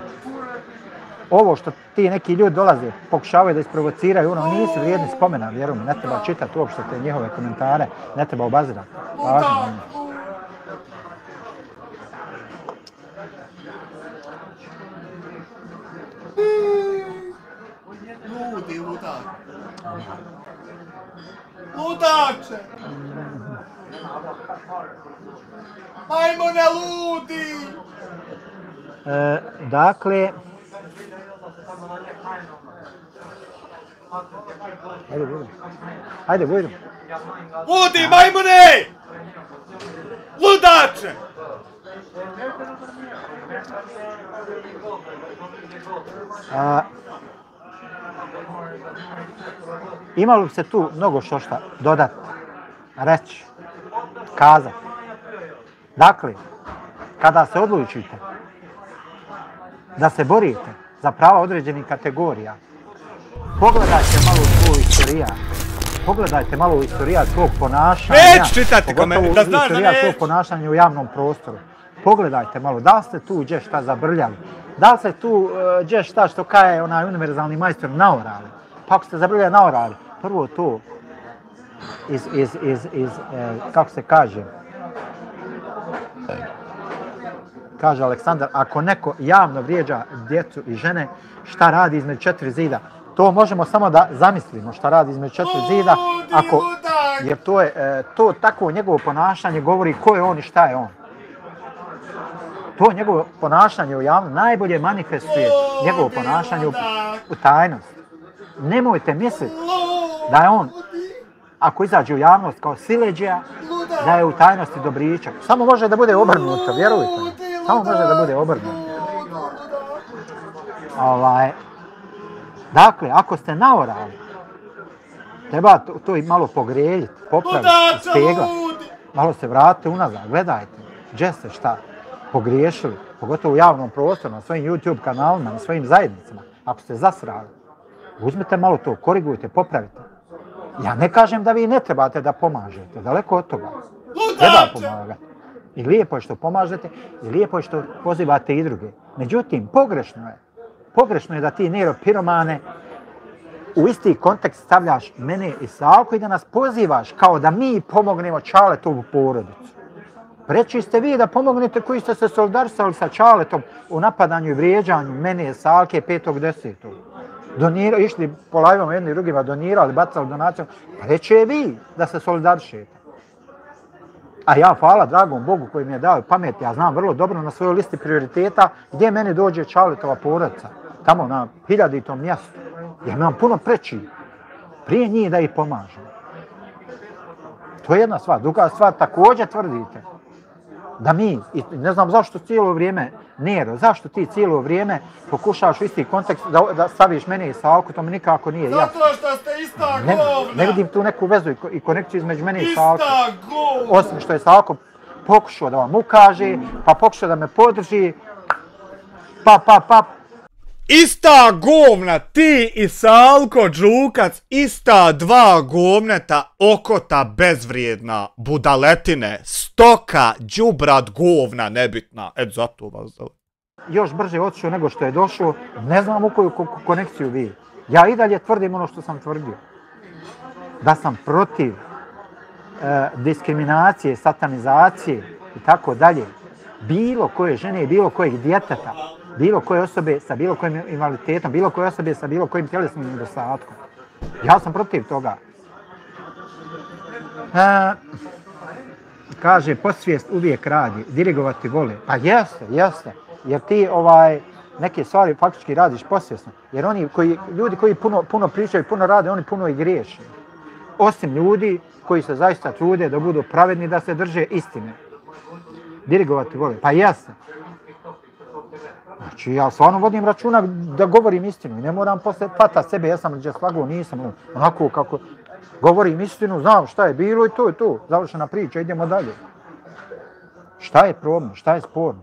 Ovo što ti neki ljudi dolaze, pokušavaju da isprovociraju, ono nisu vrijedni spomena, vjeruj mi, ne treba čitati uopšte te njihove komentare, ne treba obazirati. Ludi, ludak. Ludače! Majmune ludi! Dakle, Ajde, bujrum. Ludi, majmune! Ludače! Imalo bi se tu mnogo šta dodati, reći, kazati. Dakle, kada se odlučite da se borite za prava određenih kategorija, pogledajte malo svoj istorijat. Pogledajte malo istorijat svog ponašanja. Neću čitati komentar, da znaš da neću. Svog ponašanja u javnom prostoru. Pogledajte malo, da li ste tu gdje šta zabrljali? Da li ste tu gdje šta što kaje onaj univerzalni majstor naorali? Pa ako ste zabrljali naorali, prvo to kako se kaže, kaže Aleksandar, ako neko javno vrijeđa djecu i žene, šta radi između četiri zida? To možemo samo da zamislimo šta radi između četiri zida, jer to takvo njegovo ponašanje govori ko je on i šta je on. To njegovo ponašanje u javnosti najbolje manifestuje njegovo ponašanje u tajnosti. Nemojte misliti da je on, ako izađe u javnost kao sileđija, da je u tajnosti dobričak. Samo može da bude obrnuto, vjerujte mi. Samo može da bude obrnuto. Dakle, ako ste naorali, treba to i malo pogreljiti, popraviti, speglati. Malo se vratite unazad, gledajte gdje ste šta pogriješili, pogotovo u javnom prostoru, na svojim YouTube kanalima, na svojim zajednicama. Ako ste zasrali, uzmite malo to, korigujte, popravite. Ja ne kažem da vi ne trebate da pomažete, daleko od toga. Treba pomagati. I lijepo je što pomažete, i lijepo je što pozivate i druge. Međutim, pogrešno je da ti neuropiromane u isti kontekst stavljaš mene i Salku i da nas pozivaš kao da mi pomognemo Čaletovu porodicu. Preći ste vi da pomognete koji ste se solidarisali sa Čaletom u napadanju i vrijeđanju mene, Salke, 5.10. Išli po live-om jedni drugima, donirali, bacali donaciju. Preći je vi da se solidarišete. A ja, hvala dragom Bogu koji mi je dao pamet, ja znam vrlo dobro na svojoj listi prioriteta gdje meni dođe Čaletova porodica. Tamo na 1000. mjestu. Ja imam puno preći prije njih da ih pomažem. To je jedna stvar. Druga stvar, također tvrdite da mi, i ne znam zašto cijelo vrijeme, Nero, zašto ti cijelo vrijeme pokušavaš u isti kontekst da staviš mene i Salku, to mi nikako nije jasno. Zato što ste ista govna! Ne vidim tu neku vezu i konekciju između mene i Salku. Ista govna! Osim što je Salko pokušao da vam ukaže, pa pokušao da me podrži, pa. Ista govna, ti i Salko Đukac, ista dva govneta, okota bezvrijedna, budaletine, stoka, đubrad, govna, nebitna. Zato vas zove. Još brže otišao nego što je došlo, ne znam u koju konekciju vi. Ja i dalje tvrdim ono što sam tvrdio. Da sam protiv diskriminacije, satanizacije i tako dalje. Bilo koje žene i bilo kojeg djeteta. Bilo koje osobe sa bilo kojim invaliditetom, bilo koje osobe sa bilo kojim tjelesnim nedostatkom. Ja sam protiv toga. kaže, podsvijest uvijek radi, dirigovati vole. Pa jeste. Jer ti neke stvari faktički radiš podsvjesno. Jer ljudi koji puno pričaju, puno rade, oni puno i griješe. Osim ljudi koji se zaista trude da budu pravedni, da se drže istine. Dirigovati vole. Pa jeste. Znači, ja stvarno vodim računa da govorim istinu i ne moram posle patati sebe, ja sam gdje slagao, nisam, onako kako govorim istinu, znam šta je bilo i to je to. Završena priča, idemo dalje. Šta je problem, šta je sporno?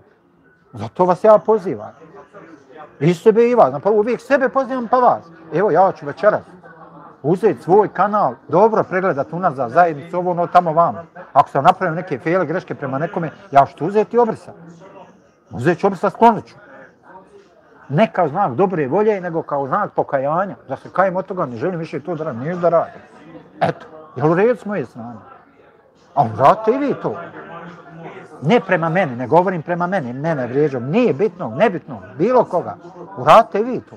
Zato vas ja pozivam. I sebe i vas, uvijek sebe pozivam pa vas. Evo, ja ću večeras uzeti svoj kanal, dobro pregledati unazad zajednicu, ovo, ono, tamo vamo. Ako sam napravio neke fejle, greške prema nekome, ja ću uzeti i obrisati. Uzet ću obrisati, sklonit ću. Ne kao znak dobre volje, nego kao znak pokajanja. Da se kajem od toga, ne želim više to da radim, nije da radim. Eto, jel u redu s moje strane? A uradite i vi to. Ne prema meni, ne govorim prema meni, ne vrijeđam, nije bitno, nebitno, bilo koga. Uradite i vi to.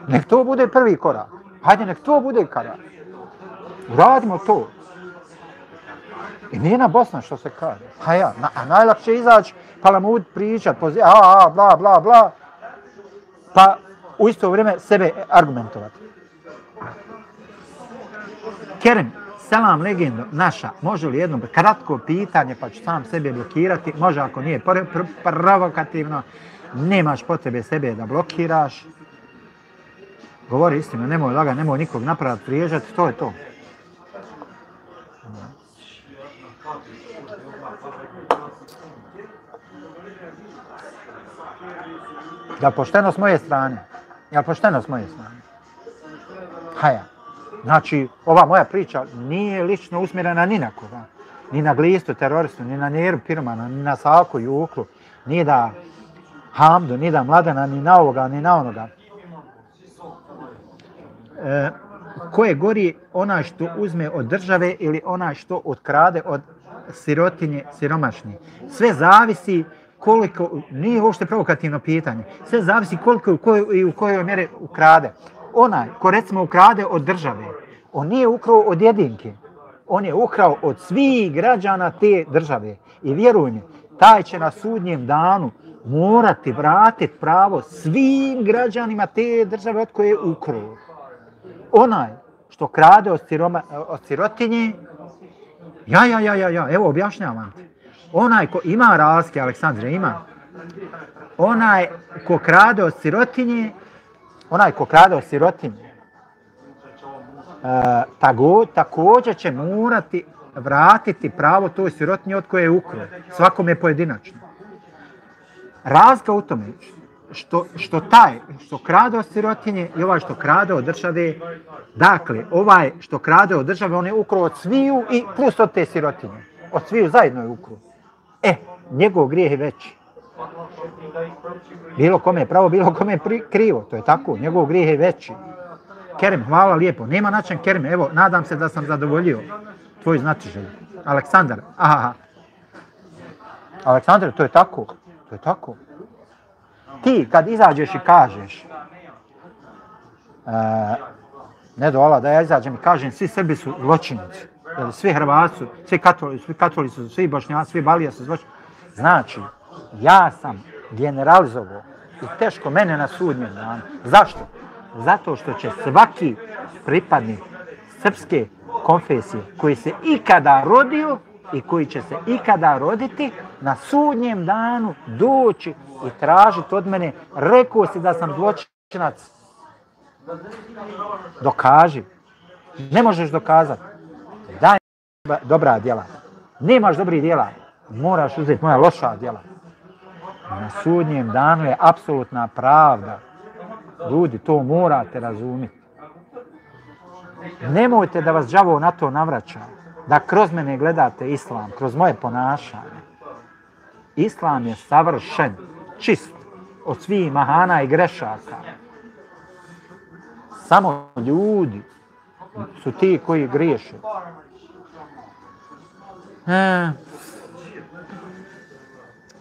Nek to bude prvi korak. Hajde, nek to bude korak. Uradimo to. I nije na Bosna što se kaže. A najlakše je izaći, palamud pričat, bla, bla, bla, pa u isto vrijeme sebe argumentovati. Kerem, selam legendo naša, može li jedno kratko pitanje, pa ću sam sebe blokirati, može ako nije provokativno, nemaš potrebe sebe da blokiraš. Govori istinu, nemoj lagati, nemoj nikog napraviti, priježati, to je to. Jel pošteno s moje strane? Haja. Znači, ova moja priča nije lično usmjerena ni na koga. Ni na Glistu, teroristu, ni na Neru Pirmana, ni na Savku Juklu, ni da Hamdu, ni da Mladena, ni na ovoga, ni na onoga. Ko je gori, onaj što uzme od države ili onaj što otkrade od sirotinje, siromašni? Sve zavisi koliko, nije uopšte provokativno pitanje, sve zavisi koliko i u kojoj mjeri ukrade. Onaj ko recimo ukrade od države, on nije ukrao od jedinke, on je ukrao od svih građana te države. I vjeruj mi, taj će na sudnjem danu morati vratiti pravo svim građanima te države od koje je ukrao. Onaj što krade od sirotinje, evo objašnjavam ti. Onaj ko ima razlike, Aleksandre, ima. Onaj ko krade od sirotinje, također će morati vratiti pravo toj sirotinji od koje je ukrao. Svakome pojedinačno. Razlika u tome što krade od sirotinje i ovaj što krade od države, dakle, ovaj što krade od države, on je ukrao od sviju i plus od te sirotinje. Od sviju zajedno je ukrao. Njegov grijeh je veći. Bilo kome je pravo, bilo kome je krivo, to je tako, njegov grijeh je veći. Kerem, hvala lijepo, nema način Kerem, evo, nadam se da sam zadovoljio tvoj znatiželj. Aleksandar, Aleksandar, to je tako. Ti kad izađeš i kažeš, ne do Allah da ja izađem i kažem svi Srbi su zločinici, svi Hrvati su, svi katolici su, svi Bošnjaci, svi Balija su zločinici. Znači, ja sam generalizovao i teško mene na sudnjem danu. Zašto? Zato što će svaki pripadnik srpske konfesije koji se ikada rodio i koji će se ikada roditi na sudnjem danu doći i tražiti od mene, rekao si da sam zločinac. Dokaži. Ne možeš dokazati. Daj dobra djela. Nemaš dobrih djela. Moraš uzeti moja loša djela. Na sudnjem danu je apsolutna pravda. Ljudi, to morate razumjeti. Nemojte da vas đavo na to navraća. Da kroz mene gledate islam, kroz moje ponašanje. Islam je savršen, čist od svih mahana i grešaka. Samo ljudi su ti koji griješe.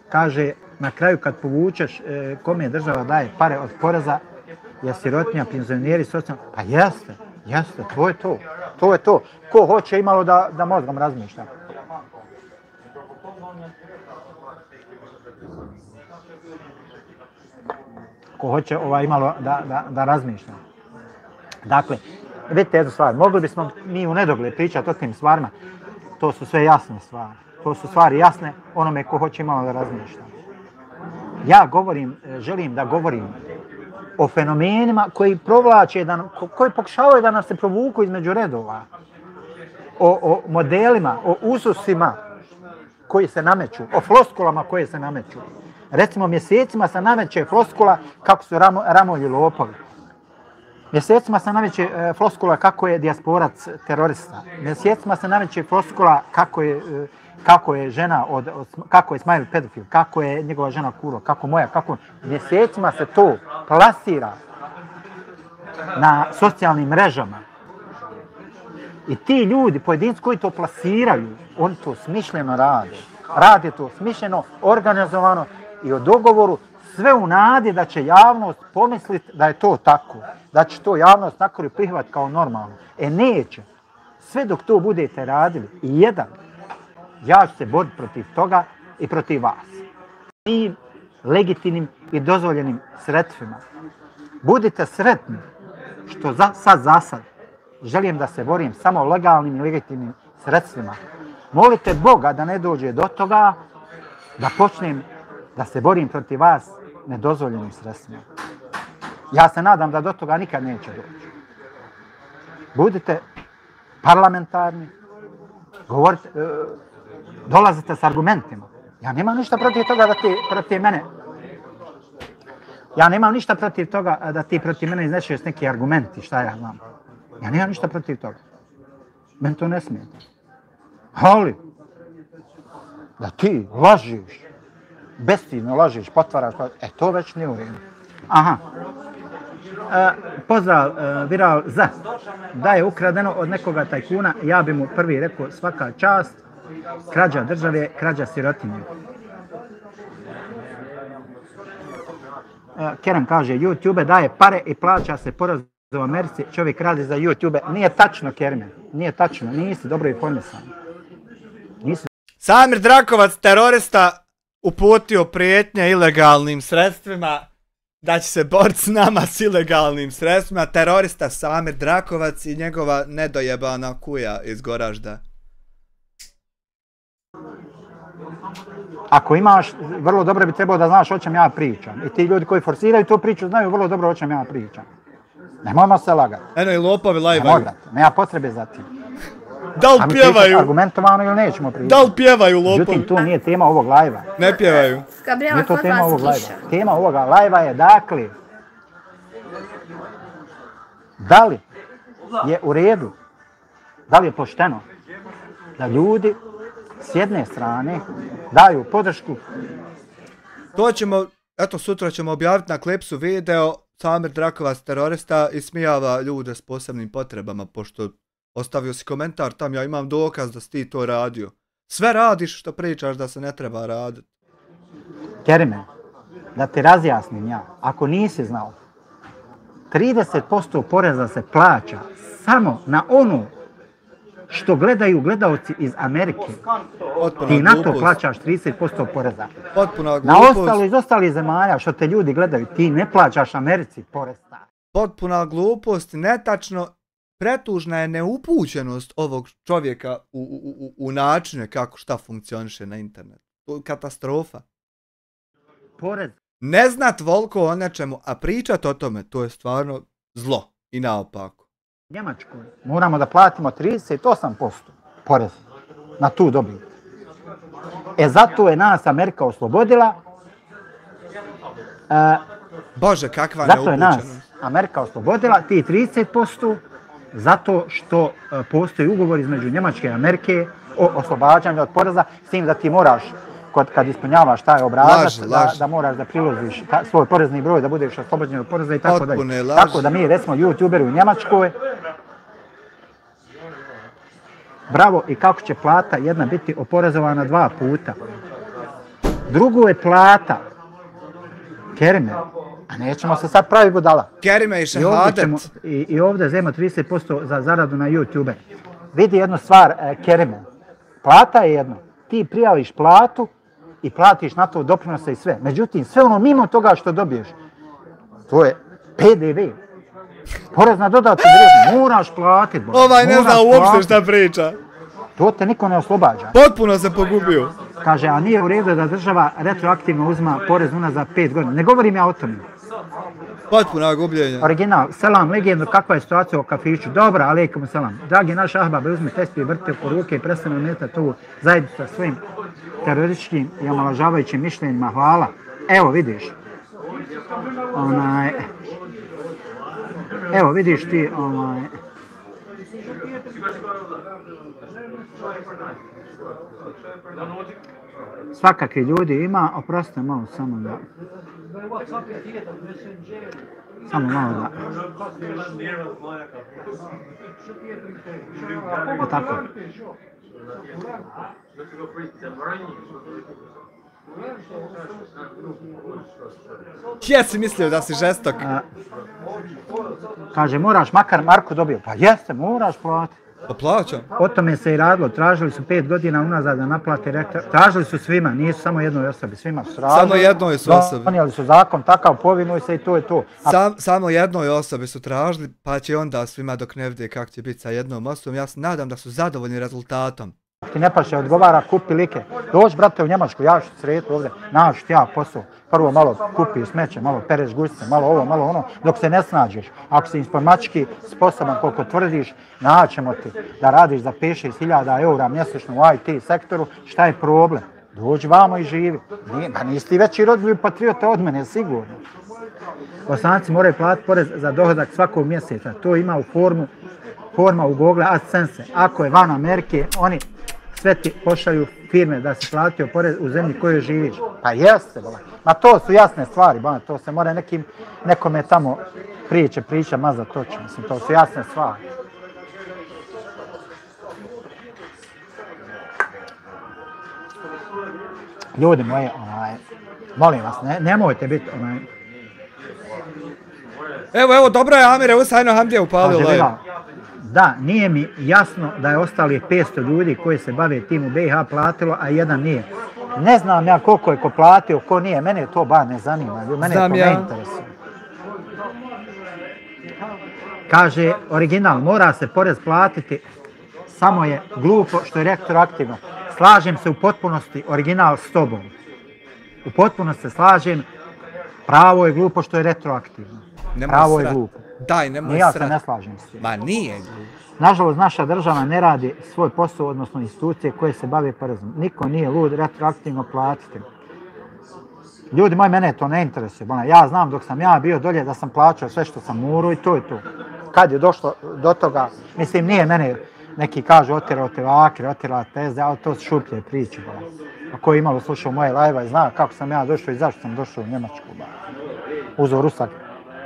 Kaže, na kraju kad povučeš kome država daje pare od poreza, je sirotinja, penzioneri, socijalno. Pa jeste, to je to. Ko hoće imalo da mozgom razmišlja. ko hoće malo da razmišlja. Dakle, vidite jednu stvar, mogli bismo mi u nedogled pričati o tim stvarima, to su sve jasne stvari. To su stvari jasne onome ko hoće malo da razmišlja. Ja želim da govorim o fenomenima koji provlače, koji pokušavaju da nas se provuku između redova. O modelima, o ususima koji se nameću, o floskulama koje se nameću. Recimo, mjesecima se nameće floskula kako su ramolji lopovi. Mjesecima se nameće floskula kako je dijasporac terorista. Mjesecima se nameće floskula kako je žena, kako je Smajl pedofil, kako je njegova žena kuro, kako moja, kako... Mjesecima se to plasira na socijalnim mrežama. I ti ljudi, pojedinci koji to plasiraju, oni to smišljeno rade. Rade to smišljeno, organizovano i o dogovoru, sve u nadi da će javnost pomisliti da je to tako. Da će to javnost nakon prihvatiti kao normalno. Neće. Sve dok to budete radili, i jedan, ja ću se boriti protiv toga i protiv vas. Svim legitimnim i dozvoljenim sredstvima. Budite sretni što sad želim da se borim samo legalnim i legitimnim sredstvima. Molite Boga da ne dođe do toga da počnem da se borim protiv vas nedozvoljenim sredstvima. Ja se nadam da do toga nikad neće doći. Budite parlamentarni, govorite, dolazite s argumentima. Ja nemam ništa protiv toga da ti protiv mene... Ja nemam ništa protiv toga da ti protiv mene izneseš neki argumenti, šta ja znam. Ja nemam ništa protiv toga. Meni to ne smeta. Ali, da ti lažiš, bestidno lažiš, potvaraš, to već nije u redu. Aha. Pozdrav, Viral za. Da je ukradeno od nekoga tajkuna, ja bi mu prvi rekao svaka čast, krađa države, krađa sirotinje. Kerem kaže, YouTube daje pare i plaća se porez u Americi, čovjek radi za YouTube. Nije tačno, Kereme, nije tačno, nisi dobro informisan. Samir Drakovac, terorista, uputio prijetnje ilegalnim sredstvima, da će se boriti s nama s ilegalnim sredstvima. Terorista Samir Drakovac i njegova nedojebana kuja iz Goražda. Ako imaš, vrlo dobro bi trebao da znaš o čem ja pričam. I ti ljudi koji forsiraju tu priču znaju vrlo dobro o čem ja pričam. Nemojmo se lagati. Eno i lopovi lajvaju. Nema potrebe za tim. Da li pjevaju? Argumentovano ili nećemo pričati. Da li pjevaju lopovi? Međutim, to nije tema ovog lajva. Ne pjevaju. Nije to tema ovog lajva. Tema ovoga lajva je, dakle, da li je u redu, da li je pošteno da ljudi s jedne strane daju podršku. To ćemo, eto sutra ćemo objaviti na Klipsu video, Samir Drakovac terorista ismijava ljude s posebnim potrebama, pošto ostavio si komentar tam, ja imam dokaz da si ti to radio. Sve radiš što pričaš da se ne treba raditi. Kerime, da ti razjasnim ja, ako nisi znao, 30% poreza se plaća samo na ono što gledaju gledaoci iz Amerike. Ti na to plaćaš 30% poreza. Na ostalo iz ostalih zemalja što te ljudi gledaju, ti ne plaćaš Americi poreza. Potpuna glupost, netačno, pretužna je neupućenost ovog čovjeka u načine kako šta funkcioniše na internetu. Katastrofa. Porez. Ne znat voliko o nečemu, a pričat o tome, to je stvarno zlo i naopako. Njemačkoj moramo da platimo 38% porez na tu dobit. Zato je nas Amerika oslobodila. Bože, kakva neupućenost. Zato je nas Amerika oslobodila ti 30%, zato što postoji ugovor između Njemačke i Amerike o oslobađanju od poreza, s tim da ti moraš, kad ispunjavaš taj obrazac, da moraš da priložiš svoj porezni broj, da budeš oslobođen od poreza i tako dalje. Tako da mi, recimo, youtuberi u Njemačkoj, bravo, i kako će plata jedna biti oporezovana 2 puta. Drugo je plata, Kerime, a nećemo se sad pravi budala. Kerime i šehadet. I ovdje zajemo 30% za zaradu na YouTube. Vidi jednu stvar, Kerime, plata je jedno. Ti prijaviš platu i platiš na to doprinose i sve. Međutim, sve ono mimo toga što dobiješ, To je PDV. Porez na dodatnu vrijednost moraš platiti. Ovaj ne zna uopšte šta priča. To te niko ne oslobađa. Potpuno se pogubio. Kaže, a nije u redu da država retroaktivno uzma porez unazad 5 godina. Ne govorim ja o tome. Potpuno gubljenje. Original, selam, legendu, kakva je situacija u kafiću? Dobra, alejkum selam. Dragi naš ahbab, uzmi tespih, vrti oko ruke i prestane ometati tu zajedno sa svojim terorističkim i omalovažavajućim mišljenjima. Hvala. Evo, vidiš. Evo, vidiš ti, svakakvi ljudi ima, oprostite malo samo da... Samo malo da... Je tako. Jesi mislio da si žestok? Kaže, moraš, makar Marko dobio. Pa jeste, moraš platiti. Pa plaćam. O tome se i radilo, tražili su 5 godina unazad da naplate tražili su svima, nisu samo jednoj osobi, svima su tražili. Samo jednoj su osobi. Donijeli su zakon, takav, povinuj se i to je to. Samo jednoj osobi su tražili, pa će onda svima dok ne vide kako će biti sa jednom osobom. Ja se nadam da su zadovoljni rezultatom. Ti ne paše, odgovara, kupi like. Dođi, brate, u Njemačku, ja ću sretu ovdje, naš ti ja posao. Prvo malo kupi smeće, malo pereš gušce, malo ovo, malo ono, dok se ne snađeš. Ako si informatički sposoban koliko tvrdiš, naćemo ti da radiš za 5-6 eura mjesečno u IT sektoru, šta je problem? Dođi vamo i živi. Ma nisi ti veći rodbili patriote od mene, sigurno. Bosanci moraju platiti porez za dohodak svakog mjeseca. To ima forma u Google AdSense. Ako je van Amerike, oni sve ti pošalju firme da si platio porez u zemlji kojoj živiš. Pa jeste, bola. Ma to su jasne stvari, bola. To se mora nekome tamo priča, mazat točno. Mislim, to su jasne stvari. Ljudi moji, molim vas, nemojte biti Evo, dobro je, Amire, usajno Hamdija upalio live. Da, nije mi jasno da je ostalih 500 ljudi koji se bave tim u BiH platilo, a jedan nije. Ne znam ja koliko je ko platio, ko nije, mene to ne zanima, mene to ne interesuje. Kaže, original, mora se porez platiti, samo je glupo što je retroaktivno. Slažem se u potpunosti, original, s tobom. U potpunosti se slažem, pravo je glupo što je retroaktivno. Pravo je glupo. Daj, nemoj ja se ne slažem s tim. Ma nije glupo. Nažalost, naša država ne radi svoj posao, odnosno institucije koje se bave porezom. Niko nije lud retroaktivno platiti. Ljudi moji, mene to ne interesuje. Ja znam dok sam ja bio dolje da sam plaćao sve što sam morao i to je to. Kad je došlo do toga, mislim, nije mene, neki kažu otjerao te vakre, otjerala tezde, ali to su šuplje priče. Ko je imalo slušao moje live i zna kako sam ja došao i zašto sam došao u Njemačku. Uzeo Rusak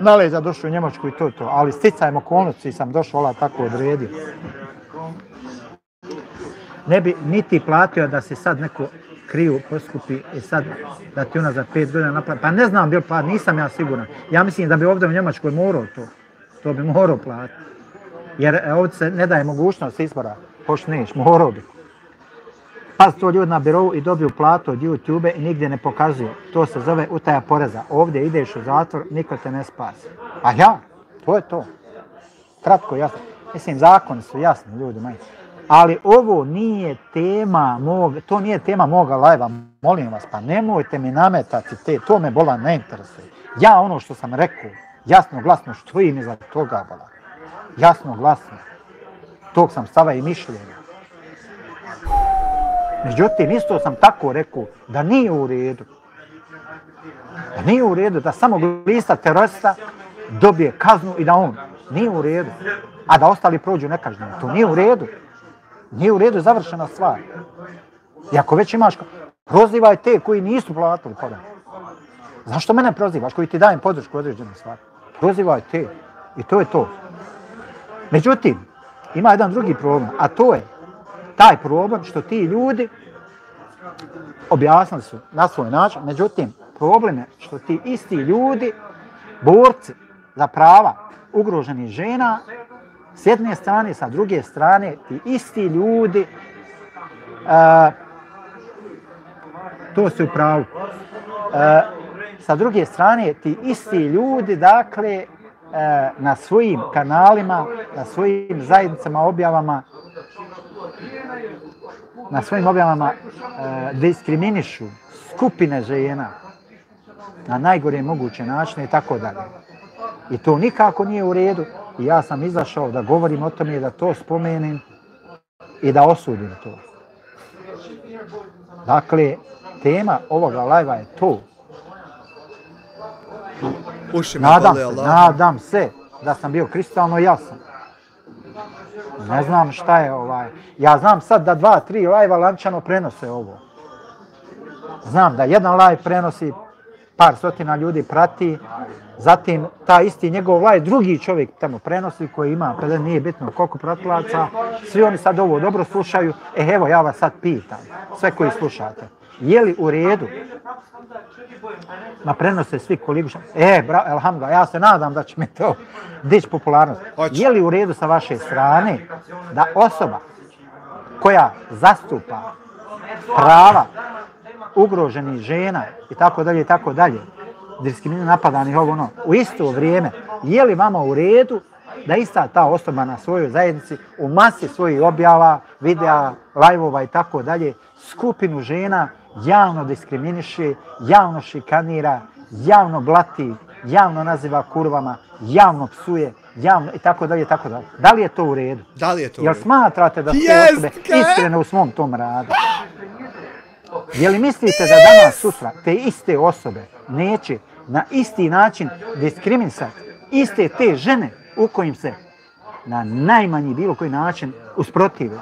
na leđa, došao u Njemačku i to je to. Ali sticajem okolnosti sam došao, tako odredio. Ne bi niti platio da se sad neko kriju poskupi i sad da ti ona za 5 godina naplati. Pa ne znam bil plat, nisam ja siguran. Ja mislim da bi ovdje u Njemačkoj morao to. To bi morao platiti. Jer ovdje se ne daje mogućnost izbora. Počneš, morao bi. Pa to ljudi nabiru i dobiju platu od YouTube i nigdje ne pokazuju. To se zove utaja poreza. Ovdje ideš u zatvor, niko te ne spasi. A ja, to je to. Kratko, jasno. Mislim, zakoni su jasni, ljudi moji. Ali ovo nije tema to nije tema moga live-a. Molim vas, pa nemojte mi nametati to me bola ne interesuje. Ja ono što sam rekao, jasno, glasno, stojim iza toga, bola. Jasno, glasno. Tog sam stava i mišljenja. Međutim, isto sam tako rekao da nije u redu. Da nije u redu da samo lista terorista dobije kaznu i da on nije u redu. A da ostali prođu nekažnjeno. To nije u redu. Nije u redu, završena stvar. I ako već imaš, prozivaj te koji nisu platili porez. Zašto mene prozivaš koji ti dajem podršku određene stvari? Prozivaj te. I to je to. Međutim, ima jedan drugi problem, a to je taj problem što ti ljudi objasnili su na svoj način, međutim, problem je što ti isti ljudi, borci za prava ugroženih žena, s jedne strane, sa druge strane, ti isti ljudi, to su u pravu, Sa druge strane, ti isti ljudi, dakle, na svojim kanalima, na svojim zajednicama, objavama, diskriminišu skupine žena na najgore moguće načine i tako dalje. I to nikako nije u redu. I ja sam izašao da govorim o tome, da to spomenem i da osudim to. Dakle, tema ovoga live-a je to. Nadam se da sam bio kristalno jasan. Ne znam šta je Ja znam sad da 2-3 live-a lančano prenose ovo. Znam da jedan live prenosi, par stotina ljudi prati, zatim ta isti njegov live drugi čovjek tamo prenosi koji ima, nije bitno koliko pratilaca, svi oni sad ovo dobro slušaju. Evo ja vas sad pitam, sve koji slušate, je li u redu? Ma prenose svi koliko što... alhamdulillah, ja se nadam da će mi to dići popularnost. Je li u redu sa vaše strane da osoba koja zastupa prava ugroženih žena i tako dalje, diskriminiranih, napadanih, u isto vrijeme, je li vama u redu da ista ta osoba na svojoj zajednici u masi svojih objava, videa, live-ova i tako dalje, skupinu žena javno diskriminiše, javno šikanira, javno blati, javno naziva kurvama, javno psuje, javno i tako dalje, i tako dalje. Da li je to u redu? Da li je to u redu? Jel smatrate da su te osobe iskrene u svom tom radu? Je li mislite da danas sutra te iste osobe neće na isti način diskriminisati iste te žene u kojim se na najmanji bilo koji način usprotive?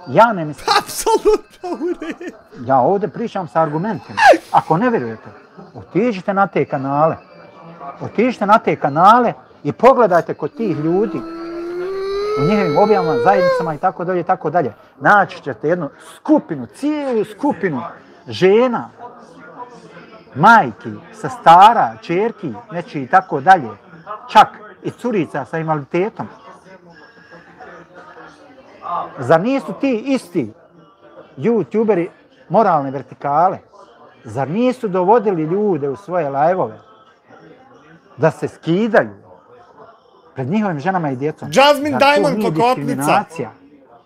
Ja ne mislim. Apsolutno u redu. Ja ovdje pričam sa argumentima. Ako ne vjerujete, otiđite na te kanale. Otiđite na te kanale i pogledajte kod tih ljudi u njihovim objavama, zajednicama i tako dalje. Naći ćete jednu skupinu, cijelu skupinu žena, majki, sestara, ćerki, nečiji i tako dalje. Čak i curica sa invaliditetom. Zar nisu ti isti youtuberi moralne vertikale? Zar nisu dovodili ljude u svoje live-ove da se skidaju pred njihovim ženama i djecom? Jasmine Diamond Kokotnica,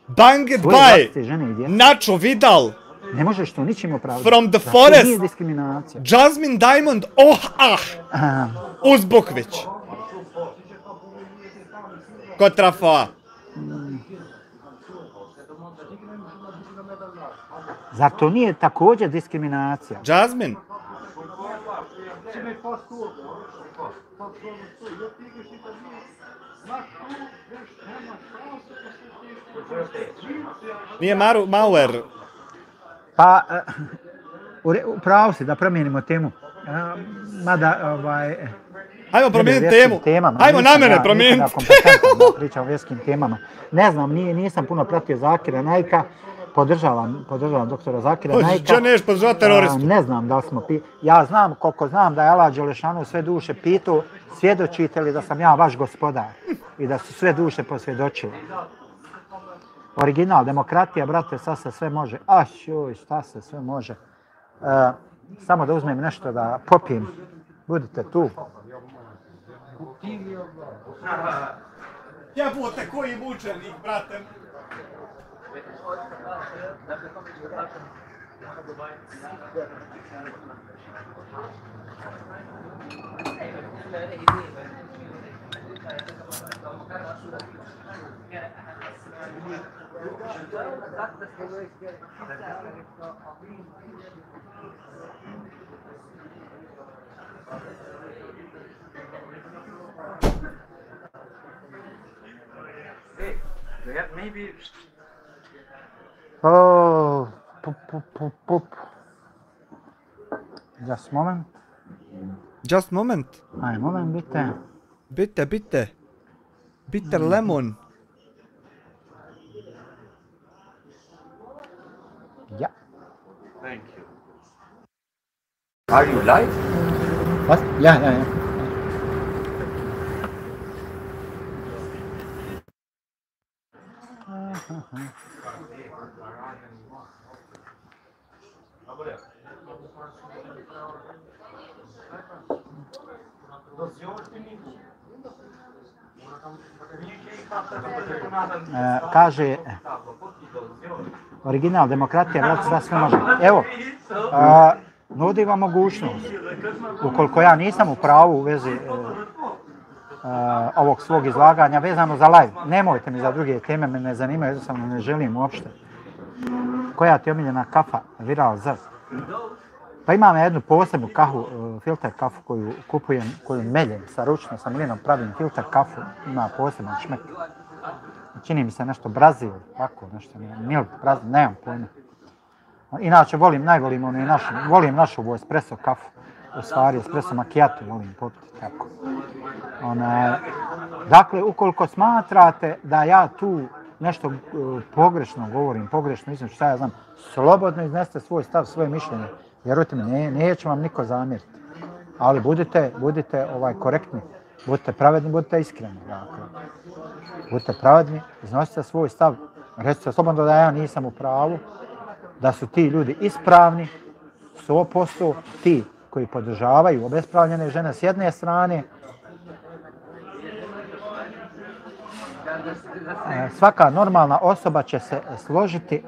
Banged by, Nacho Vidal, ne možeš to ničim opravdati. From the Forest, Jasmine Diamond, Uzbukvić. Kod trafoa. Zar to nije također diskriminacija? Jasmine? Nije Mauer. Pa, upravo si da promijenimo temu. Mada, Ajmo promijeniti temu. Ajmo na mene promijeniti temu. Da pričam o vjerskim temama. Ne znam, nisam puno pratio Zakira Naika. Podržavam doktora Zakira Naika. Če neš podržavati teroristu? Ne znam da li smo... Ja znam, koliko znam da je Allah Đelešanu sve duše pitao, svjedočite li da sam ja vaš gospodar? I da su sve duše posvjedočile. Original, demokratija, brate, sad se sve može. Šta se sve može. Samo da uzmem nešto da popijem. Budite tu. Jebote, koji mučenik, brate. Maybe. Oh, Just moment. Just moment. Aj, moment, bitte. Bitte, bitte. Bitter lemon. Ja. Thank you. Are you live? Was? Ja. Kaže, original demokratija, vrati da sve može. Evo, nudi vam mogućnost, ukoliko ja nisam u pravu u vezi ovog svog izlaganja vezano za live, nemojte mi za druge teme, me ne zanimaju, jednostavno ne želim uopšte. Koja ti je omiljena kafa, Viral Z? Pa imam jednu posebnu kafu, filter kafu koju kupujem, koju meljem sa ručno, sa mlinom pravim filter kafu, ima poseban šmek. Čini mi se nešto Brazil, tako nešto, milk, Brazil, nemam pojma. Inače najvolim volim našu espresso kafu, u stvari espresso macchiato volim popiti, tako. Dakle, ukoliko smatrate da ja tu nešto pogrešno govorim, pogrešno mislim šta ja znam, slobodno izneste svoj stav, svoje mišljenje. Vjerujte mi, neće vam niko zamjeriti. Ali budite korektni, budite pravedni, budite iskreni. Dakle. Budite pravedni, iznosite svoj stav, recite slobodno da ja nisam u pravu, da su ti ljudi ispravni, 100%, ti koji podržavaju obespravljene žene s jedne strane. Svaka normalna osoba će se složiti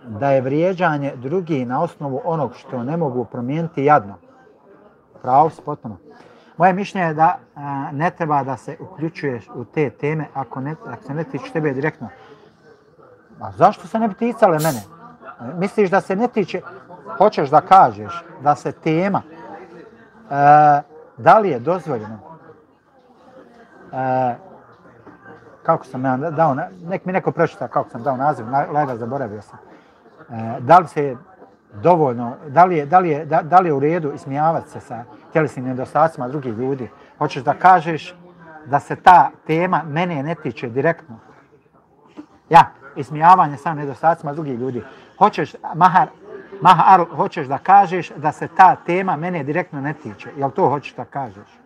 da je vrijeđanje drugih na osnovu onog što ne mogu promijeniti jadno. Pravo si potpuno. Moje mišljenje je da ne treba da se uključuješ u te teme ako se ne tiče tebe direktno. A zašto se ne bi ticale mene? Misliš da se ne tiče, hoćeš da kažeš da se tema, da li je dozvoljeno, kako sam ja dao, nek mi neko pročita kako sam dao naziv, live zaboravio sam. Da li se dovoljno, da li je u redu ismijavati se sa tjelesnim nedostacima drugih ljudi? Hoćeš da kažeš da se ta tema mene ne tiče direktno? Ja, ismijavanje sa nedostacima drugih ljudi. Hoćeš, Maha, hoćeš da kažeš da se ta tema mene direktno ne tiče? Jel to hoćeš da kažeš?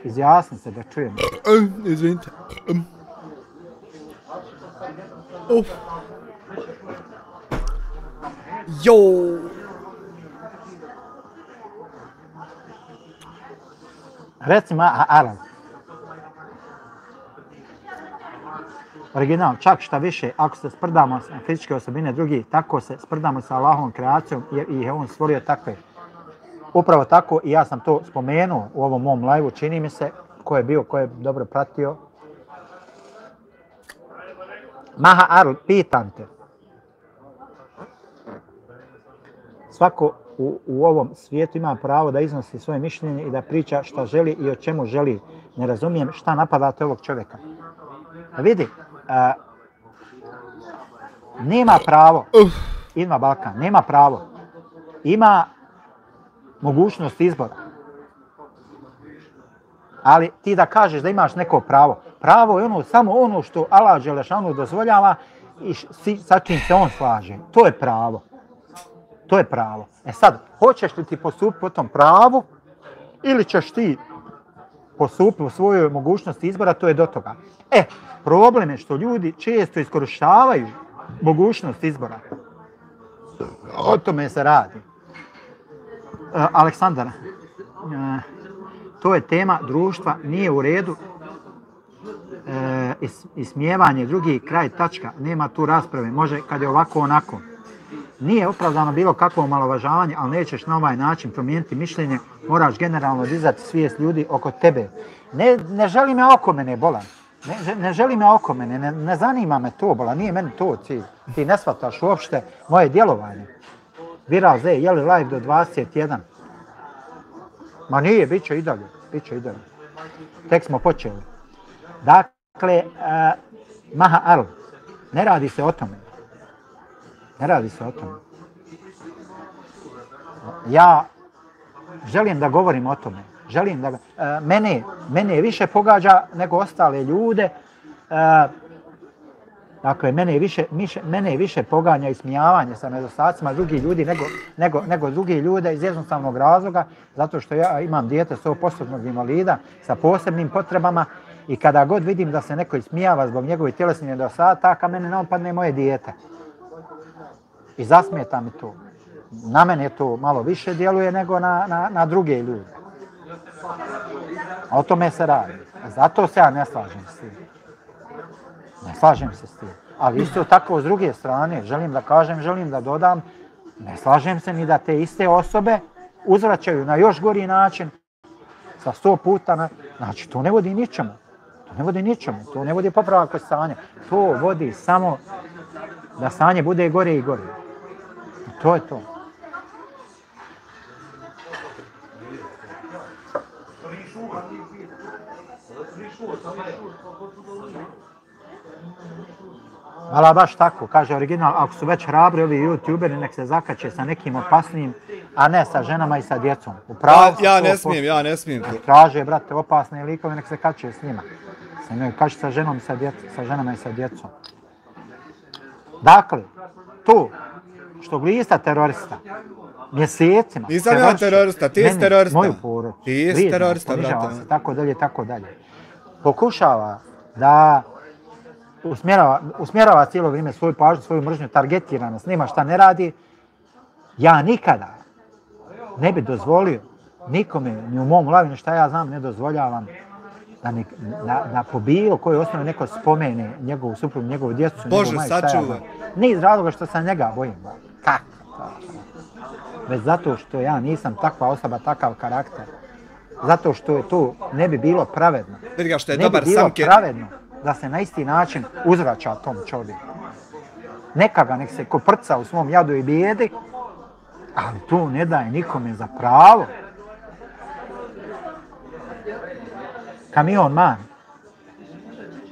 Izjasni se da čujem. Izvinite. Jo. Reci Aral. Original, čak šta više, ako se sprdamo sa fizičke osobine drugih, tako se sprdamo sa Allahovom kreacijom jer ih je on stvorio takve. Upravo tako i ja sam to spomenuo u ovom mom live-u, čini mi se, ko je dobro pratio. Maha Arl, pitam te. Svako u ovom svijetu ima pravo da iznosi svoje mišljenje i da priča šta želi i o čemu želi. Ne razumijem šta napadate ovog čovjeka. Vidi, nema pravo, Ilma Balkan, nema pravo. Ima mogućnost izbora. Ali ti da kažeš da imaš neko pravo. Pravo je samo ono što Allah Đelešanu dozvoljava i sa čim se on slaže. To je pravo. To je pravo. E sad, hoćeš li ti postupiti po tom pravu ili ćeš ti postupiti u svojoj mogućnosti izbora, to je do toga. Problem je što ljudi često iskorištavaju mogućnost izbora. O tome se radi. Aleksandar, to je tema društva, nije u redu. Ismijevanje drugih, kraj, tačka, nema tu rasprave, može kad je ovako onako. Nije opravdano bilo kakvo omalovažavanje, ali nećeš na ovaj način promijeniti mišljenje, moraš generalno dizati svijest ljudi oko tebe. Ne želi me oko mene, bolan. Ne želi me oko mene, ne zanima me to, bolan, nije meni to cilj. Ti ne shvataš uopšte moje djelovanje. Viral Z, je li live do 21? Ma nije, bit će i dalje. Tek smo počeli. Dakle, Maha Arl, ne radi se o tome. Ja želim da govorim o tome. Mene više pogađa nego ostale ljude. Dakle, mene više poganja ismijavanje sa nedostacima drugih ljudi nego drugih ljude iz jednostavnog razloga, zato što ja imam dijete 100% invalida sa posebnim potrebama I kada god vidim da se neko ismijava zbog njegovih tjelesnih nedostataka, mene ne opadne moje dijete. I zasmeta mi to. Na mene to malo više djeluje nego na druge ljude. O tome se radi. Zato se ja ne slažem s tim. Ne slažem se s tim. Ali isto tako s druge strane, želim da kažem, želim da dodam, ne slažem se ni da te iste osobe uzvraćaju na još gori način, sa 100 puta, znači to ne vodi ničemu. To ne vodi ničemu, to ne vodi popravak stanja. To vodi samo da stanje bude gore i gore. I to je to. Ali baš tako, kaže original, ako su već hrabri ovi youtuberi, nek se zakače sa nekim opasnim, a ne sa ženama i sa djecom. Ja ne smijem to. Traže, brate, opasne likove, nek se kače s njima. Kače sa ženama i sa djecom. Dakle, to što glista terorista, mjesecima, nisam ja terorista, ti si terorista. Moju porodicu. Ti si terorista, brate. Tako dalje, tako dalje. Pokušava da usmjerava cijelo vrijeme svoju pažnju, svoju mržnju, targetirano, snima šta ne radi. Ja nikada ne bi dozvolio nikome, ni u mom glavi, ni šta ja znam, ne dozvoljavam da po bilo kojoj osnovi neko spomene njegovu suprugu, njegovu djecu, njegovu majku, šta ja znam. Ne iz razloga što se njega bojim. Kako? Već zato što ja nisam takva osoba, takav karakter. Zato što je to ne bi bilo pravedno. Vidi ga što je ne dobar bi bilo samke. Pravedno da se na isti način uzvraća tom čovjeku. Neka ga nek se koprca u svom jadu i bijedi, ali to ne daje nikome za pravo. Kamion man,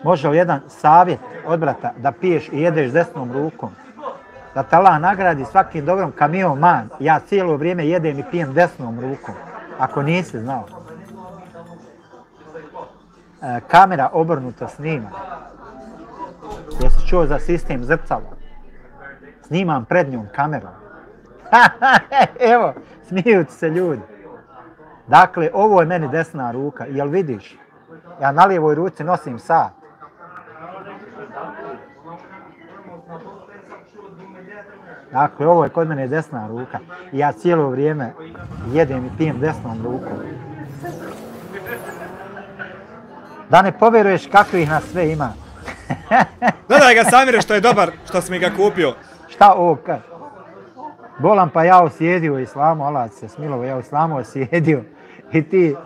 može li jedan savjet od brata da piješ i jedeš desnom rukom? Da te Allah nagradi svakim dobrom, kamion man, ja cijelo vrijeme jedem i pijem desnom rukom. Ako nisi znao. Kamera obrnuto snima. Jesi čuo za sistem zrcalo? Snimam prednjom kamerom. Evo, smiju se ljudi. Dakle, ovo je meni desna ruka. Jel vidiš? Ja na lijevoj ruci nosim sat. Dakle, ovo je kod mene desna ruka. I ja cijelo vrijeme jedem i pijem desnom rukom. Da ne povjeruješ kakvih nas sve ima. Dodaj ga Samire što je dobar, što si mi ga kupio. Šta ovo kad? Bolan pa ja osjedio islamu, Allah se smilovo, ja islamu osjedio. I ti.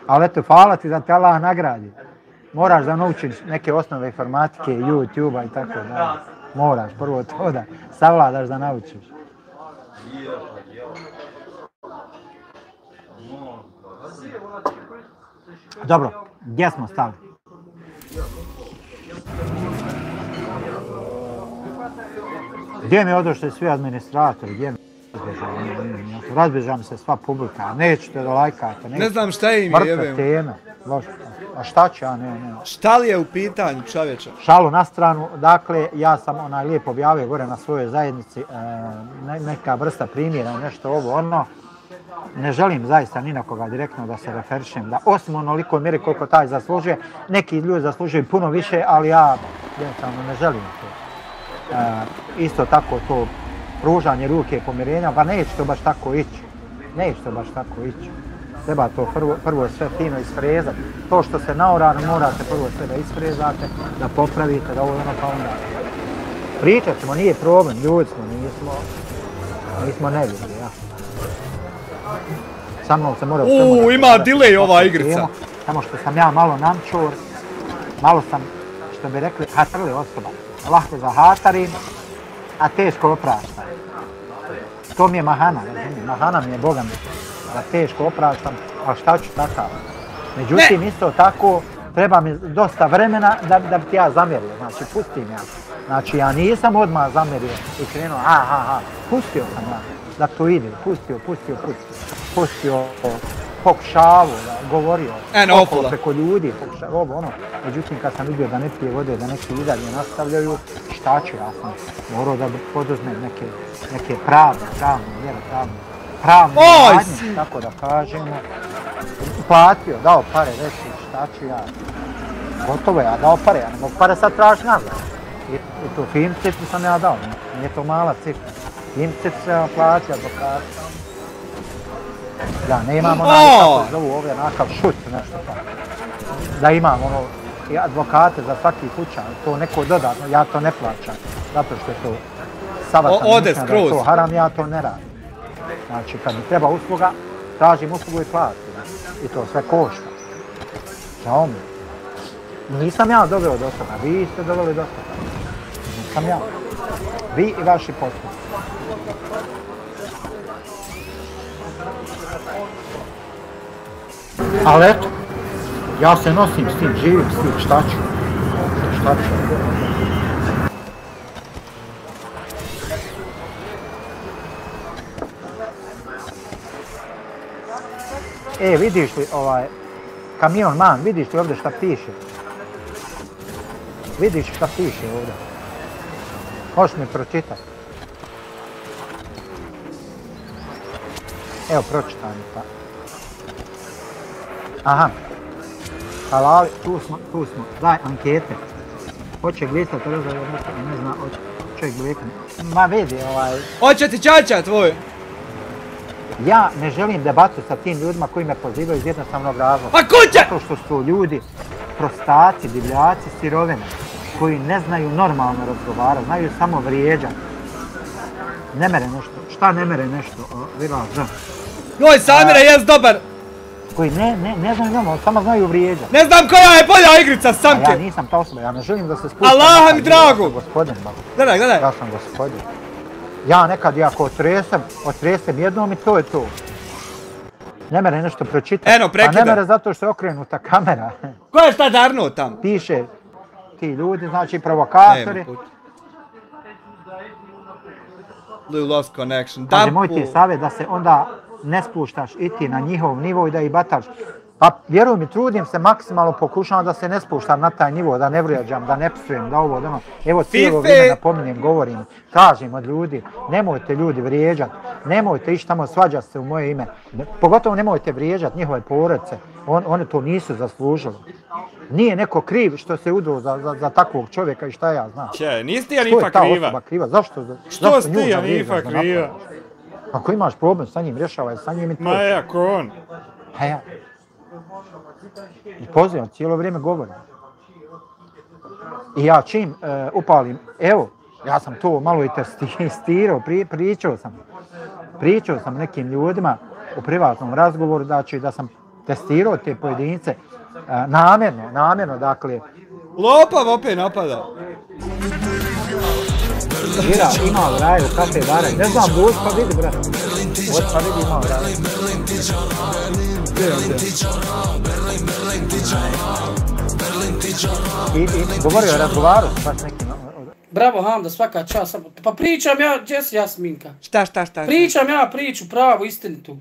Ali eto, hvala ti da te Allah nagradi. Moraš da naučiš neke osnove informatike, YouTube-a i tako dalje. Moraš prvo to da savladaš da naučiš. Dobro, gdje smo stali? Gdje mi odošli svi administratori? Gdje mi razbježam se sva publika, nećete da lajkate. Ne znam šta im je, jebem. Mrtve teme. A šta će, a ne. Šta li je u pitanju, čovječa? Šalu na stranu, dakle, ja sam lijepo objavio gore na svojoj zajednici neka vrsta primjera, nešto ovo, ono. Ne želim zaista ni na koga direktno da se referišem, da osim onoliko mjeri koliko taj zaslužuje. Neki ljudi zaslužuju puno više, ali ja jednostavno ne želim to. Isto tako to pružanje ruke pomirenja, pa neće to baš tako ići. Neće to baš tako ići. Treba to prvo sve fino isfrezati. To što se naorano morate prvo sve da isfrezate, da popravite, da ovo ono pa onda. Pričat ćemo, nije problem, ljudi smo, nismo neljudi, ja. Sa mnom se mora... ima delay ova igrica. Samo što sam ja malo namčur, malo sam, što bi rekli, hatrli osoba. Lahko zahatarim, a teško opraštam. To mi je mahana, razumijem. Mahana mi je, Boga mi, da teško opraštam, a šta ću takav. Međutim, isto tako, treba mi dosta vremena da bi ti ja zamjerio. Znači, pustim ja. Znači, ja nisam odmah zamjerio i krenuo, pustio sam ja da to ide, pustio, pokušavao, govorio, okolo preko ljudi, pokušavao, ono. Međutim, kad sam vidio da ne pije vode, da neki i dalje nastavljaju, šta ću, ja sam morao da poduzmem neke pravne radnje, tako da kažemo. Platio, dao pare, reći šta ću ja? Gotovo je, ja dao pare, ja ne mogu pare sad tražiti nazad. I tu film cifru sam ja dao, nije to mala cifra. Film cifru sam plaći advokata. Ja nemam onaj, kako se zovu ovdje, onakav šut, nešto tako. Da imam ono, i advokate za svaki kuća, to neko dodatno, ja to ne plaćam. Zato što je to savatan, mislim da je to haram, ja to ne radim. Znači, kad mi treba usluga, tražim uslugu i plaćam. I to sve košta. Žao mi. Nisam ja doveo do toga, vi ste doveli do toga. Nisam ja. Vi i vaši postupci. Ali eto, ja se nosim s tim, živim s tim, šta ću? Šta ću? Vidiš li ovaj kamion man, vidiš li ovdje šta piše? Vidiš šta piše ovdje? Možeš mi pročitati? Evo, pročitaj mi pa. Aha. Halali, tu smo. Daj ankete. Hoće glisati rezervu, ne zna, čovjek glikne. Ma vidi ovaj... Hoće ti čača tvoj! Ja ne želim debatu sa tim ljudima koji me pozivaju iz jednostavnog razloga. Pa kuće! Zato što su ljudi prostaci, divljaci, sirovine, koji ne znaju normalno razgovarati, znaju samo vrijeđati. Ne mere nešto. Šta ne mere nešto? Joj, Samire, jes dobar! Koji ne znaju normalno, samo znaju vrijeđati. Ne znam koja je bolja igrica, Samke! Ja nisam ta osoba, ja ne želim da se spustim. Allaha mi drago! Ja sam gospodin, Gledaj. Ja sam gospodin. Ja nekad, ako otresem jednom i to je to. Ne mere nešto pročitati. Eno, prekida. A ne mere zato što je okrenuta kamera. Ko je šta darnuo tam? Piše, ti ljudi, znači provokatori. You lost connection. Kaže, moj ti je savjet da se onda ne spuštaš i ti na njihov nivo i da ih bataš. Pa vjeruj mi, trudim se maksimalno, pokušavam da se ne spuštam na taj nivo, da ne vrijeđam, da ne psujem, da ovo, da ono. Evo cijelo vrijeme napominjem, govorim, tražim od ljudi, nemojte ljudi vrijeđati, nemojte ići tamo svađati se u moje ime. Pogotovo nemojte vrijeđati njihove porodice, one to nisu zaslužili. Nije neko kriv što se udao za takvog čovjeka i šta ja znam. Če, nisi ti Anifa kriva? Što je ta osoba kriva? Zašto si ti Anifa kriva? Ako imaš problem sa njim, rješavaj sa njim i to. Ma jako on. A ja. I pozivam, cijelo vrijeme govorim. I ja čim upalim, evo, ja sam to malo i testirao, pričao sam nekim ljudima u privatnom razgovoru, znači da sam testirao te pojedince namjerno, dakle. Lopav opet napada. Ira, imao raj u kafe bare, ne znam, dođi pa vidi, brate. Dođi pa vidi, imao raj. I govorio, razgovarao s baš nekim. Bravo Hamda, svaka čast. Pa pričam ja, gdje si Jasminka? Šta? Pričam ja priču, pravu, istinitu.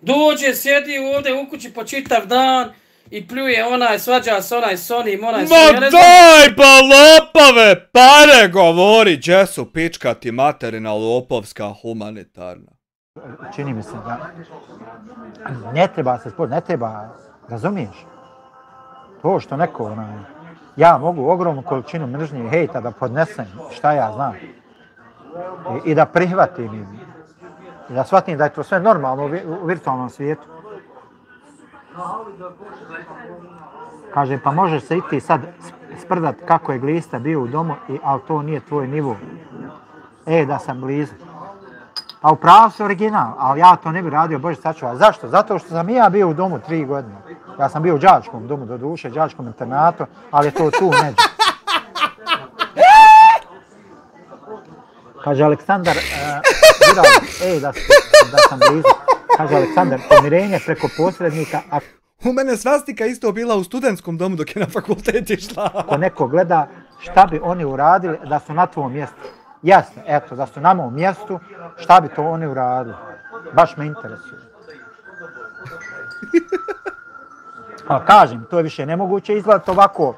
Dođe, sjedi ovdje u kući po čitav dan i pljuje onaj, svađa se onaj s onim, onaj s onim. Ma daj pa lopove, pare govori, gdje su pička ti materina lopovska humanitarna. Čini mi se da ne treba se sport, ne treba, razumiješ? To što neko, ja mogu ogromnu količinu mržnje i hejta da podnesem, šta ja znam. I da prihvatim i da shvatim da je to sve normalno u virtualnom svijetu. Kaže, pa možeš se i ti sad sprdat kako je glista bio u domu, ali to nije tvoj nivo. Da sam blizu. Pa upravo si original, ali ja to ne bi radio, Bože sačuva. Zašto? Zato što sam i ja bio u domu 3 godine. Ja sam bio u đačkom domu, do duše, đačkom internatu, ali je to tu neđe. Kaže Aleksandar, da sam blizu. Kaže Aleksandar, pomirenje preko posrednika. U mene svastika isto bila u studentskom domu dok je na fakultet išla. Ako neko gleda šta bi oni uradili da su na tvom mjestu. Jasno, eto, da su na mom mjestu, šta bi to oni uradili? Baš me interesuje. Ali kažem, to je više nemoguće izgledati ovako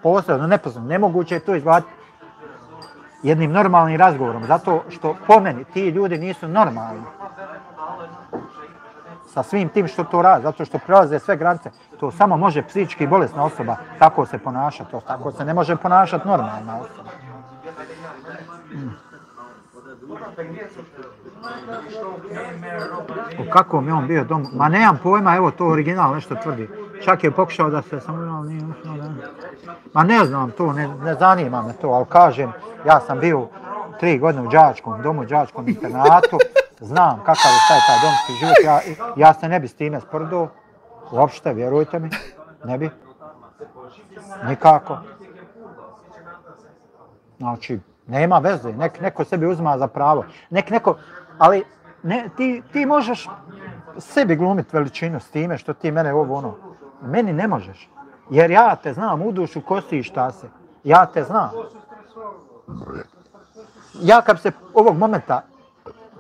posredno, neposredno. Nemoguće je to izgledati jednim normalnim razgovorom, zato što po meni ti ljudi nisu normalni. sa svim tim što to radi, zato što prelaze sve granice. To samo može psihički bolesna osoba tako se ponašati, to tako se ne može ponašati normalna osoba. U kakvom je on bio domu? Ma nemam pojma, evo to original nešto tvrdi. Čak je pokušao da se samo nije ušao. Ma ne znam to, ne zanima me to, ali kažem, ja sam bio 3 godine u đačkom domu, đačkom internatu, znam kakav je taj domski život, ja se ne bi s time sprdao, uopšte, vjerujte mi, ne bi, nikako. Znači, nema veze, neko sebi uzima za pravo, ali ti možeš sebi glumiti veličinu s time što ti mene ovo ono, meni ne možeš, jer ja te znam u dušu ko si i šta se, ja te znam. Ja kad se ovog momenta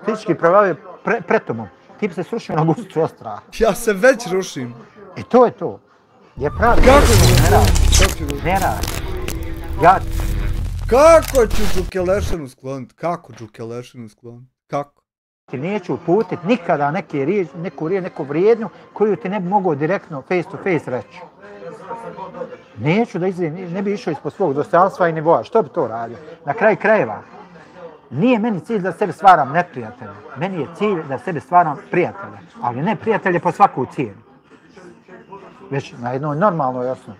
fizički prebavio pred tobom, ti bi se srušio na guzicu od straha. Ja se već rušim. I to je to. Je pravi. Kako ne radi? Ja... Kako ću Đukelešenu skloniti? Kako Đukelešenu skloniti? Kako? Ti neću uputiti nikada neku vrijednju koju ti ne bi mogao direktno face to face reći. Neću da ne bi išao ispod svog dostojanstva i nivoa. Što bi to radio? Na kraju krajeva. Nije meni cilj da sebi stvaram neprijatelje. Meni je cilj da sebi stvaram prijatelje. Ali ne prijatelje po svaku cijenu. Već na jednoj normalnoj osnovi.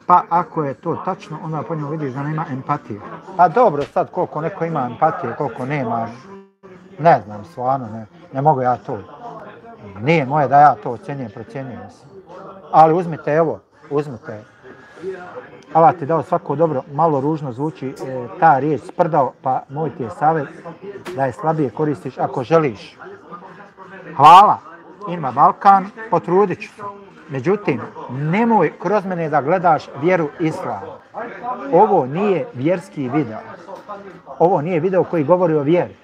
Pa ako je to tačno, onda po njemu vidiš da nema empatije. Pa dobro, sad koliko neko ima empatije, koliko nema, ne znam, stvarno, ne mogu ja to. Nije moje da ja to ocjenjujem, procjenjujem se. Ali uzmite, evo, uzmite. Allah ti dao svako dobro, malo ružno zvuči ta riječ sprdao, pa moj ti je savjet da je slabije koristiš ako želiš. Hvala, ima Balkan, potrudit ću se. Međutim, nemoj kroz mene da gledaš vjeru islama. Ovo nije vjerski video. Ovo nije video koji govori o vjeri.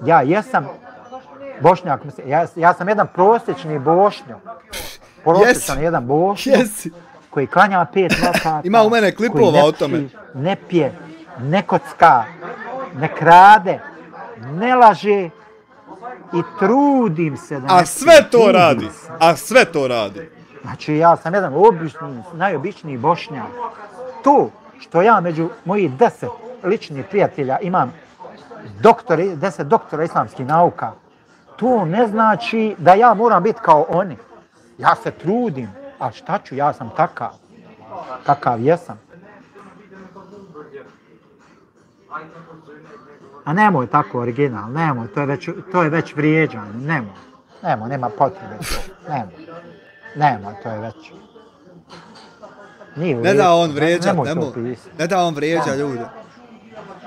Ja jesam Bošnjak, ja sam jedan prosječni Bošnjak. Prosječan jedan Bošnjak koji klanja 5 vakata. Ima u mene klipova o tome. Ne pije, ne kocka, ne krade, ne laže i trudim se da... A sve to radi, a sve to radi. Znači ja sam jedan najobičniji Bošnjak. To što ja među mojih 10 ličnih prijatelja imam 10 doktora islamskih nauka, to ne znači da ja moram biti kao oni. Ja se trudim, a šta ću, ja sam takav. Kakav jesam. A nemoj tako original, nemoj, to je već vrijeđanje, nemoj, nema potrebe to, nemoj, to je već. Ne da on vrijeđat, ne da on vrijeđa ljude.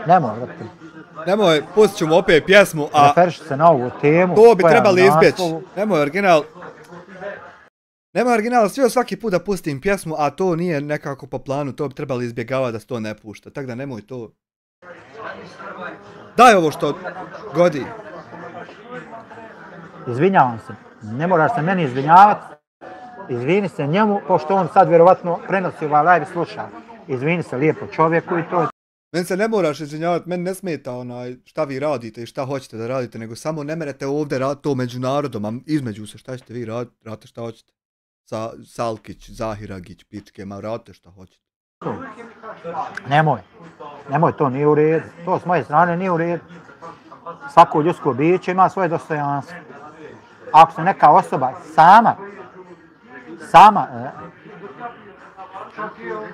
Nemoj, vrati. Nemoj, pustit ću mu opet pjesmu, a... Referiš se na ovu temu. To bi trebali izbjeći. Nemoj original. Nemoj original, svaki put da pustim pjesmu, a to nije nekako po planu, to bi trebali izbjegavati da se to ne pušta. Tako da nemoj to. Daj ovo što godi. Izvinjavam se. Ne moraš se meni izvinjavati. Izvini se njemu, pošto on sad vjerovatno prenosi ovaj live i sluša. Izvini se lijepo čovjeku i to. Meni se ne moraš izvinjavati, meni ne smeta šta vi radite i šta hoćete da radite, nego samo ne merete ovdje raditi to među narodom, a između se šta ćete vi radite šta hoćete. Salkić, Zahiragić, pičke, ma radite šta hoćete. Nemoj, to nije u redu. To s moje strane nije u redu. Svako ljudsko biće ima svoje dostojanstvo. Ako se neka osoba sama,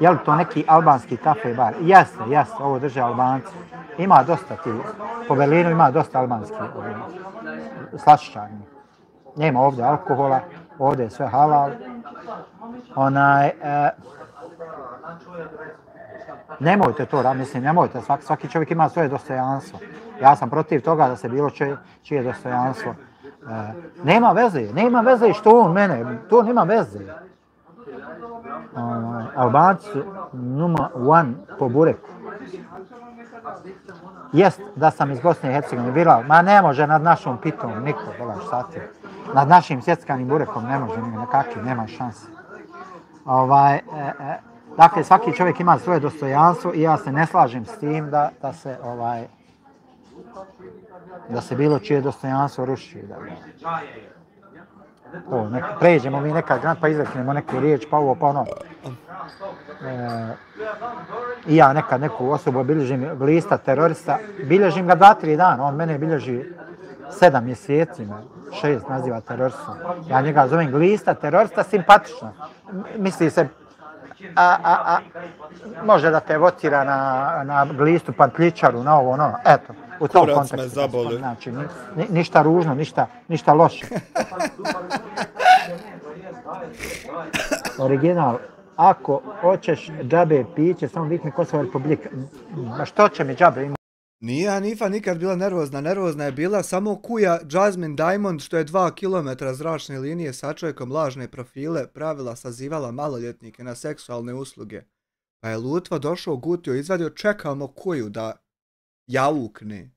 je li to neki albanski kafe bar? Jeste, ovo drže Albanci. Ima dosta ti, po Berlinu ima dosta albanskih slačičarni. Nema ovdje alkohola, ovdje je sve halal. Nemojte to raditi, mislim, nemojte, svaki čovjek ima svoje dostojanstvo. Ja sam protiv toga da se bilo čije dostojanstvo. Nema veze što on mene, to nema veze. Albanci su number 1 po bureku. Jest da sam iz Bosne i Hercegovine birao, ma ne može nad našom pitom, niko, gledaš sati. Nad našim sjeckanim burekom ne može, nema šanse. Dakle, svaki čovjek ima svoje dostojanstvo i ja se ne slažem s tim da se da se bilo čije dostojanstvo ruši. To, pređemo mi nekad grad pa izreknemo neku riječ, pa ovo, pa ono. I ja nekad neku osobu bilježim lista terorista, bilježim ga 2-3 dana, on mene bilježi 7 mjeseci, 6 naziva teroristom. Ja njega zovem glista terorista, simpatično. Misli se, može da te evocira na glistu pantljičaru, na ovo, ono, eto. U tom kontekstu. Znači, ništa ružno, ništa loše. Original, ako hoćeš džabe piće, samo vikni Kosova Republika. Što će mi džabe imati? Nije Hanifa nikad bila nervozna. Nervozna je bila samo kuja Jasmine Diamond, što je 2 km zračne linije sa čovjekom lažne profile pravila sazivala maloljetnike na seksualne usluge. Pa je Lutva došao, gutio, izvadio, čekamo kuju da jaukne.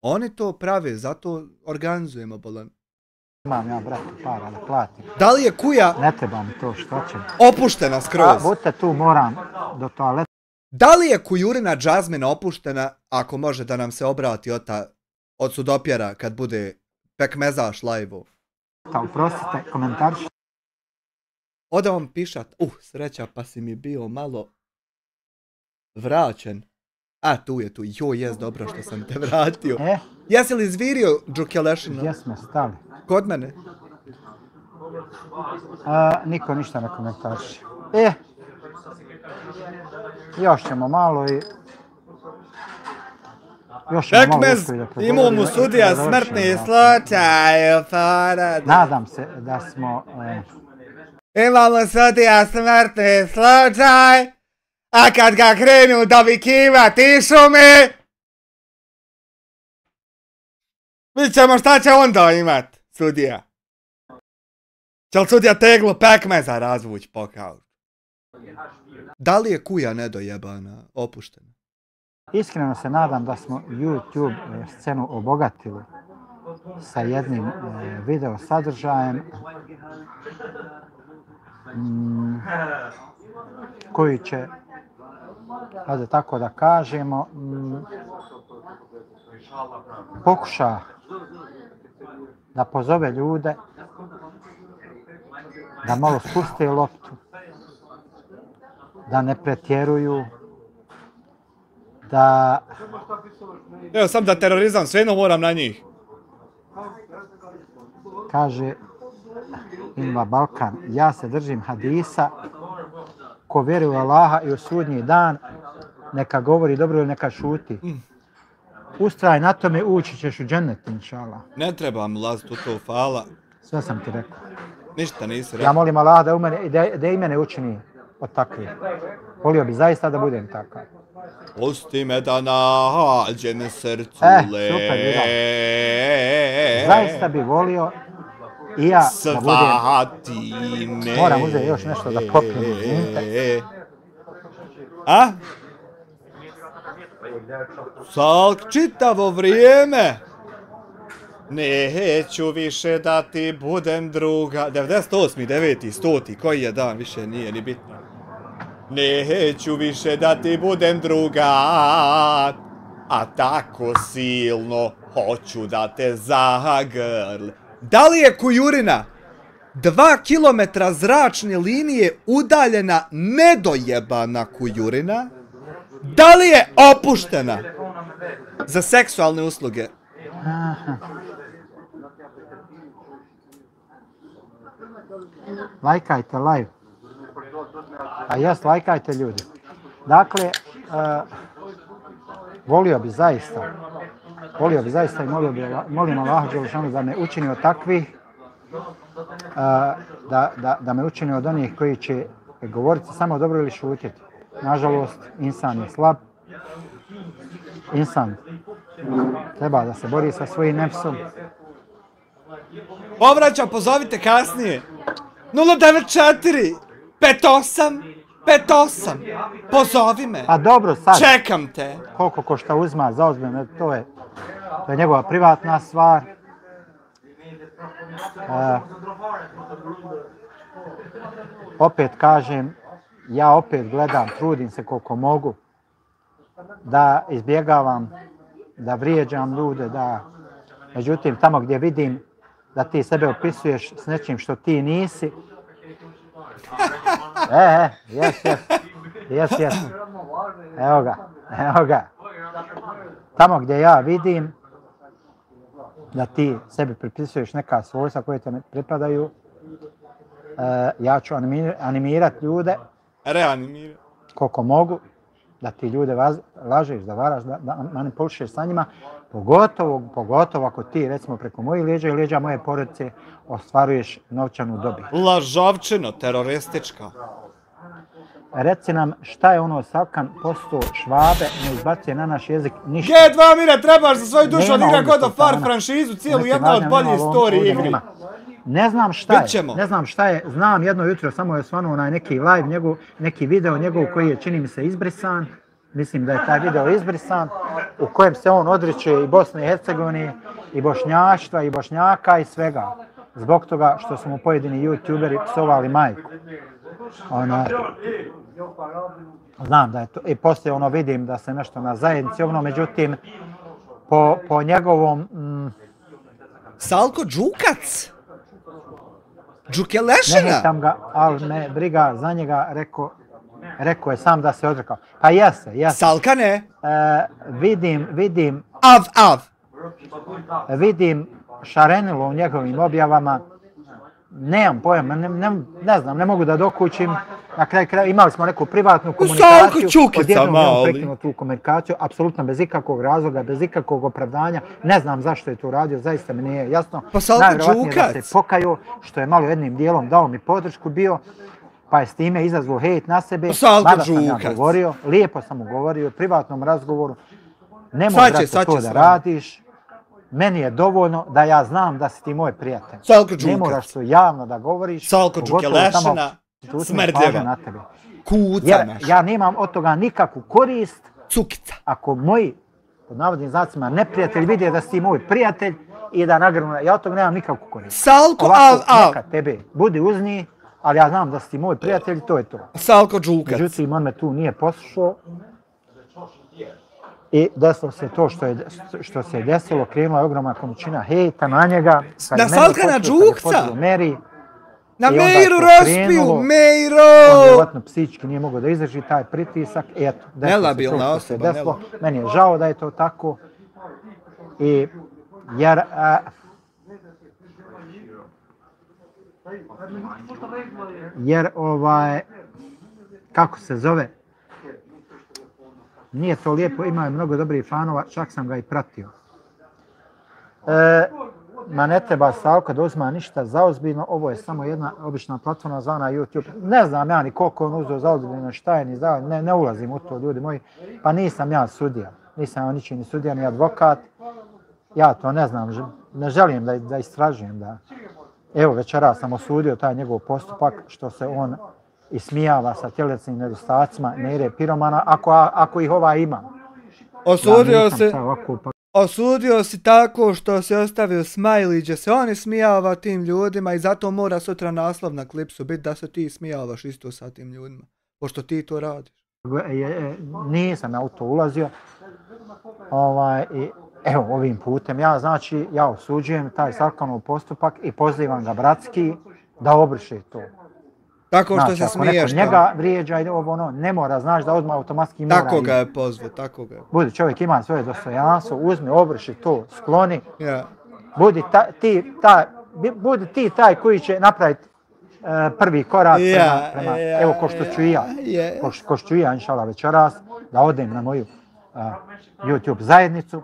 Oni to prave, zato organizujemo bolan. Imam ja, brate, para da platim. Da li je kuja... Ne treba mi to, što će? Opuštena skroz. Budite tu, moram do toaleta. Da li je kujurina Jasmine opuštena, ako može da nam se obrati od sudopjera kad bude pekmezaš live-u? Uprostite, komentariš. Ode on pišat, sreća pa si mi bio malo vraćen. A, tu je tu, jes dobro što sam te vratio. Jesi li izvirio Džukelešinu? Gdje smo stali? Kod mene. Niko ništa ne komentariše. Još ćemo malo i... Pekmez, imao mu sudija smrtni slučaj. Nadam se da smo... Imamo sudija smrtni slučaj, a kad ga krenu dovikivati šume, vidjet ćemo šta će onda imat sudija. Će li sudija teglu Pekmeza razvuć po kauču? Da li je kuja nedojebana, opuštena? Iskreno se nadam da smo YouTube scenu obogatili sa jednim video sadržajem koji će, ajde tako da kažemo, pokuša da pozove ljude da malo spuste loptu, da ne pretjeruju, da... Evo sam da terorizam, svejedno moram na njih. Kaže Inva Balkan, ja se držim hadisa, ko vjeruje u Allaha i u sudnji dan, neka govori dobro ili neka šuti. Ustraj na tome, ući ćeš u džennet, inšallah. Ne trebam ulaziti u to, hvala. Sve sam ti rekao. Ništa nisi rekao. Ja molim Allaha da i mene učini od takvih. Volio bi zaista da budem takav. Pusti me da nađem srcu super, zaista bi volio i ja da budem... Moram uzeti još nešto da popijem, izvinite. A? Salk čitavo vrijeme. Neću više da ti budem druga. 98. 9. 100. Koji je dan, više nije ni bitno. Neću više da ti budem druga, a tako silno hoću da te zagrlim. Da li je kujurina 2 km zračne linije udaljena nedojebana kujurina? Da li je opuštena za seksualne usluge? Lajkajte live. A jes, lajkajte ljudi. Dakle, volio bi zaista i molim Allaha Đelešanu da me učini od takvih, da me učini od onih koji će govoriti samo dobro ili šutiti. Nažalost, insan je slab. Insan treba da se bori sa svojim nefsom. Povraćam, pozovite kasnije. 094 58 pozovi me. A dobro, sad. Čekam te. Koliko ko šta uzma, zauzme me, to je njegova privatna stvar. Opet kažem, ja opet gledam, trudim se koliko mogu da izbjegavam da vrijeđam ljude, da... Međutim, tamo gdje vidim da ti sebe opisuješ s nečim što ti nisi, jes. Evo ga. Tamo gdje ja vidim da ti sebi pripisuješ neka svojstva koje te ne pripadaju, ja ću animirati ljude koliko mogu, da ti ljude lažeš, da varaš, da manipulišeš sa njima, pogotovo ako ti, recimo, preko mojih leđa i leđa moje porodice ostvaruješ novčanu dobit. Lažavčino, teroristička. Reci nam šta je ono Salkan postao Švabe, ne izbacuje na naš jezik ništa. G2 mire, trebaš za svoju dušu odigra God of War franšizu, cijelu jedna od boljih story igri. Ne znam šta je, znam jedno jutro samo je osvanuo onaj neki live, neki video njegov koji je, čini mi se, izbrisan. Mislim da je taj video izbrisan, u kojem se on odriče i Bosne i Hercegovine, i bošnjaštva, i bošnjaka, i svega. Zbog toga što su mu pojedini youtuberi psovali majku. Znam da je to, i poslije vidim da se nešto na zajednici međutim, po njegovom... Salko Đukac? Đukelešina? Ne hitam ga, ali me briga za njega, rekao je sam da se odrekao. Pa jeste. Salkane? Vidim... Vidim šarenilu u njegovim objavama. Nemam pojma, ne znam, ne mogu da dokućim. Na kraju imali smo neku privatnu komunikaciju. Odjednom je on prekinuo tu komunikaciju, apsolutno bez ikakvog razloga, bez ikakvog opravdanja. Ne znam zašto je to uradio, zaista mi nije jasno. Pa Salko Đukac. Da se pokajao, što je malo jednim dijelom dao mi podršku bio, pa je s time izazvao hejt na sebe. Mada sam ja govorio, lijepo sam mu govorio u privatnom razgovoru. Ne moraš to da radiš. Meni je dovoljno da ja znam da si ti moj prijatelj. Ne moraš to javno da govoriš. Salko Đukelešina, smrdljiva. Kuca naša. Ja nemam od toga nikakvu korist. Cukica. Ako moji, pod navodnim znacima, neprijatelji vide da si ti moj prijatelj i da nagrnu, ja od toga nemam nikakvu korist. Salko neka tebe budi uzni, ali ja znam da si ti moj prijatelj i to je to. Salko Đukac. Međutim, on me tu nije poslušao. I desilo se to što se je desilo, krenula je ogromna količina hejta na njega. Na Salkana Đukca? Na I Meiru Rošpiju, Meiro! On vjerovatno psihički nije mogao da izdrži taj pritisak. I eto, nelabilna osoba. Meni je žao da je to tako. Jer kako se zove, nije to lijepo, ima je mnogo dobrih fanova, čak sam ga i pratio. Ma ne treba Salko da uzma ništa zaozbiljno, ovo je samo jedna obična platforma zvana YouTube. Ne znam ja ni koliko on uzeo zaozbiljno, šta je ni za, ne ulazim u to, ljudi moji. Pa nisam ja sudija, nisam ja ničiji ni sudija, ni advokat. Ja to ne znam, ne želim da istražujem. Evo, večera sam osudio taj njegov postupak što se on ismijava sa tjelesnim nedostacima Neire Piromana, ako ih ima. Osudio si tako što si ostavio smajli gdje se on ismijava tim ljudima i zato mora sutra naslov na klipsu biti da se ti ismijavaš isto sa tim ljudima, pošto ti to radiš. Nisam ja u to ulazio. Evo, ovim putem, ja osuđujem taj Salkanov postupak i pozivam ga bratski da obriše to. Tako što se smiješ. Ako njega vrijeđa i ne mora, znaš da odmah automatski mora. Tako ga je pozvao, tako ga je. Budi, čovjek ima svoje dostojanstvo, uzmi, obriši to, skloni. Yeah. Budi ti taj koji će napraviti prvi korak prema, evo ko što ću i ja. Ko što ću i ja, inšala, večeras, da odem na moju YouTube zajednicu.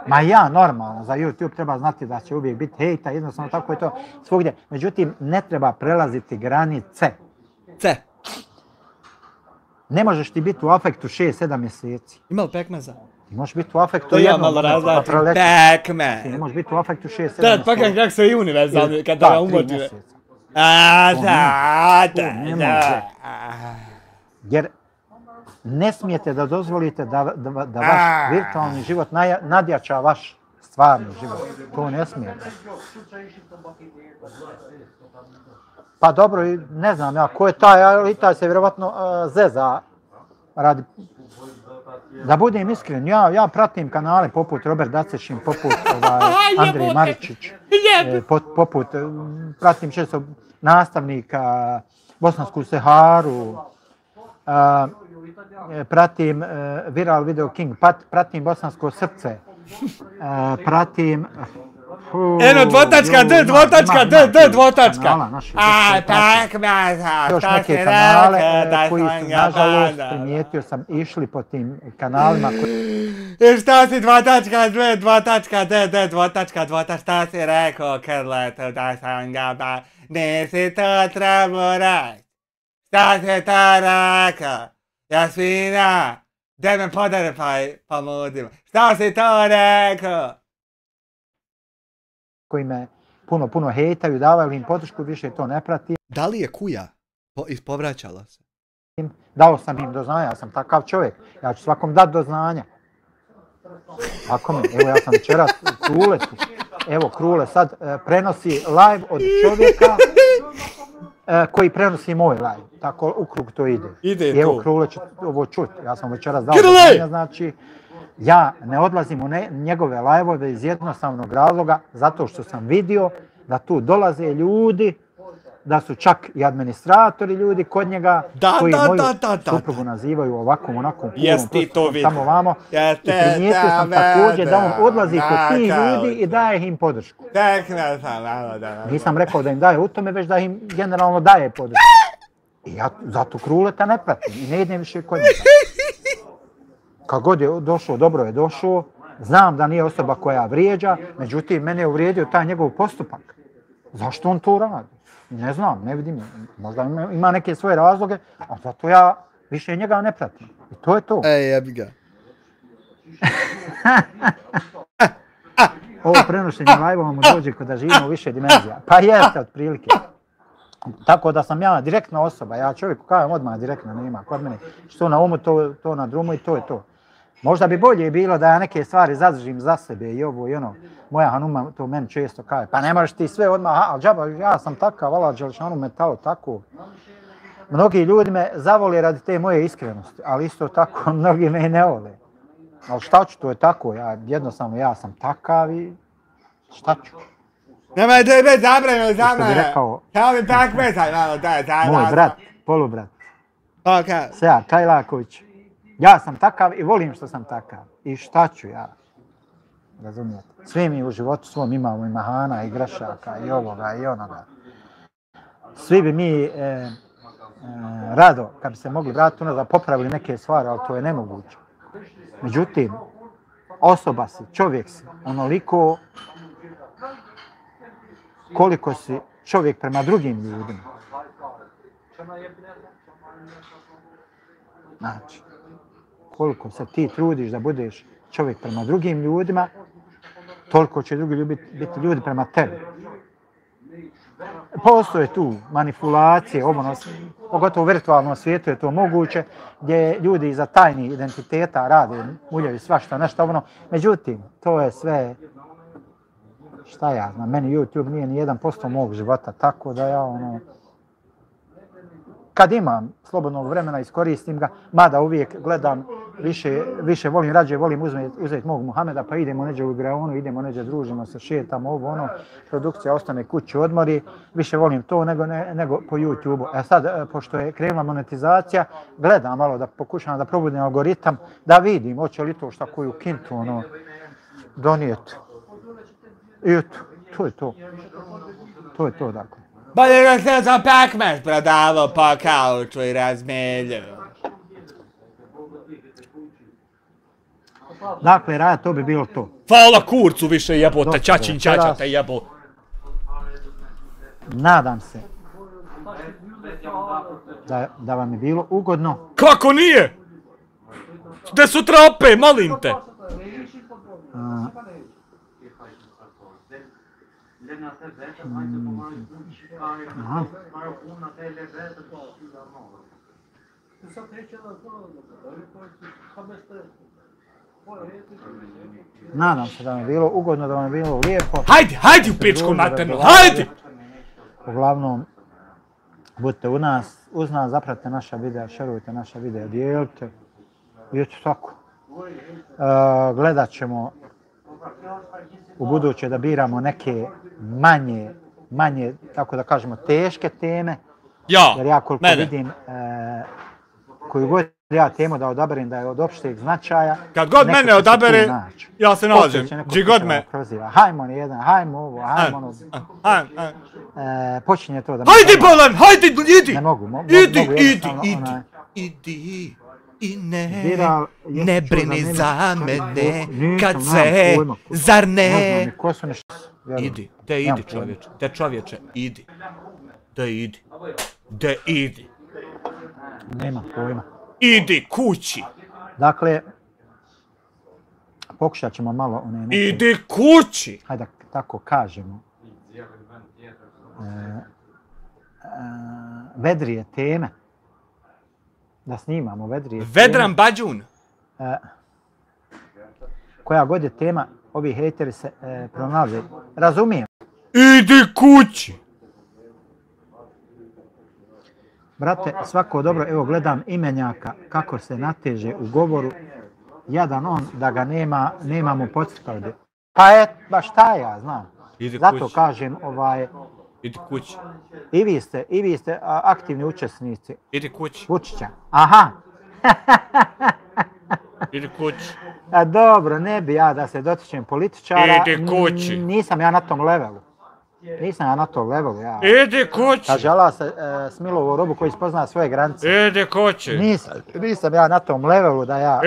Ma ja, normalno, za YouTube treba znati da će uvijek biti hejta, jednostavno tako je to svugdje. Međutim, ne treba prelaziti granice. Ne možeš ti biti u afektu 6-7 mjeseci. Ima li pekmeza? Ti možeš biti u afektu jednom. To ja malo razlatim, pekmez. Ti ne možeš biti u afektu 6-7 mjeseci. Da, pa kako se i univerzalni kada ga umotive. Jer ne smijete da dozvolite da vaš virtualni život nadjača vaš stvarni život. To ne smijete. Pa dobro, ne znam ja ko je taj, ali taj se vjerovatno zeza radi Da budem iskren, ja pratim kanale poput Robert Dacešin, poput Andrej Maričić, poput, pratim često nastavnika, Bosansku Seharu, pratim Viral Video King, pratim Bosansko srce, pratim... Eno, dvotačka, D, dvotačka. Još neke kanale koji su, nažalost, primijetio sam, išli po tim kanalima. I šta si dvotačka, D, dvotačka, šta si rekao, Krletu, da sam ga ba... Nisi to trebao reći. Šta si to rekao? Jasmina, gdje me podare pa mudim. Šta si to rekao? Koji me puno hejtaju, davaju im podršku, više to ne pratim. Da li je kuja ispovraćala se? Dao sam im do znanja, ja sam takav čovjek. Ja ću svakom dati do znanja. Tako mi, evo ja sam večeras u Kruletu. Evo Krule sad prenosi live od čovjeka koji prenosi moj live. Tako u krug to ide. Ide i evo to. Krule će ovo čuti. Ja sam večeras dao do znanja, znači ja ne odlazim u njegove live-ove iz jednostavnog razloga zato što sam vidio da tu dolaze ljudi, da su čak i administratori ljudi kod njega koji moju suprugu nazivaju ovakvom, onakvom kulom, tamo vamo. I primijetio sam također da on odlazi kod tih ljudi i daje im podršku. Nisam rekao da im daje u tome, već da im generalno daje podršku. I ja zato Kruleta ne pratim i ne idem više kod njega. Kad god je došao, dobro je došao, znam da nije osoba koja vrijeđa, međutim, mene je uvrijedio taj njegov postupak. Zašto on to radi? Ne znam, ne vidim, možda ima neke svoje razloge, a zato ja više njega ne pratim. I to je to. Ej, jebi ga. Ovo prenošenje live-ova mu dođe kod da živimo u više dimenzija. Pa jeste, otprilike. Tako da sam ja direktna osoba, ja čovjeku kažem odmah direktno, nema kod mene. Što na umu, to na drumu i to je to. Možda bi bolje bilo da ja neke stvari zadržim za sebe i ovo i ono. Moja Hanuma to meni često kaže, pa ne možeš ti sve odmah, ali džaba, ja sam takav, vala Đelšanu metao tako. Mnogi ljudi me zavole radi te moje iskrenosti, ali isto tako mnogi me i ne vole. Ali šta ću, to je tako, jednostavno ja sam takav i šta ću. Nemoj da je bez zabranjeno za Što bi mene. rekao, Samo mi tak mesaj malo, daj. moj brat, polubrat, Ok. Sead Kajlaković. Ja sam takav i volim što sam takav. I šta ću ja? Razumijete? Svi mi u životu svom imamo i mahana, i grešaka, i ovoga, i onoga. Svi bi mi rado, kad bi se mogli vratiti unazad, popravili neke stvari, ali to je nemoguće. Međutim, osoba si, čovjek si, onoliko koliko si čovjek prema drugim ljudima. Znači, koliko se ti trudiš da budeš čovjek prema drugim ljudima, toliko će drugi biti ljudi prema tebi. Postoje tu manipulacije, pogotovo u virtualnom svijetu je to moguće, gdje ljudi iza tajnih identiteta rade, muljaju svašta, nešto ono. Međutim, to je sve, šta ja znam, meni YouTube nije ni 1% mog života, tako da ja kad imam slobodnog vremena, iskoristim ga, mada uvijek gledam, rađe volim uzeti mog Muhameda, pa idemo neđe u Graonu, idemo neđe, družimo se, šetamo, produkcija ostane kući, odmori, više volim to nego po YouTube-u. E sad, pošto je krenula monetizacija, gledam malo da pokušam da probudim algoritam, da vidim hoće li to šta koju kintu donijeti. I eto, to je to. To je to, dakle. Bolje ga se za Pac-Man prodavao po kauču i razmeljio. Dakle, Raja, to bi bilo to. Hvala kurcu više jebote, čačin čača te jebo. Nadam se da vam je bilo ugodno. Kako nije? Gde su trape, molim te? Nadam se da vam je bilo ugodno, da vam je bilo lijepo. Hajde u pičku maternu, hajde! Uglavnom, budite uz nas, zapratite naša videa, šerujte naša videa, dijelite. I eto tako. Gledat ćemo u buduće da biramo neke manje, tako da kažemo, teške teme. Ja, Jer ja koliko mene. vidim, koju god ja temu da odaberem da je od opšteg značaja, Kad god neko mene će se odabere, tu naći. ja se Opet nađem. će neko Gdje god slučajno me... proziva. Hajmo ni jedan, hajmo ovo, hajmo ono. Počinje to da... Hajde Bolan, hajde, idi! Ne mogu, Idi, mogu idi, jednostavno, idi, onaj, idi. I ne, Biral, jesi ne čuo brini za za mene? mene, Nisam, kad nemam se, pojma. zar Ne znam ne? ni ko su nešto. Idi, te Nemam idi pojma. čovječe, te čovječe, idi. Da idi, da idi. Nema pojma. Idi kući, Dakle, pokušat ćemo malo one neke, idi kući. hajde da tako kažemo, vedrije teme. Da snimamo vedrije Vedran Bađun. teme. Koja god je tema, ovi hejteri se pronalaze. Razumijem. Idi kući. Brate, svako dobro, evo gledam imenjaka kako se nateže u govoru. Jadan on da ga nema mu podcrtali. Pa baš šta ja znam. Idi Zato kući. kažem, Idi kući. i vi ste aktivni učesnici Idi kući. Vučića. Aha, Idi kući. dobro, ne bi ja da se dotičem političara. Idi kući. Nisam ja na tom levelu. Ja. Idi kući. Kaže Allah se smilovo robu koji spozna svoje granice. Idi kući. Nisam ja na tom levelu da ja...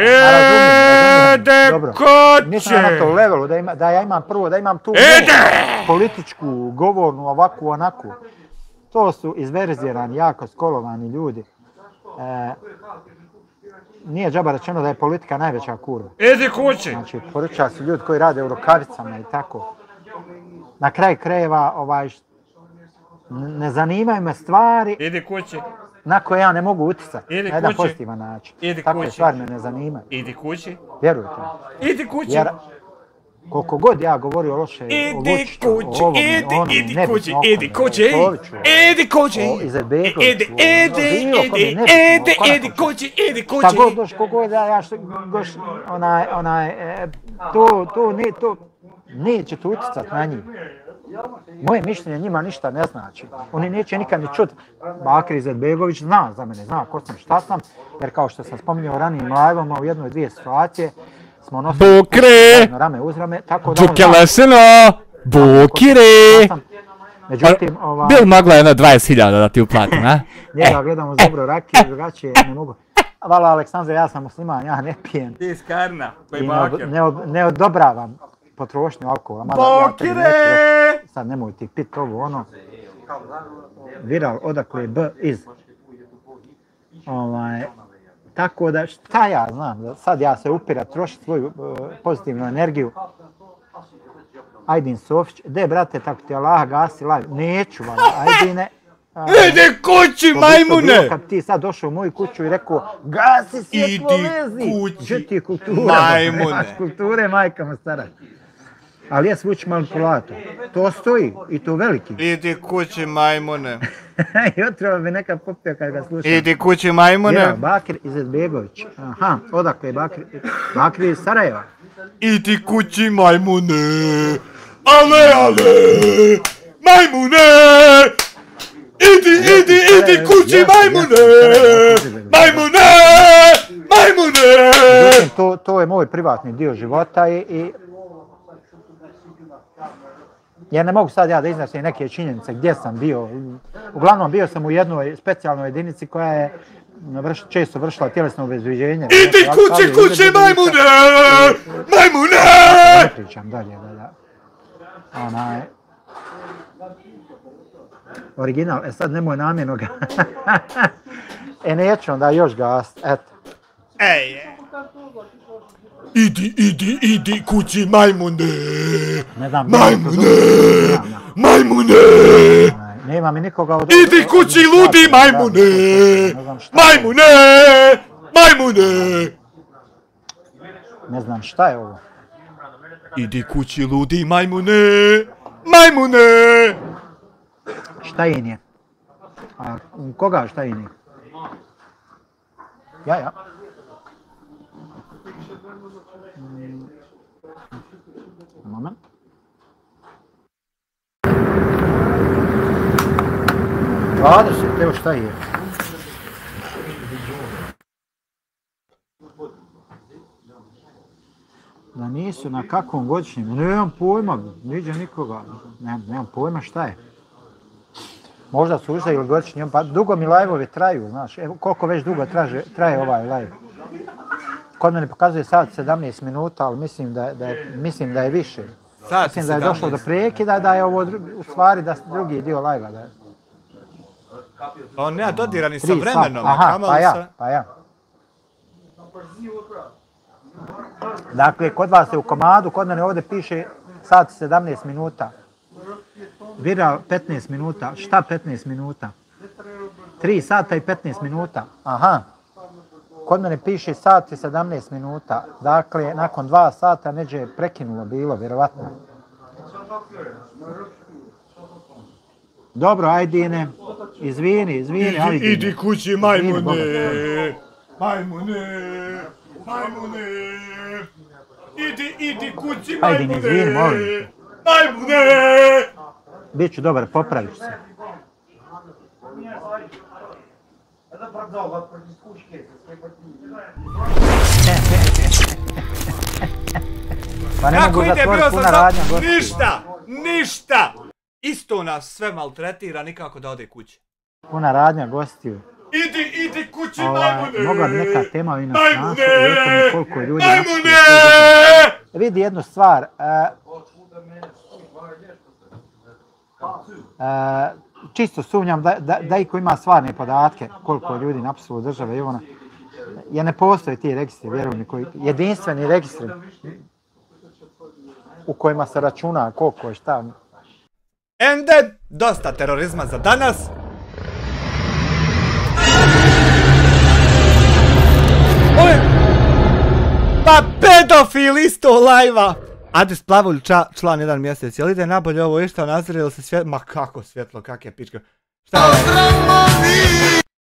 Idi Dobro. kući. Nisam ja na tom levelu da ja imam prvo, da imam tu političku, govornu, ovakvu, onakvu. To su izverzirani, jako skolovani ljudi. Nije džaba rečeno da je politika najveća kurva. Idi kući. Znači, političari su ljudi koji rade u rukavicama i tako. Na kraj krajeva, ne zanimaju me stvari Idi kući. na koje ja ne mogu utjecati. Idi Na jedan kući. pozitivan način. Idi Takve kući. stvari me ne zanimaju. Idi kući. Vjerujte mi. Idi kući. Jer koliko god ja govorio loše o Idi Vučiću, o kući. ovome, Idi, onome, idi nebitno kući. o kome, Idi kući. o Čoviću, Idi kući. o Izetbegoviću, Idi, idi, bilo kome, idi, nebitno, idi, idi kući. Idi Šta kući. god došlo, koliko god ja to neće to utjecati na njih. Moje mišljenje njima ništa ne znači. Oni neće nikad ni čuti. Bakir Izetbegović zna za mene, zna ko sam, šta sam, jer kao što sam spominjao ranijim live-oma u jednoj dvije situacije smo nosili Bukre. rame uz rame, tako da on zna. Džukelesino. Bukire. Međutim, Bil mogla jedno 20.000 da ti uplatim, a? njega gledam uz dobro rakije, drugačije ne mogu. Vala Aleksandre, ja sam musliman, ja ne pijem Ti skarna, koji i bakir. ne odobravam potrošnju alkohola. Mada ja tebi neću reći, sad nemoj ti pit ovo ono. Viral, odakle je B iz. Tako da šta ja znam, sad ja se upiram, trošiti svoju pozitivnu energiju. Ajdin Sofić, de brate, tako ti Allah gasi live, neću vala, Ajdine. Idi kući, majmune! Kad ti sad došao u moju kuću i rekao, gasi svjetlo vezi! Idi kući, Gdje ti je kultura? majmune! Nemaš kulture, majka mu stara. Ali je Vučić manipulator. To stoji i to veliki. Idi kući, majmune! Jutro bi neka popio kad ga slušam. Idi kući, majmune! Viral, Bakir Izetbegović. Aha, odakle je Bakir? Bakir iz Sarajeva. Idi kući, majmune! Ale! Majmune! Idi kući, majmune! Majmune! Međutim, to je moj privatni dio života i ja ne mogu sad ja da iznosim neke činjenice gdje sam bio. Uglavnom bio sam u jednoj specijalnoj jedinici koja je često vršila tjelesno obezvrijeđenje. Idi kući, majmune! Majmune! Ne pričam dalje, da. Original, sad nemoj namjerno ga. Neću onda još gast, eto. Idi kući, majmune! Ne znam, Majmune! nema mi nikoga od... Idi kući, ludi majmune! Majmune! Ne znam šta je ovo. Idi kući, ludi majmune! Majmune! Štajin je. A koga Štajin je? Ja. moment. Evo šta je. Da nisu na kakvom godišnjem, nemam pojma, niđe nikoga, nemam pojma šta je. Možda su uzeli ili godišnji, pa dugo mi live-ovi traju, znaš, evo koliko već dugo traje ovaj live. Kod mene pokazuje sat 17 minuta, ali mislim da je više. Mislim da je došlo do prekida, da je ovo u stvari da drugi dio live-a. Da je. Pa on nema dodirani sa vremenom. Aha, pa ja. Dakle, kod vas je u komadu, kod mene ovdje piše sat 17 minuta. Viral 15 minuta, šta 15 minuta? 3 sata i 15 minuta, aha. Kod mene piše sat i 17 minuta, dakle, nakon 2 sata neđe je prekinulo bilo, vjerovatno. Dobro, ajdine, izvini, ajdine. Idi kući, majmune! Idi kući, majmune! Ajdine, izvini, molim te. Majmune! Biću dobar, popraviš se. Pa ne mogu zatvoriti puna radnja, gostiju. Ništa! Isto nas sve maltretira, nikako da ode kući. Puna radnja, gostiju. Idi kući, majmune! Mogla bi neka tema i nas našu, i koliko je ljudi majmune! Vidi jednu stvar. Čisto sumnjam da iko ima stvarne podatke koliko ljudi napisuju države i ono. Jer ne postoje ti registri, vjerujem, jedinstveni registri u kojima se računa koliko je šta. Ende, dosta terorizma za danas. Pa pedofil isto live-a. Adis Plavulj, član 1 mjesec. Jel ide nabolje ovo išta, nazirilo se svjetlo? Ma kako svjetlo, kak je pička? Šta je?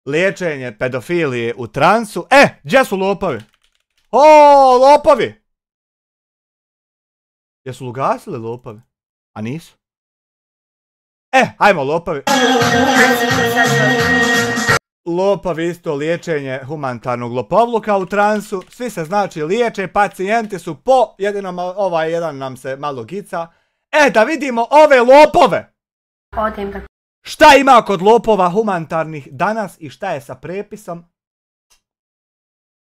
Liječenje pedofilije u transu. Gdje su lopovi? O, lopovi! Jesu ugasili lopovi? A nisu? Hajmo lopovi. Lopovi isto liječenje humanitarnog lopovluka u transu. Svi se znači liječe, pacijenti su po, jedino ovaj jedan nam se malo gica. Da vidimo ove lopove! Šta ima kod lopova humanitarnih danas i šta je sa prepisom?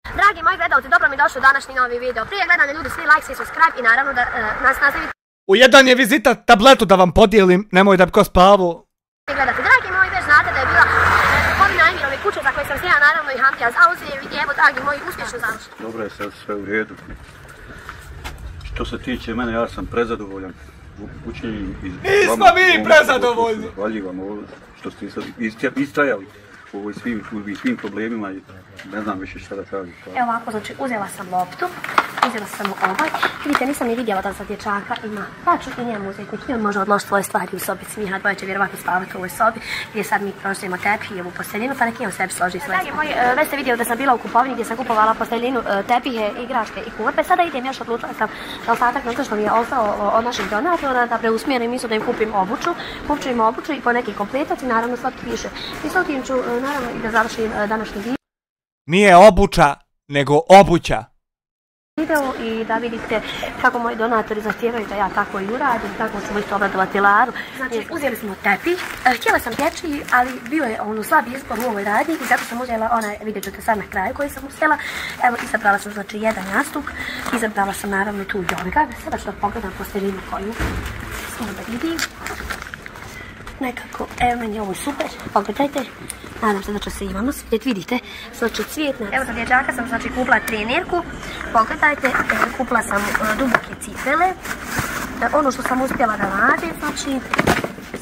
Dragi moji gledalci, dobro mi došao današnji novi video. Prije gledanja ljudi svi like, svi subscribe i naravno da nas nastavite. U jedan je vizita tabletu da vam podijelim, nemoj da bi ko spavu. Gledate, dragi moji, već znate da je bila kupovina Emirove kuće za koje sam sjela naravno i Hamdija zauzeo i evo, dragi moji, uspješno završeno. Dobro je sad sve u redu. Što se tiče mene, ja sam prezadovoljan. Nismo mi prezadovoljni! Zahvaljujem ovo što ste istrajali u svim problemima i ne znam više šta da kažem. Evo ovako, znači uzela sam loptu, uzela sam ovaj. Vidite, nisam ni vidjela da za dječaka ima plaču i njemu uzeti kući. On može odložiti svoje stvari u sobici. Njih dvoje će vjerovatno spavati u ovoj sobi gdje sad mi prošljemo tepih i ovu posteljinu, pa neki on sebi složi svoje stvari. Dragi moji, već ste vidjeli da sam bila u kupovini gdje sam kupovala posteljinu, tepihe, igračke i kurpe. Sada idem još, odlučila sam da ostatak na to što mi je ostao od naših donatora, da preusmjerim isto da im kupim obuću. Kupću im obuću i po neki kompletac i naravno svaki piše. I s tim ću naravno i da završim današnji video. Nije obuća, nego obuća. I da vidite kako moji donatori zahtijevaju da ja tako i uradim, tako ćemo isto obradovati Laru. Znači, uzeli smo tepih, htjela sam pječi, ali bio je slab izbor u ovoj radnji i zato sam uzela onaj, vidjet ćete sad na kraju koji sam uspjela. Evo, izabrala sam znači jedan jastuk, izabrala sam naravno tu jorgan. Sada ću da pogledam posteljinu koju, samo da vidim. Nekako, evo meni je ovo super, pogledajte. Nadam se da će se imamo svijet, vidite, znači cvijetna. Evo za dječaka sam znači kupila trenerku, pogledajte, kupila sam duboke cipele. Ono što sam uspjela da radim, znači,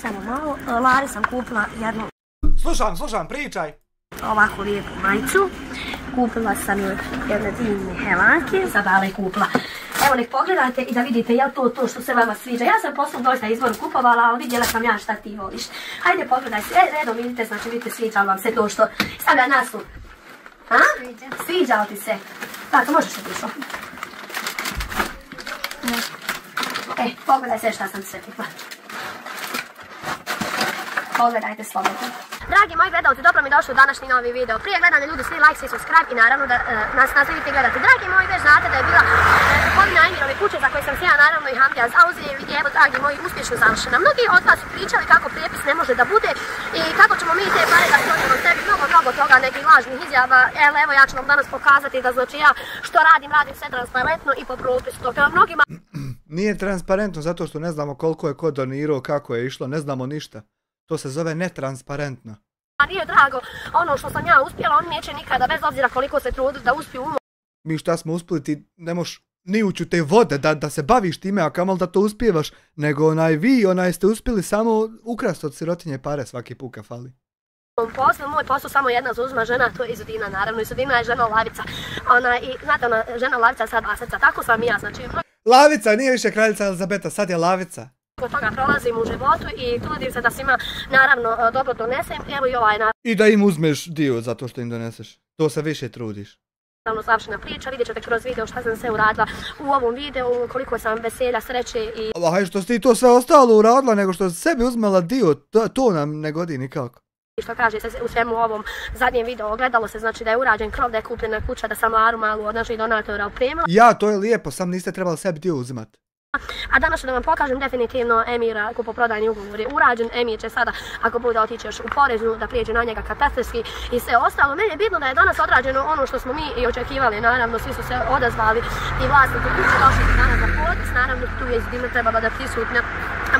samo malo, Lari sam kupila jednu... Slušam, pričaj. Ovako lijepu majicu, kupila sam jedne divne helanke, za Bale kupila. Evo nek pogledajte i da vidite je li to što se vama sviđa. Ja sam poslom doista izboru kupovala, ali vidjela sam ja šta ti voliš. Hajde pogledajte, redom vidite, znači vidite sviđa vam se to što stavlja naslov. A? Sviđa li ti se? Tako, možeš li tišo? Pogledaj sve šta sam sve tikla. Pogledajte slobodno. Dragi moji gledalci, dobro mi došli u današnji novi video. Prije gledanja ljudi svi like, svi subscribe i naravno da nas nastavite gledati. Dragi moji, već znate da je bila kupovina Emirove kuće za koje sam se ja naravno i Hamdija zauzeli i evo dragi moji uspješno završena. Mnogi od vas su pričali kako prijepis ne može da bude i kako ćemo mi te pare da stvorimo sebi mnogo toga, nekih lažnih izjava. Evo ja ću vam danas pokazati da znači ja što radim sve transparentno i po propisu. Dok mnogima... Nije transparentno zato što ne znamo koliko je ko donirao, kako je išlo, ne znamo ništa. To se zove netransparentno. A nije drago ono što sam ja uspjela, on neće nikada, bez obzira koliko se trudi da uspiju u Mi šta smo uspjeli, ti ne možeš ni ući u te vode da se baviš time, a kamol da to uspijevaš, nego vi ste uspjeli samo ukrasti od sirotinje pare svaki put kad fali. Moj posao samo jedna zauzma žena, to je Izudina naravno, Izudina je žena Lavica. I znate ona, žena Lavica sad 2 srca, tako sam i ja, znači... Lavica, nije više kraljica Elizabeta, sad je Lavica. Od toga prolazim u životu i trudim se da svima naravno dobro donesem, evo i ovaj naravno. I da im uzmeš dio zato što im doneseš, to se više trudiš. Naravno savršena priča, vidjet ćete kroz video šta sam sve uradila u ovom videu, koliko sam veselja, sreće i... Haj što si ti to sve ostalo uradila nego što si sebi uzmela dio, to nam ne godi nikako. I što kaže se u svemu ovom zadnjem videu ogledalo se, znači da je urađen krov, da je kupljena kuća, da sam Laru malu od naših donatora opremila. Ja, to je lijepo, sam niste trebali sebi dio uzimati. A danas ću da vam pokažem definitivno Emira kupoprodajni ugovor je urađen. Emir će sada, ako bude otići još u poreznu, da prijeđe na njega katastarski i sve ostalo. Meni je bitno da je danas odrađeno ono što smo mi i očekivali, naravno svi su se odazvali i vlasnici kuće došli danas za potpis, naravno tu je Izudina trebala da prisutna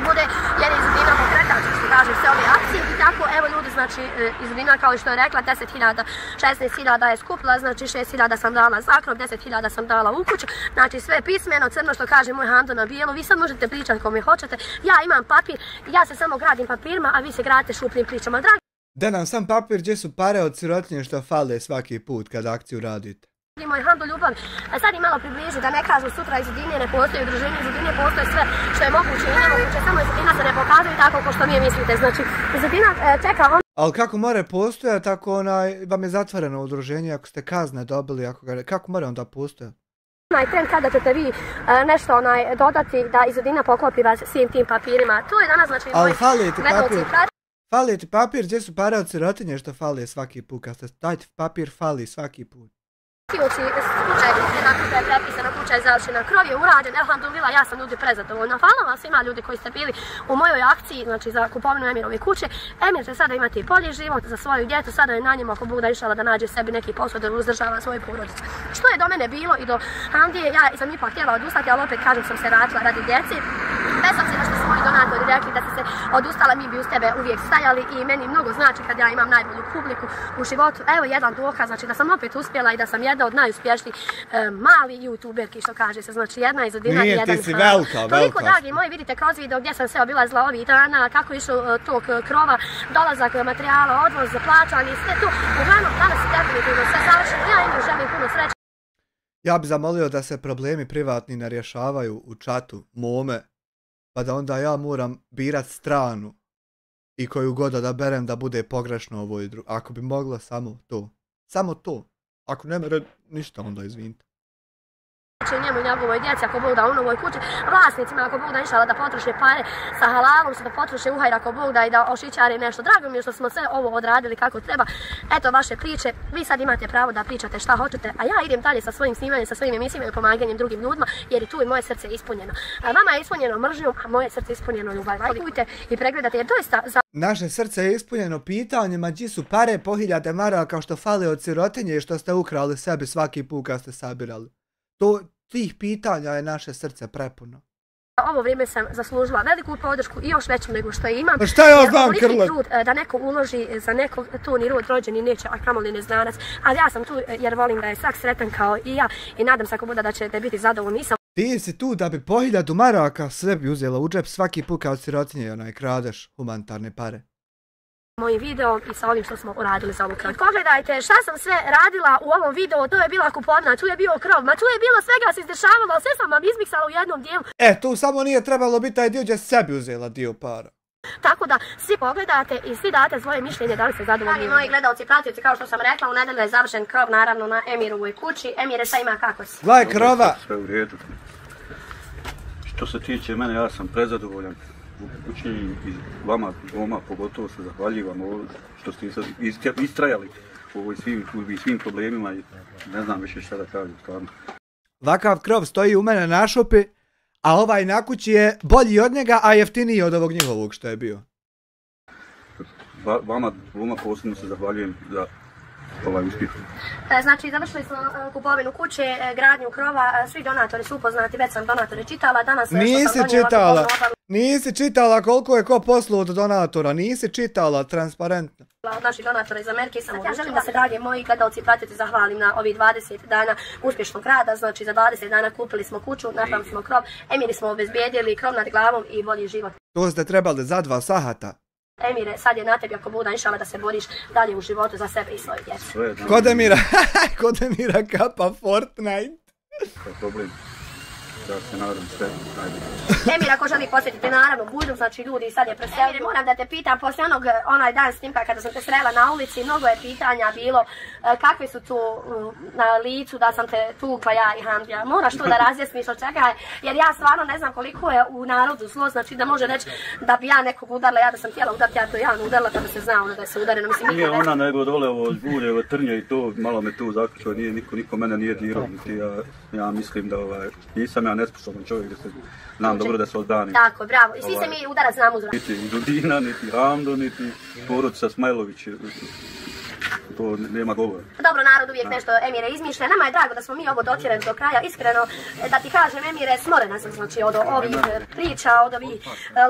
bude jer je Izudina pokretač, što kaže sve ove akcije i tako, evo ljudi, znači Izudina kao što je rekla 10.000, 16.000 je skupila, znači 6.000 sam dala za krov, 10.000 sam dala u kuću, znači sve pismeno, crno što kaže moj Hando na bijelo, vi sad možete pričati kome hoćete, ja imam papir, ja se samo gradim papirima, a vi se gradite šupljim pričama. Da nam sam papir gdje su pare od sirotinje što fale svaki put kad akciju radite. Moj Hando ljubav, sad im malo približi da ne kažu sutra Izudine ne postoje, udruženje Izudine postoje sve što je moguće i nemoguće, samo Izudina se ne pokazuje tako kao što vi mislite, znači Izudina čeka on... Ali kako more postojati ako vam je zatvoreno udruženje, ako ste kazne dobili, kako more onda postojati? Onaj trend kada ćete vi nešto dodati da Izudina poklopi vas svim tim papirima, to je danas znači moj fali ti papir, gdje su pare od sirotinje što fali svaki put, kad ste dajte papir fali svaki put. Slučaj je prepisana, kuća je završena, krov je urađen, elhamdulillah, ja sam ljudi prezadovoljna. Hvala vam svima ljudi koji ste bili u mojoj akciji, znači za kupovinu Emirove kuće. Emir će sada imati bolji život za svoju djecu, sada je na njemu ako Bog da išala da nađe sebi neki posao da uzdržava svoju porodicu. Što je do mene bilo i do Hamdije, ja sam ipak htjela odustati, ali opet kažem sam se vratila radi djeci. Bez obzira što su moji donatori rekli da si se odustala, mi bi uz tebe uvijek stajali i meni mnogo znači kad ja imam najbolju publiku u životu. Evo jedan dokaz, znači da sam opet uspjela i da sam jedna od najuspješnijih mali youtuberki što kaže se, znači jedna Izudina i jedan Nije, ti si velika. Toliko dragi moji vidite kroz video gdje sam sve obilazila ovih dana, kako je išao tog krova, dolazak materijala, odvoz za plaćanje i sve tu. Uglavnom danas je definitivno sve savršeno, ja im želim puno sreće. Ja bi zamolio da se problemi privatni ne rješavaju u čatu mome, pa da onda ja moram birat stranu i koju god da berem da bude pogrešno ovoj drugoj. Ako bi mogla samo to. Samo to. Ako ne mere ništa onda izvinite. Njemu i njegovoj djeci ako Bog da u novoj kući, vlasnicima ako Bog da išala da potroše pare sa halalom, da potroše uhajr ako Bog da i da ošićari nešto. Drago mi je što smo sve ovo odradili kako treba. Eto vaše priče, vi sad imate pravo da pričate šta hoćete, a ja idem dalje sa svojim snimanjem, sa svojim emisijama i pomaganjem drugim ljudima, jer i tu i moje srce je ispunjeno. A vama je ispunjeno mržnjom, a moje srce je ispunjeno ljubav. Lajkujte i pregledate jer doista... Naše srce je ispunjeno pitanjima gdje su pare po 1000 maraka što fale od sirotinje i što ste ukrali sebi svaki put kad ste sabirali. Tih pitanja je naše srce prepuno. Ovo vrijeme sam zaslužila veliku podršku i još veću nego što imam. Pa šta ja znam, Krle? Trud da neko uloži za nekog, tu ni rod rođeni neće, a kamoli neznanac. Ali ja sam tu jer volim da je svak sretan kao i ja i nadam se ako bude da ćete biti zadovoljni. Ti si tu da bi po 1000 maraka sve bi uzela u džep svaki put kao sirotinje kradeš humanitarne pare. Mojim videom i sa ovim što smo uradili za ovu kratku. Pogledajte šta sam sve radila u ovom videu, to je bila kupovina, tu je bio krov, ma tu je bilo svega se izdešavalo, sve sam vam izmiksala u jednom dijelu. Tu samo nije trebalo biti taj dio gdje sebi uzela dio para. Tako da svi pogledate i svi date svoje mišljenje da li ste zadovoljni. Moji gledalci i pratioci, kao što sam rekla, u nedelju je završen krov naravno na Emirovoj kući. Emire, šta ima kako si? Gledaj krova! Sve u redu. Što se tiče mene, ja sam prezadovoljan. U kući i vama doma pogotovo se zahvaljivam ovo što ste istrajali u ovoj svim problemima i ne znam više šta da kažem stvarno. Vakav krov stoji u mene na šupi, a ovaj na kući je bolji od njega, a jeftiniji od ovog njihovog što je bio. Vama posebno se zahvaljujem za ovaj uspjeh. Znači, završili smo kupovinu kuće, gradnju krova, svi donatori su upoznati, već sam donatore čitala, danas Nisi čitala koliko je ko poslao od donatora, nisi čitala transparentno. Naši donatora iz Amerike sam ja želim da se, dragi moji gledalci, pratite, zahvalim na ovih 20 dana uspješnog rada. Znači, za 20 dana kupili smo kuću, napravili smo krov, Emiri smo obezbijedili, krov nad glavom i bolji život. To ste trebali za 2 sahata. Emire, sad je na tebi ako Buda inšala da se boriš dalje u životu za sebe i svoju djecu. Kod Emira kapa Fortnite. Problem. Da se nadam sve najbolje. Emir, ako želi posjetiti naravno Budu, znači ljudi sad je preselio. Emir, moram da te pitam, poslije onaj dan snimka kada sam te srela na ulici, mnogo je pitanja bilo kakvi su tu na licu da sam te tukla ja i Hamdija. Moraš to da razjasniš od čega je, jer ja stvarno ne znam koliko je u narodu zlo, znači da može reći da bi ja nekog udarila, ja da sam htjela udariti, ja to javno udarila pa da se zna ono da se udareno. Nije ona nego dole ovo zbure, ovo trnje i to, malo me tu zaključilo, niko mene nije dirao, ja mislim da nisam ja nesposoban čovjek da se znam dobro da se odbranim. Tako, bravo. I svi se mi udarac znamo uzvrat. Niti Dudina, niti Hamdo, niti porodica Smajlović. To nema govora. Dobro, narod uvijek nešto Emire izmišlja. Nama je drago da smo mi ovo dotjerali do kraja. Iskreno, da ti kažem, Emire, smorena sam znači od ovih priča, od ovih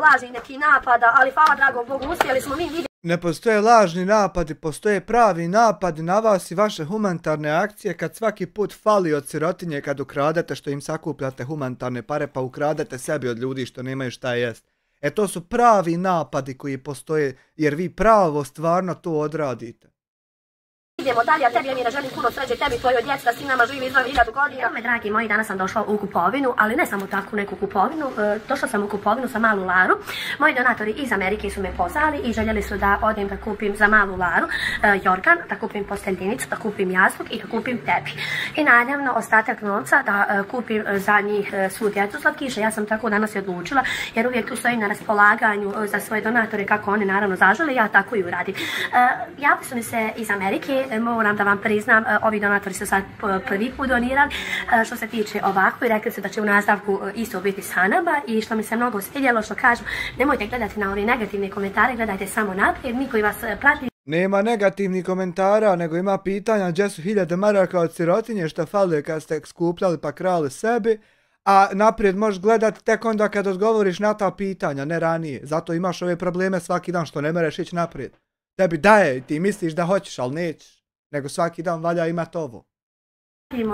lažnih nekih napada, ali hvala dragom Bogu, uspjeli smo mi vidjeti. Ne postoje lažni napadi, postoje pravi napadi na vas i vaše humanitarne akcije kad svaki put fali od sirotinje kad ukradete što im sakupljate humanitarne pare pa ukradete sebi od ljudi što nemaju šta jest. E to su pravi napadi koji postoje jer vi pravo stvarno to odradite. Idemo dalje, a tebi Emire želim puno sreće, tebi tvojoj djeci da s njima živi izvan 1000 godina. Evo, dragi moji, danas sam došla u kupovinu, ali ne samo takvu neku kupovinu, došla sam u kupovinu za Malu Laru. Moji donatori iz Amerike su me pozvali i željeli su da odem da kupim za Malu Laru jorgan, da kupim posteljinicu, da kupim jastuk i da kupim tebi. I naravno ostatak novca da kupim za njih svu djecu slatkiše. Ja sam tako danas i odlučila, jer uvijek tu stojim na raspolaganju za svoje donatore kako oni naravno zažele, ja tako i uradim. Javili su mi se iz Amerike. Moram da vam priznam, ovi donatori su sad prvi put donirali što se tiče ovako i rekli su da će u nastavku isto biti sa nama i što mi se mnogo svidjelo što kažu nemojte gledati na ove negativne komentare, gledajte samo naprijed, mi koji vas prati. Nema negativnih komentara, nego ima pitanja gdje su 1000 maraka od sirotinje što fali kad ste skupljali pa krali sebi, a naprijed možeš gledati tek onda kad odgovoriš na ta pitanja, ne ranije. Zato imaš ove probleme svaki dan što ne mereš ići naprijed. Tebi daje i ti misliš da hoćeš, ali nećeš. Nego svaki dan valja imati ovo.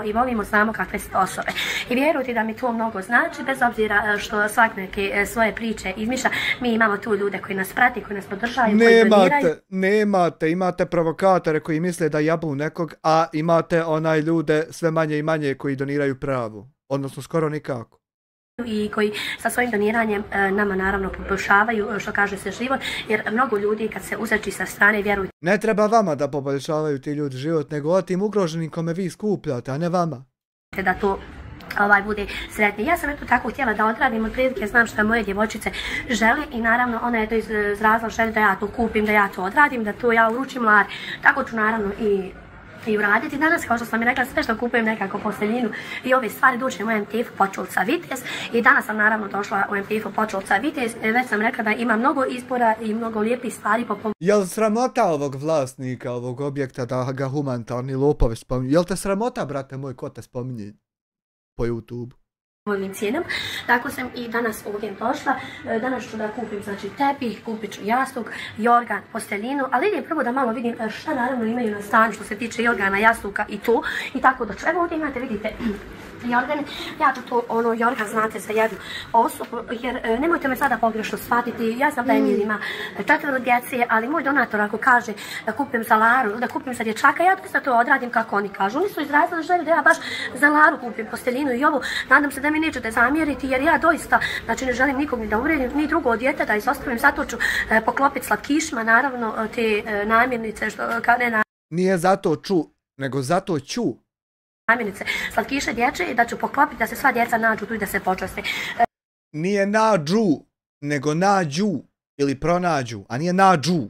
I volimo, znamo kakve su osobe. I vjerujte da mi to mnogo znači, bez obzira što svak neke svoje priče izmišlja, mi imamo tu ljude koji nas prati, koji nas podržaju, koji doniraju. Imate provokatore koji misle da jabu nekog, a imate ljude sve manje i manje koji doniraju pravu. Odnosno skoro nikako. I koji sa svojim doniranjem nama naravno poboljšavaju, što kaže se, život, jer mnogo ljudi kad se uzreći sa strane vjerujte. Ne treba vama da poboljšavaju ti ljudi život, nego o tim ugroženim kome vi skupljate, a ne vama. Da to bude sretnije. Ja sam eto tako htjela da odradim, otprilike znam što moje djevojčice žele i naravno ona je to izrazila želju da ja to kupim, da ja to odradim, da to ja uručim Lari. Tako ću naravno i uraditi. Danas, kao što sam mi rekla, sve što kupujem nekako posteljinu i ove stvari dođe u MTF Počulca Vitez i danas sam naravno došla u MTF Počulca Vitez. Već sam rekla da ima mnogo izbora i mnogo lijepih stvari po pomoći. Jel sramota ovog vlasnika ovog objekta da ga humanitarni lopovi spominju? Jel te sramota, brate moj, ko te spominje po YouTube? Ovim cijenom. Tako sam i danas ovdje došla. Danas ću da kupim znači tepih, kupit ću jastuk, jorgan, posteljinu, ali idem prvo da malo vidim šta naravno imaju na stanju što se tiče jorgana, jastuka i to. I tako da ću. Evo ovdje imate, vidite, jorgan. Ja ću to jorgan znate za jednu osobu, jer nemojte me sada pogrešno shvatiti. Ja znam da Emil ima 4 djece, ali moj donator ako kaže da kupim za Laru, da kupim za dječaka, ja doista to odradim kako oni kažu. Oni su izrazili želju da ja baš za Laru kupim posteljinu i ovo. Nadam se da mi nećete zamjeriti, jer ja doista, znači ne želim nikog ni da uvredim, ni drugo dijete da izostavim, zato ću poklopiti slatkišima, naravno te namirnice, što kao ne Nije zato ču, nego zato ću. Namirnice, slatkiše dječje i da ću poklopiti da se sva djeca nađu tu i da se počaste. Nije nađu, nego nađu. Ili pronađu, a nije nađu.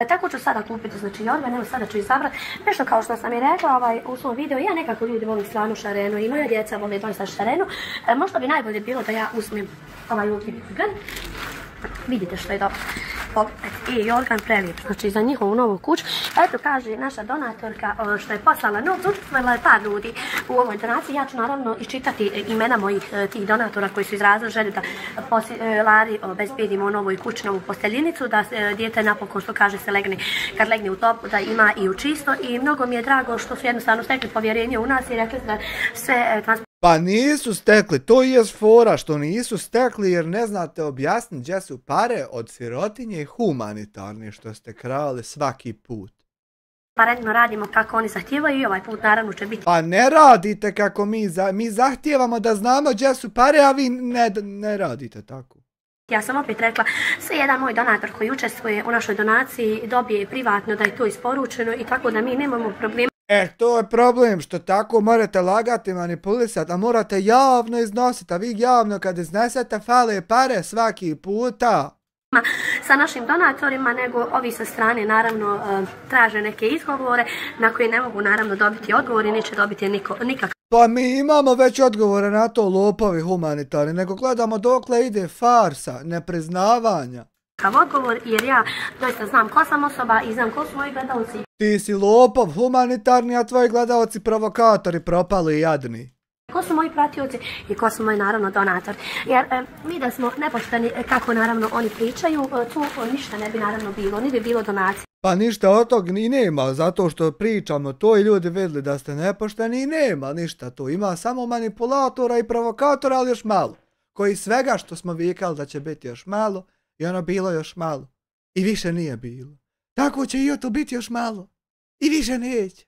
Tako ću sada kupiti, znači jorgan, evo sada ću izabrati nešto kao što sam i rekla u svom videu. Ja nekako ljudi volim stvarno šarenu i moja djeca vole doista šarenu. Možda bi najbolje bilo da ja uzmem ovaj uvijek jorgan. Vidite što je dobro. I jorgan prelijep, znači za njihovu novu kuću. Eto kaže naša donatorka što je poslala novcu, učestvovala je par ljudi u ovoj donaciji. Ja ću naravno iščitati imena mojih tih donatora koji su izrazili želju da Lari obezbijedimo u novoj kući novu posteljinicu, da dijete napokon što kaže se legne, kad legne u topu da ima i u čisto i mnogo mi je drago što su jednostavno stekli povjerenje u nas i rekli da sve Pa nisu stekli, to je fora što nisu stekli jer ne znate objasniti gdje su pare od sirotinje i humanitarne što ste krali svaki put. Paralelno radimo kako oni zahtijevaju i ovaj put naravno će biti. Pa ne radite kako mi zahtijevamo da znamo gdje su pare, a vi ne radite tako. Ja sam opet rekla, sve jedan moj donator koji učestvuje u našoj donaciji dobije privatno da je to isporučeno i tako da mi nemamo problema. To je problem što tako morate lagati, manipulisati, a morate javno iznositi, a vi javno kad iznesete fale pare svaki puta. Sa našim donatorima, nego ovi sa strane naravno traže neke izgovore na koje ne mogu naravno dobiti odgovor i neće dobiti nikakav. Pa mi imamo već odgovore na to, lopovi humanitarni, nego gledamo dokle ide farsa, nepriznavanja. Odgovor jer ja doista znam ko sam osoba i znam ko su moji gledalci. Ti si lopov humanitarni, a tvoji gledalci provokatori propali i jadni. Ko su moji pratioci i ko su moji naravno donatori. Jer mi da smo nepošteni kako naravno oni pričaju, tu ništa ne bi naravno bilo, ni bi bilo donacije. Pa ništa od tog ni nema, zato što pričamo to i ljudi vidjeli da ste nepošteni i nema ništa tu. Ima samo manipulatora i provokatora, ali još malo. Koji svega što smo vikali da će biti još malo, i ono bilo još malo. I više nije bilo. Tako će i to biti još malo. I više neće.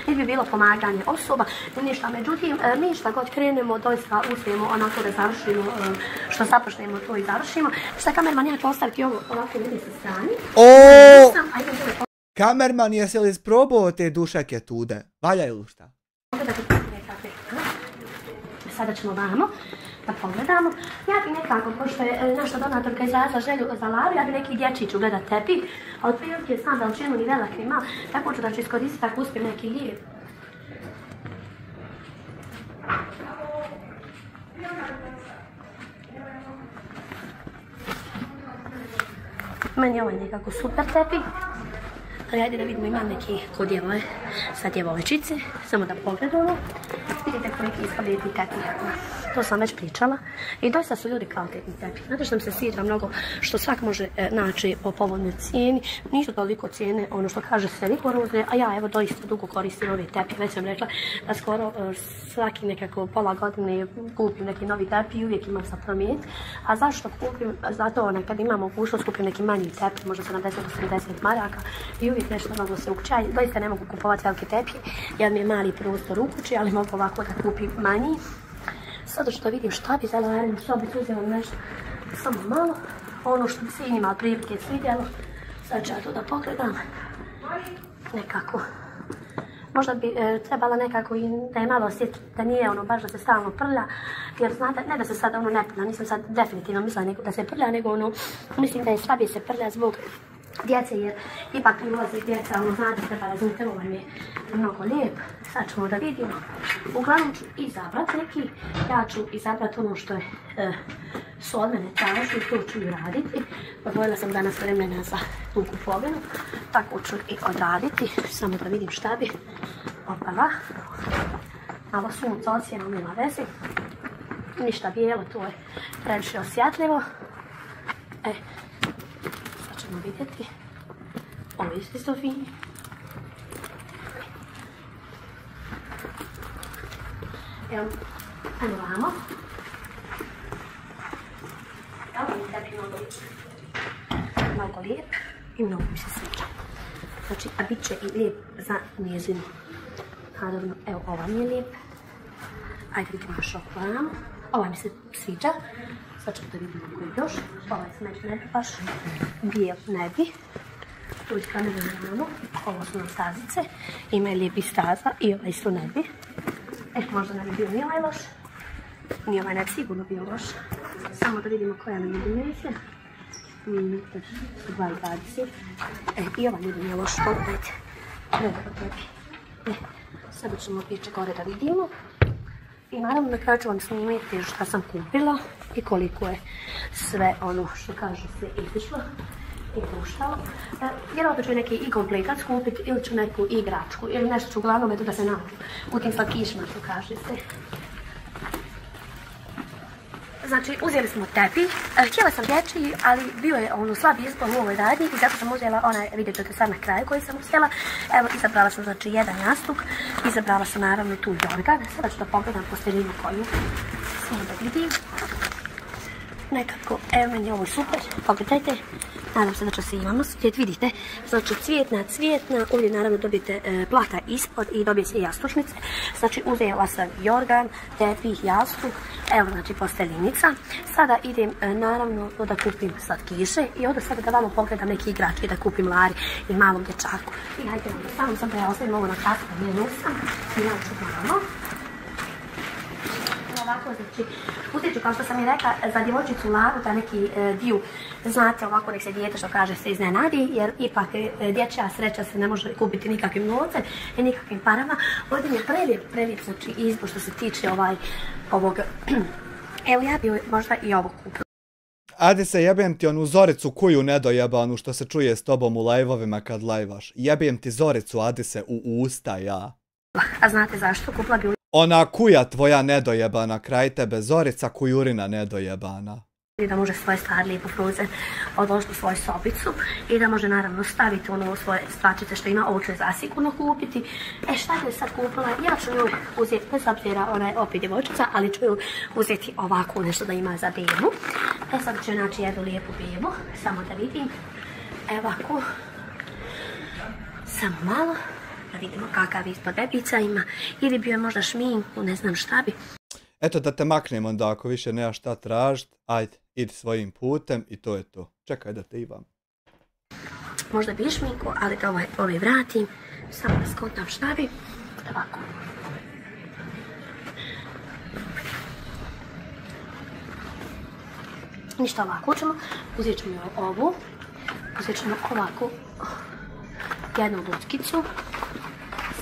Ne bi bilo pomaganje osoba i ništa. Međutim, mi šta god krenemo, doista uspijemo onako da završimo, što započnemo to i završimo. Šta kamerman, ja ću ostaviti ovo ovako vidi sa strani. Kamerman, jesi li isprobao te dušake tude? Valjaju li šta? Sada ćemo vamo da pogledamo. Ja bi nekako, pošto je naša donatorka izrazila želju za Laru, ja bi neki dječić ugledat tepih, a od prilike znam da učinu ni velik ni mal, tako ću da ću iskoristiti ako uspijem neki lijep. Meni je ovaj nekako super tepih. Ali ajde da vidimo, imam neki kod sa djevojčice, samo da pogledamo. Vidite koliki ispali ti tepih. To sam već pričala. I doista su ljudi kvalitetni tepih. Znate što mi se sviđa mnogo, što svak može naći po povoljnoj cijeni. Nisu toliko cijene, ono što kaže se rigorozne, a ja evo doista dugo koristim ove tepih. Već sam rekla da skoro svaki nekako pola godine kupim neki novi tepih i uvijek imam za promijeniti. A zašto kupim? Zato kad imam mogućnost kupim neki manji tepih, možda 70-80 maraka i uvijek nešto mnogo se ukući. Doista ne mogu kupovati velike tepije jer mi je mali prostor u kući, ali mogu ovako da kupim manji. Sada što vidim šta bi za Larinu sobicu uzela nešto samo malo. Ono što bi se imala prilike svidjelo. Sad ću ja to da pogledam. Nekako. Možda bi trebala nekako i da je malo osjetiti da nije ono baš da se stalno prlja. Jer znate, ne da se sad ono ne prlja, nisam sad definitivno mislila da se prlja, nego ono, mislim da je slabije se prlja zbog djece, jer ipak mi ulazi djeca, ono znate, treba razumite, ovo je mnogo lijep. Sad ćemo da vidimo. Uglavnom ću izabrati neki, ja ću izabrati ono što je su od mene tražili, to ću i raditi. Odvojila sam danas vremena za tu kupovinu, tako ću i odraditi, samo da vidim šta bi. Opala, malo sunca odsjeno, nema veze. Ništa bijelo, to je previše osjetljivo. Sad ćemo vidjeti. Ovo je isto fini. Evo, ajmo vamo. Ovo je tebi mnogo lijep i mnogo mi se sviđa. Znači, a bit će i lijep za njezinu. Naravno, evo, ova mi je lijep. Ajde vidimo još ovamo. Ova mi se sviđa. Sad ćemo da vidimo koji je još. Ovaj smeđ ne bi baš. Bijel ne bi. Tu je kameru vamo. Ovo su nam stazice. Ima je lijepi staza i ovaj isto ne bi. Možda ne bi bio ni ovaj loš. Ni ovaj ne bi sigurno bio loš. Samo da vidimo koja nam je dimenzija. 2,20. I ovaj nije loš, pogledajte. Veliko tebi. Sada ćemo priče gore da vidimo. I naravno na kraju ću vam snimiti šta sam kupila i koliko je sve ono što kaže se izišlo i puštalo. Vjerojatno ću neki i komplikac kupiti ili ću neku igračku ili nešto ću uglavnom eto da se nađu u tim slatkišima što kaže se. Znači, uzeli smo tepih. Htjela sam dječji, ali bio je slab izbor u ovoj radnji i zato sam uzela onaj, vidite to sad na kraju koji sam uzela. Evo, izabrala sam znači jedan jastuk, izabrala sam naravno tu jorgan. Sada ću da pogledam posteljinu koju. Samo da vidim. Nekako, evo meni je ovo super, pogledajte. Nadam se da će se imamo svijet, vidite. Znači, cvjetna, ovdje naravno dobijete plata ispod i dobijete jastučnice. Znači, uzela sam jorgan, tepih, jastuk, evo znači posteljinica. Sada idem naravno da kupim slatkiše i onda sada da vamo pogledam neki igračke da kupim Lari i malom dječaku. I hajde, samo sam da ja ostavim ovo na kasu, da nije nusam i ja ću gledamo. Ovako, znači, uzet ću, kao što sam i rekla, za djevojčicu Laru, da neki dio, znate, ovako nek se dijete, što kaže, se iznenadi, jer ipak dječja sreća se ne može kupiti nikakvim novcem i nikakvim parama. Ovdje mi je prelijep, znači, izbor što se tiče ovog, evo ja bi možda i ovo kupila. Adi se, jebem ti onu Zoricu kuju nedojebanu što se čuje s tobom u lajvovima kad lajvaš. Jebem ti Zoricu, Adi se, u usta, ja. A znate zašto? Kupila bi ona kuja tvoja nedojebana kraj tebe, Zorica kujurina nedojebana. I da može svoje stvari lijepo frozen odložiti u svoju sobicu i da može naravno staviti ono svoje stvačice što ima, ovo ću je zasigurno kupiti. Šta je sad kupila? Ja ću ju uzeti, bez obzira ona je opet djevojčica, ali ću ju uzeti ovako nešto da ima za bebu. Sad ću naći jednu lijepu bebu, samo da vidim. Ovako, samo malo. Da vidimo kakav ispod bebica ima, ili bi joj možda šminku, ne znam šta bi. Eto da te maknem onda ako više nema šta tražit, ajde, idi svojim putem i to je to. Čekaj da te imam. Možda bi šminku, ali da ovaj vratim, samo da skontam šta bi. Ovako. Ništa, ovako ćemo, uzet ćemo ovu, uzet ćemo ovako jednu luckicu.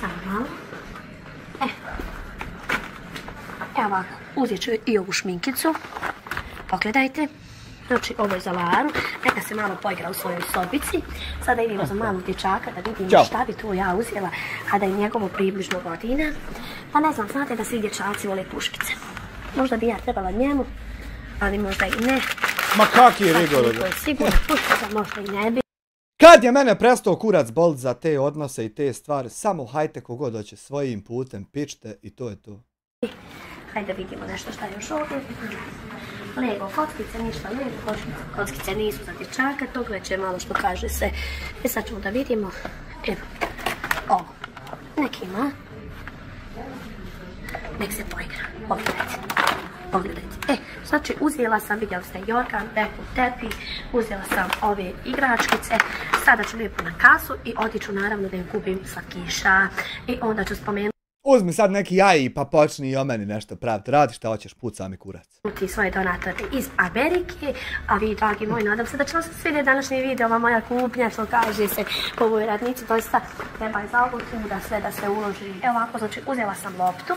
Samo malo. Evo ovako, uzet ću i ovu šminkicu. Pogledajte. Znači, ovo je za Laru. Neka se malo poigra u svojoj sobici. Sada idemo za malog dječaka da vidimo šta bi tu ja uzela, a da je njegovo približno godina. Pa ne znam, znate da svi dječaci vole puškice. Možda bi ja trebala njemu, ali možda i ne. Ma kaki je rigor? Sigurno puškica možda i ne bi. Kad je mene prestao kurac bolit za te odnose i te stvari, samo hajte kogod hoće svojim putem, pičte i to je to. Hajde vidimo nešto šta je još ovdje. Lego kockice, ništa Lego kockice nisu za dječaka, tog već je malo što kaže se. Sad ćemo da vidimo. Evo, ovo. Nek ima. Nek se poigra. Pogledajte. Znači uzela sam, vidjeli ste jorgan, tepi, uzela sam ove igračkice. Sada ću lijepo na kasu i otiću naravno da im kupim slatkiša. I onda ću spomenuti. Uzmi sad neki jaji pa počni i o meni nešto praviti. Radi šta hoćeš, puca mi kurac. Svoje donatore iz Amerike, a vi, dragi moji, nadam se da će vam se svidjeti današnji video, ova moja kupnja, što kaže se po ovoj radnici, doista treba je za ovo tu da sve da se uloži. Evo ovako, znači uzela sam loptu,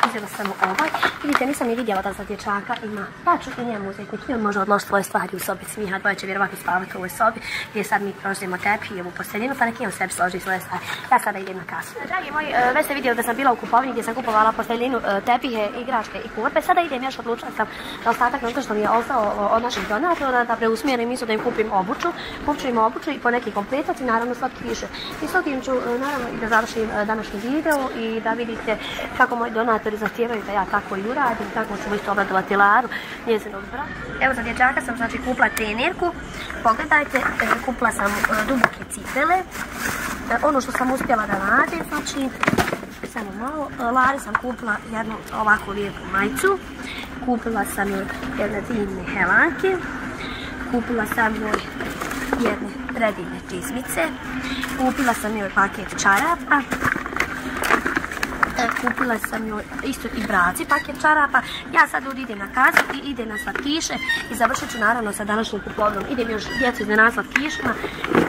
uzela sam ovaj, vidite, nisam ni vidjela da za dječaka ima, pa ću i njemu uzeti, on može odložiti svoje stvari u sobici, njih dvoje će vjerovatno spavati u ovoj sobi, gdje sad mi prožimo tepi i ovu posteljinu, pa neki on sebi složi svoje stvari. Ja sada idem na kasu. Dragi moji, već ste vidjeli da sam bila u kupovini gdje sam kupovala posteljinu, tepihe, igračke i kurpe, sada idem još odlučila sam da ostatak nešto što mi je ostao od naših donatora, da preusmjerim isto da im kupim obuću. Kupću im obuću i po neki kompletac i naravno slatkiše. I s ovim ću naravno i da završim današnji video i da vidite kako moji donatori zahtijevaju da ja tako i uradim, tako ću isto obradovati Laru, njezinog brata. Evo za dječaka sam znači kupila trenirku, pogledajte, kupila sam duboke cipele, ono što sam uspjela da radim, znači samo malo, Lari sam kupila jednu ovako lijepu majicu, kupila sam joj jedne divne helanke, kupila sam joj jedne predivne čizmice, kupila sam joj paket čarapa, Kupila sam joj isto i braci paket čarapa. Ja sad idem na kazu i idem na slatkiše i završit ću naravno sa današnjim kupovnom. Idem još djecu iznenad slatkišima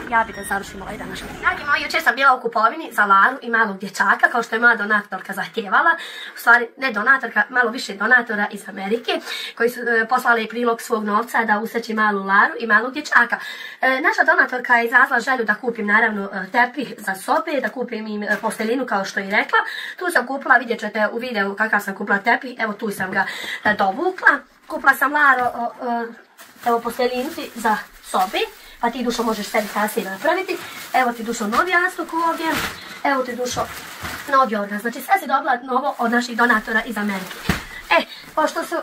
i ja bi da završim ovaj današnji. Dragi moji, jučer sam bila u kupovini za Laru i malog dječaka, kao što je moja donatorka zahtjevala. U stvari, ne donatorka, malo više donatora iz Amerike, koji su poslali prilog svog novca da usreći malu Laru i malog dječaka. Naša donatorka je izrazila želju da kupim naravno tepih za sobe, da kupim im posteljinu kao što je rekla. Tu sam kupila, vidjet ćete u videu kakav sam kupila tepih, evo tu sam ga dovukla. Kupila sam Laro, evo posteljinu za sobe, pa ti Dušo možeš sebi kasnije napraviti. Evo ti Dušo novi jastuk ovdje, evo ti Dušo novi organ. Znači sve si dobila novo od naših donatora iz Amerike. Pošto su,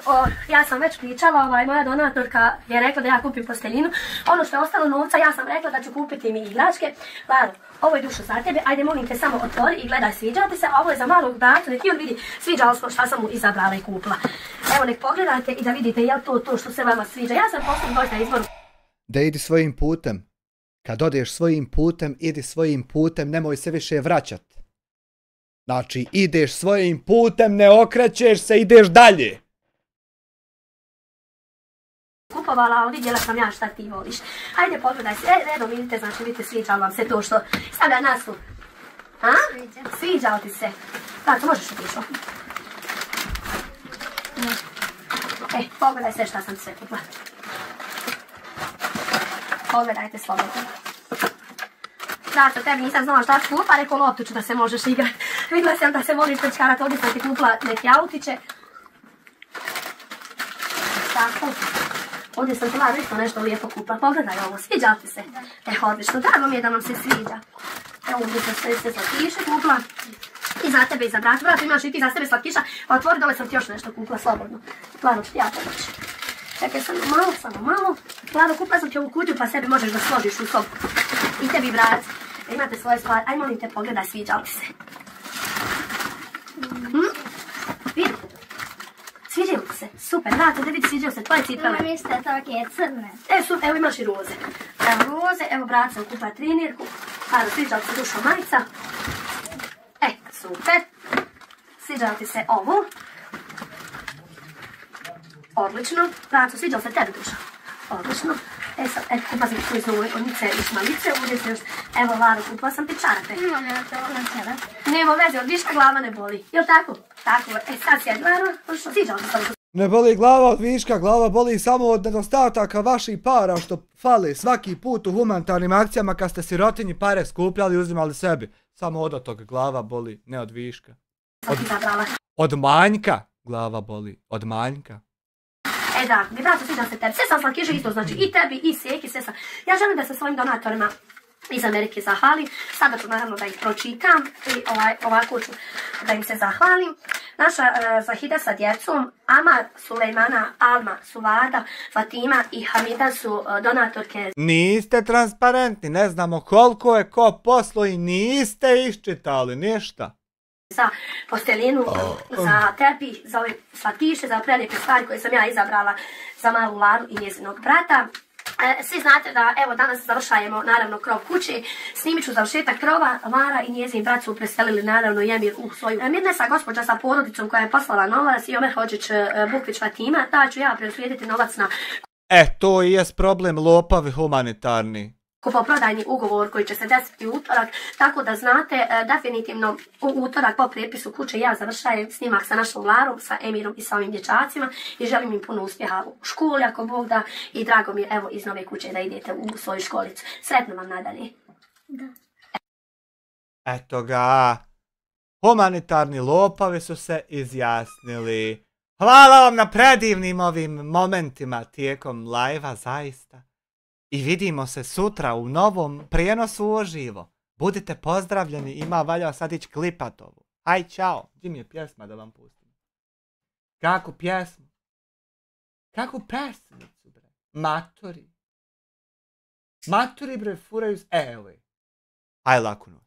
ja sam već pričala, moja donatorka je rekla da ja kupim posteljinu. Ono što je ostalo novca, ja sam rekla da ću kupiti mi igračke. Laro, ovo je Dušo za tebe, ajde molim te samo otvori i gledaj, sviđa ti se, a ovo je za malog brata, nek i on vidi sviđalo se šta sam mu izabrala i kupila. Evo nek pogledajte i da vidite je li to što se vama sviđa. Ja sam posljedno došla izboru. Da idi svojim putem. Kad odeš svojim putem, idi svojim putem, nemoj se više vraćat. Znači, ideš svojim putem, ne okrećeš se, ideš dalje. Kupovala, ali vidjela sam ja šta ti voliš. Ajde pogledaj se, redom vidite, znači vidite sviđa vam se to što stavlja naslov. A? Sviđa ti se. Tako, možeš otišlo. Pogledaj sve šta sam sve kupila. Pogledajte slobodno. Zato tebi nisam znala šta ću kupa, rekao loptu ću da se možeš igrati. Vidjela sam da se voliš pečkarat, ovdje sam ti kupila neke autiće. Tako. Ovdje sam ti Laro isto nešto lijepo kupila. Pogledaj ovo, sviđa ti se? Odlično, drago mi je da vam se sviđa. Evo ovdje sam sve slatkiše kupila. I za tebe i za brata. Brate, imaš i ti za sebe slatkiša. Pa otvori, dole sam ti još nešto kupila, slobodno. Laro, ću ti ja pomoći. Čekaj, samo malo. Laro, kupila sam ti ovu kutiju pa sebi možeš da složiš u sobu. I tebi, brat, imate svoje stvari. Aj, molim te, pogledaj, sviđa li se? Vidi? Sviđaju li se? Super, brate, da vidi, sviđaju se tvoje cipele. Mama, isto je crne. Super, evo imaš i roze. Evo roze, evo brat sam kupila trenirku. Laro, sviđa li se Dušo majica? Super. Sviđa li ti se ovo? Odlično. Braco, sviđa li se tebi Dušo? Odlično. Sad, kupila sam tu iz nove odnice i šmalice, ovdje se još, evo Laro, kupila sam ti čarape. Nema veze, od viška glava ne boli. Jel' tako? Tako, sad sjedi Laro, sviđa li se? Ne boli glava od viška, glava boli samo od nedostataka vaših para što fale svaki put u humanitarnim akcijama kad ste sirotinji pare skupljali i uzimali sebi. Samo od toga glava boli, ne od viška. Od manjka glava boli, od manjka. Da, mi brato sviđa se tebi. Sve sam slatkiše isto, znači i tebi, i Sjeki, sve sam. Ja želim da se svojim donatorima iz Amerike zahvalim. Sada ću naravno da ih pročitam i ovako ću da im se zahvalim. Naša Zahida sa djecom, Amar, Sulejmana, Alma, Suvada, Fatima i Hamida su donatorke. Niste transparentni, ne znamo koliko je ko poslo i niste iščitali ništa. Za posteljinu, za tepih, za ove slatkiše, za prelijepe stvari koje sam ja izabrala za malu Laru i njezinog brata. Svi znate da evo danas završajemo naravno krov kuće, snimit ću završetak krova. Lara i njezin brat su preselili naravno i Emir u svoju Mirnesa, gospođa sa porodicom koja je poslala novac i Omer Hođić Bukvić Fatima, da ću ja preslijediti novac na... To i jest problem, lopavi humanitarni. Kupoprodajni ugovor koji će se desiti u utorak, tako da znate definitivno u utorak po prepisu kuće ja završajem snimak sa našom Larom, sa Emirom i sa ovim dječacima i želim im puno uspjeha u školi ako Bog da i drago mi je evo iz nove kuće da idete u svoju školicu. Sretno vam nadalje. Da. Eto ga, humanitarni lopavi su se izjasnili. Hvala vam na predivnim ovim momentima tijekom live-a, zaista. I vidimo se sutra u novom prijenosu uživo. Budite pozdravljeni, ima valja sad ići klipat ovu. Aj, čao. Gdje mi je pjesma da vam pustim? Kako pjesmu? Kako pesmicu, bre? Maturi. Maturi, bre, furaju... Evo je. Aj, laku noć.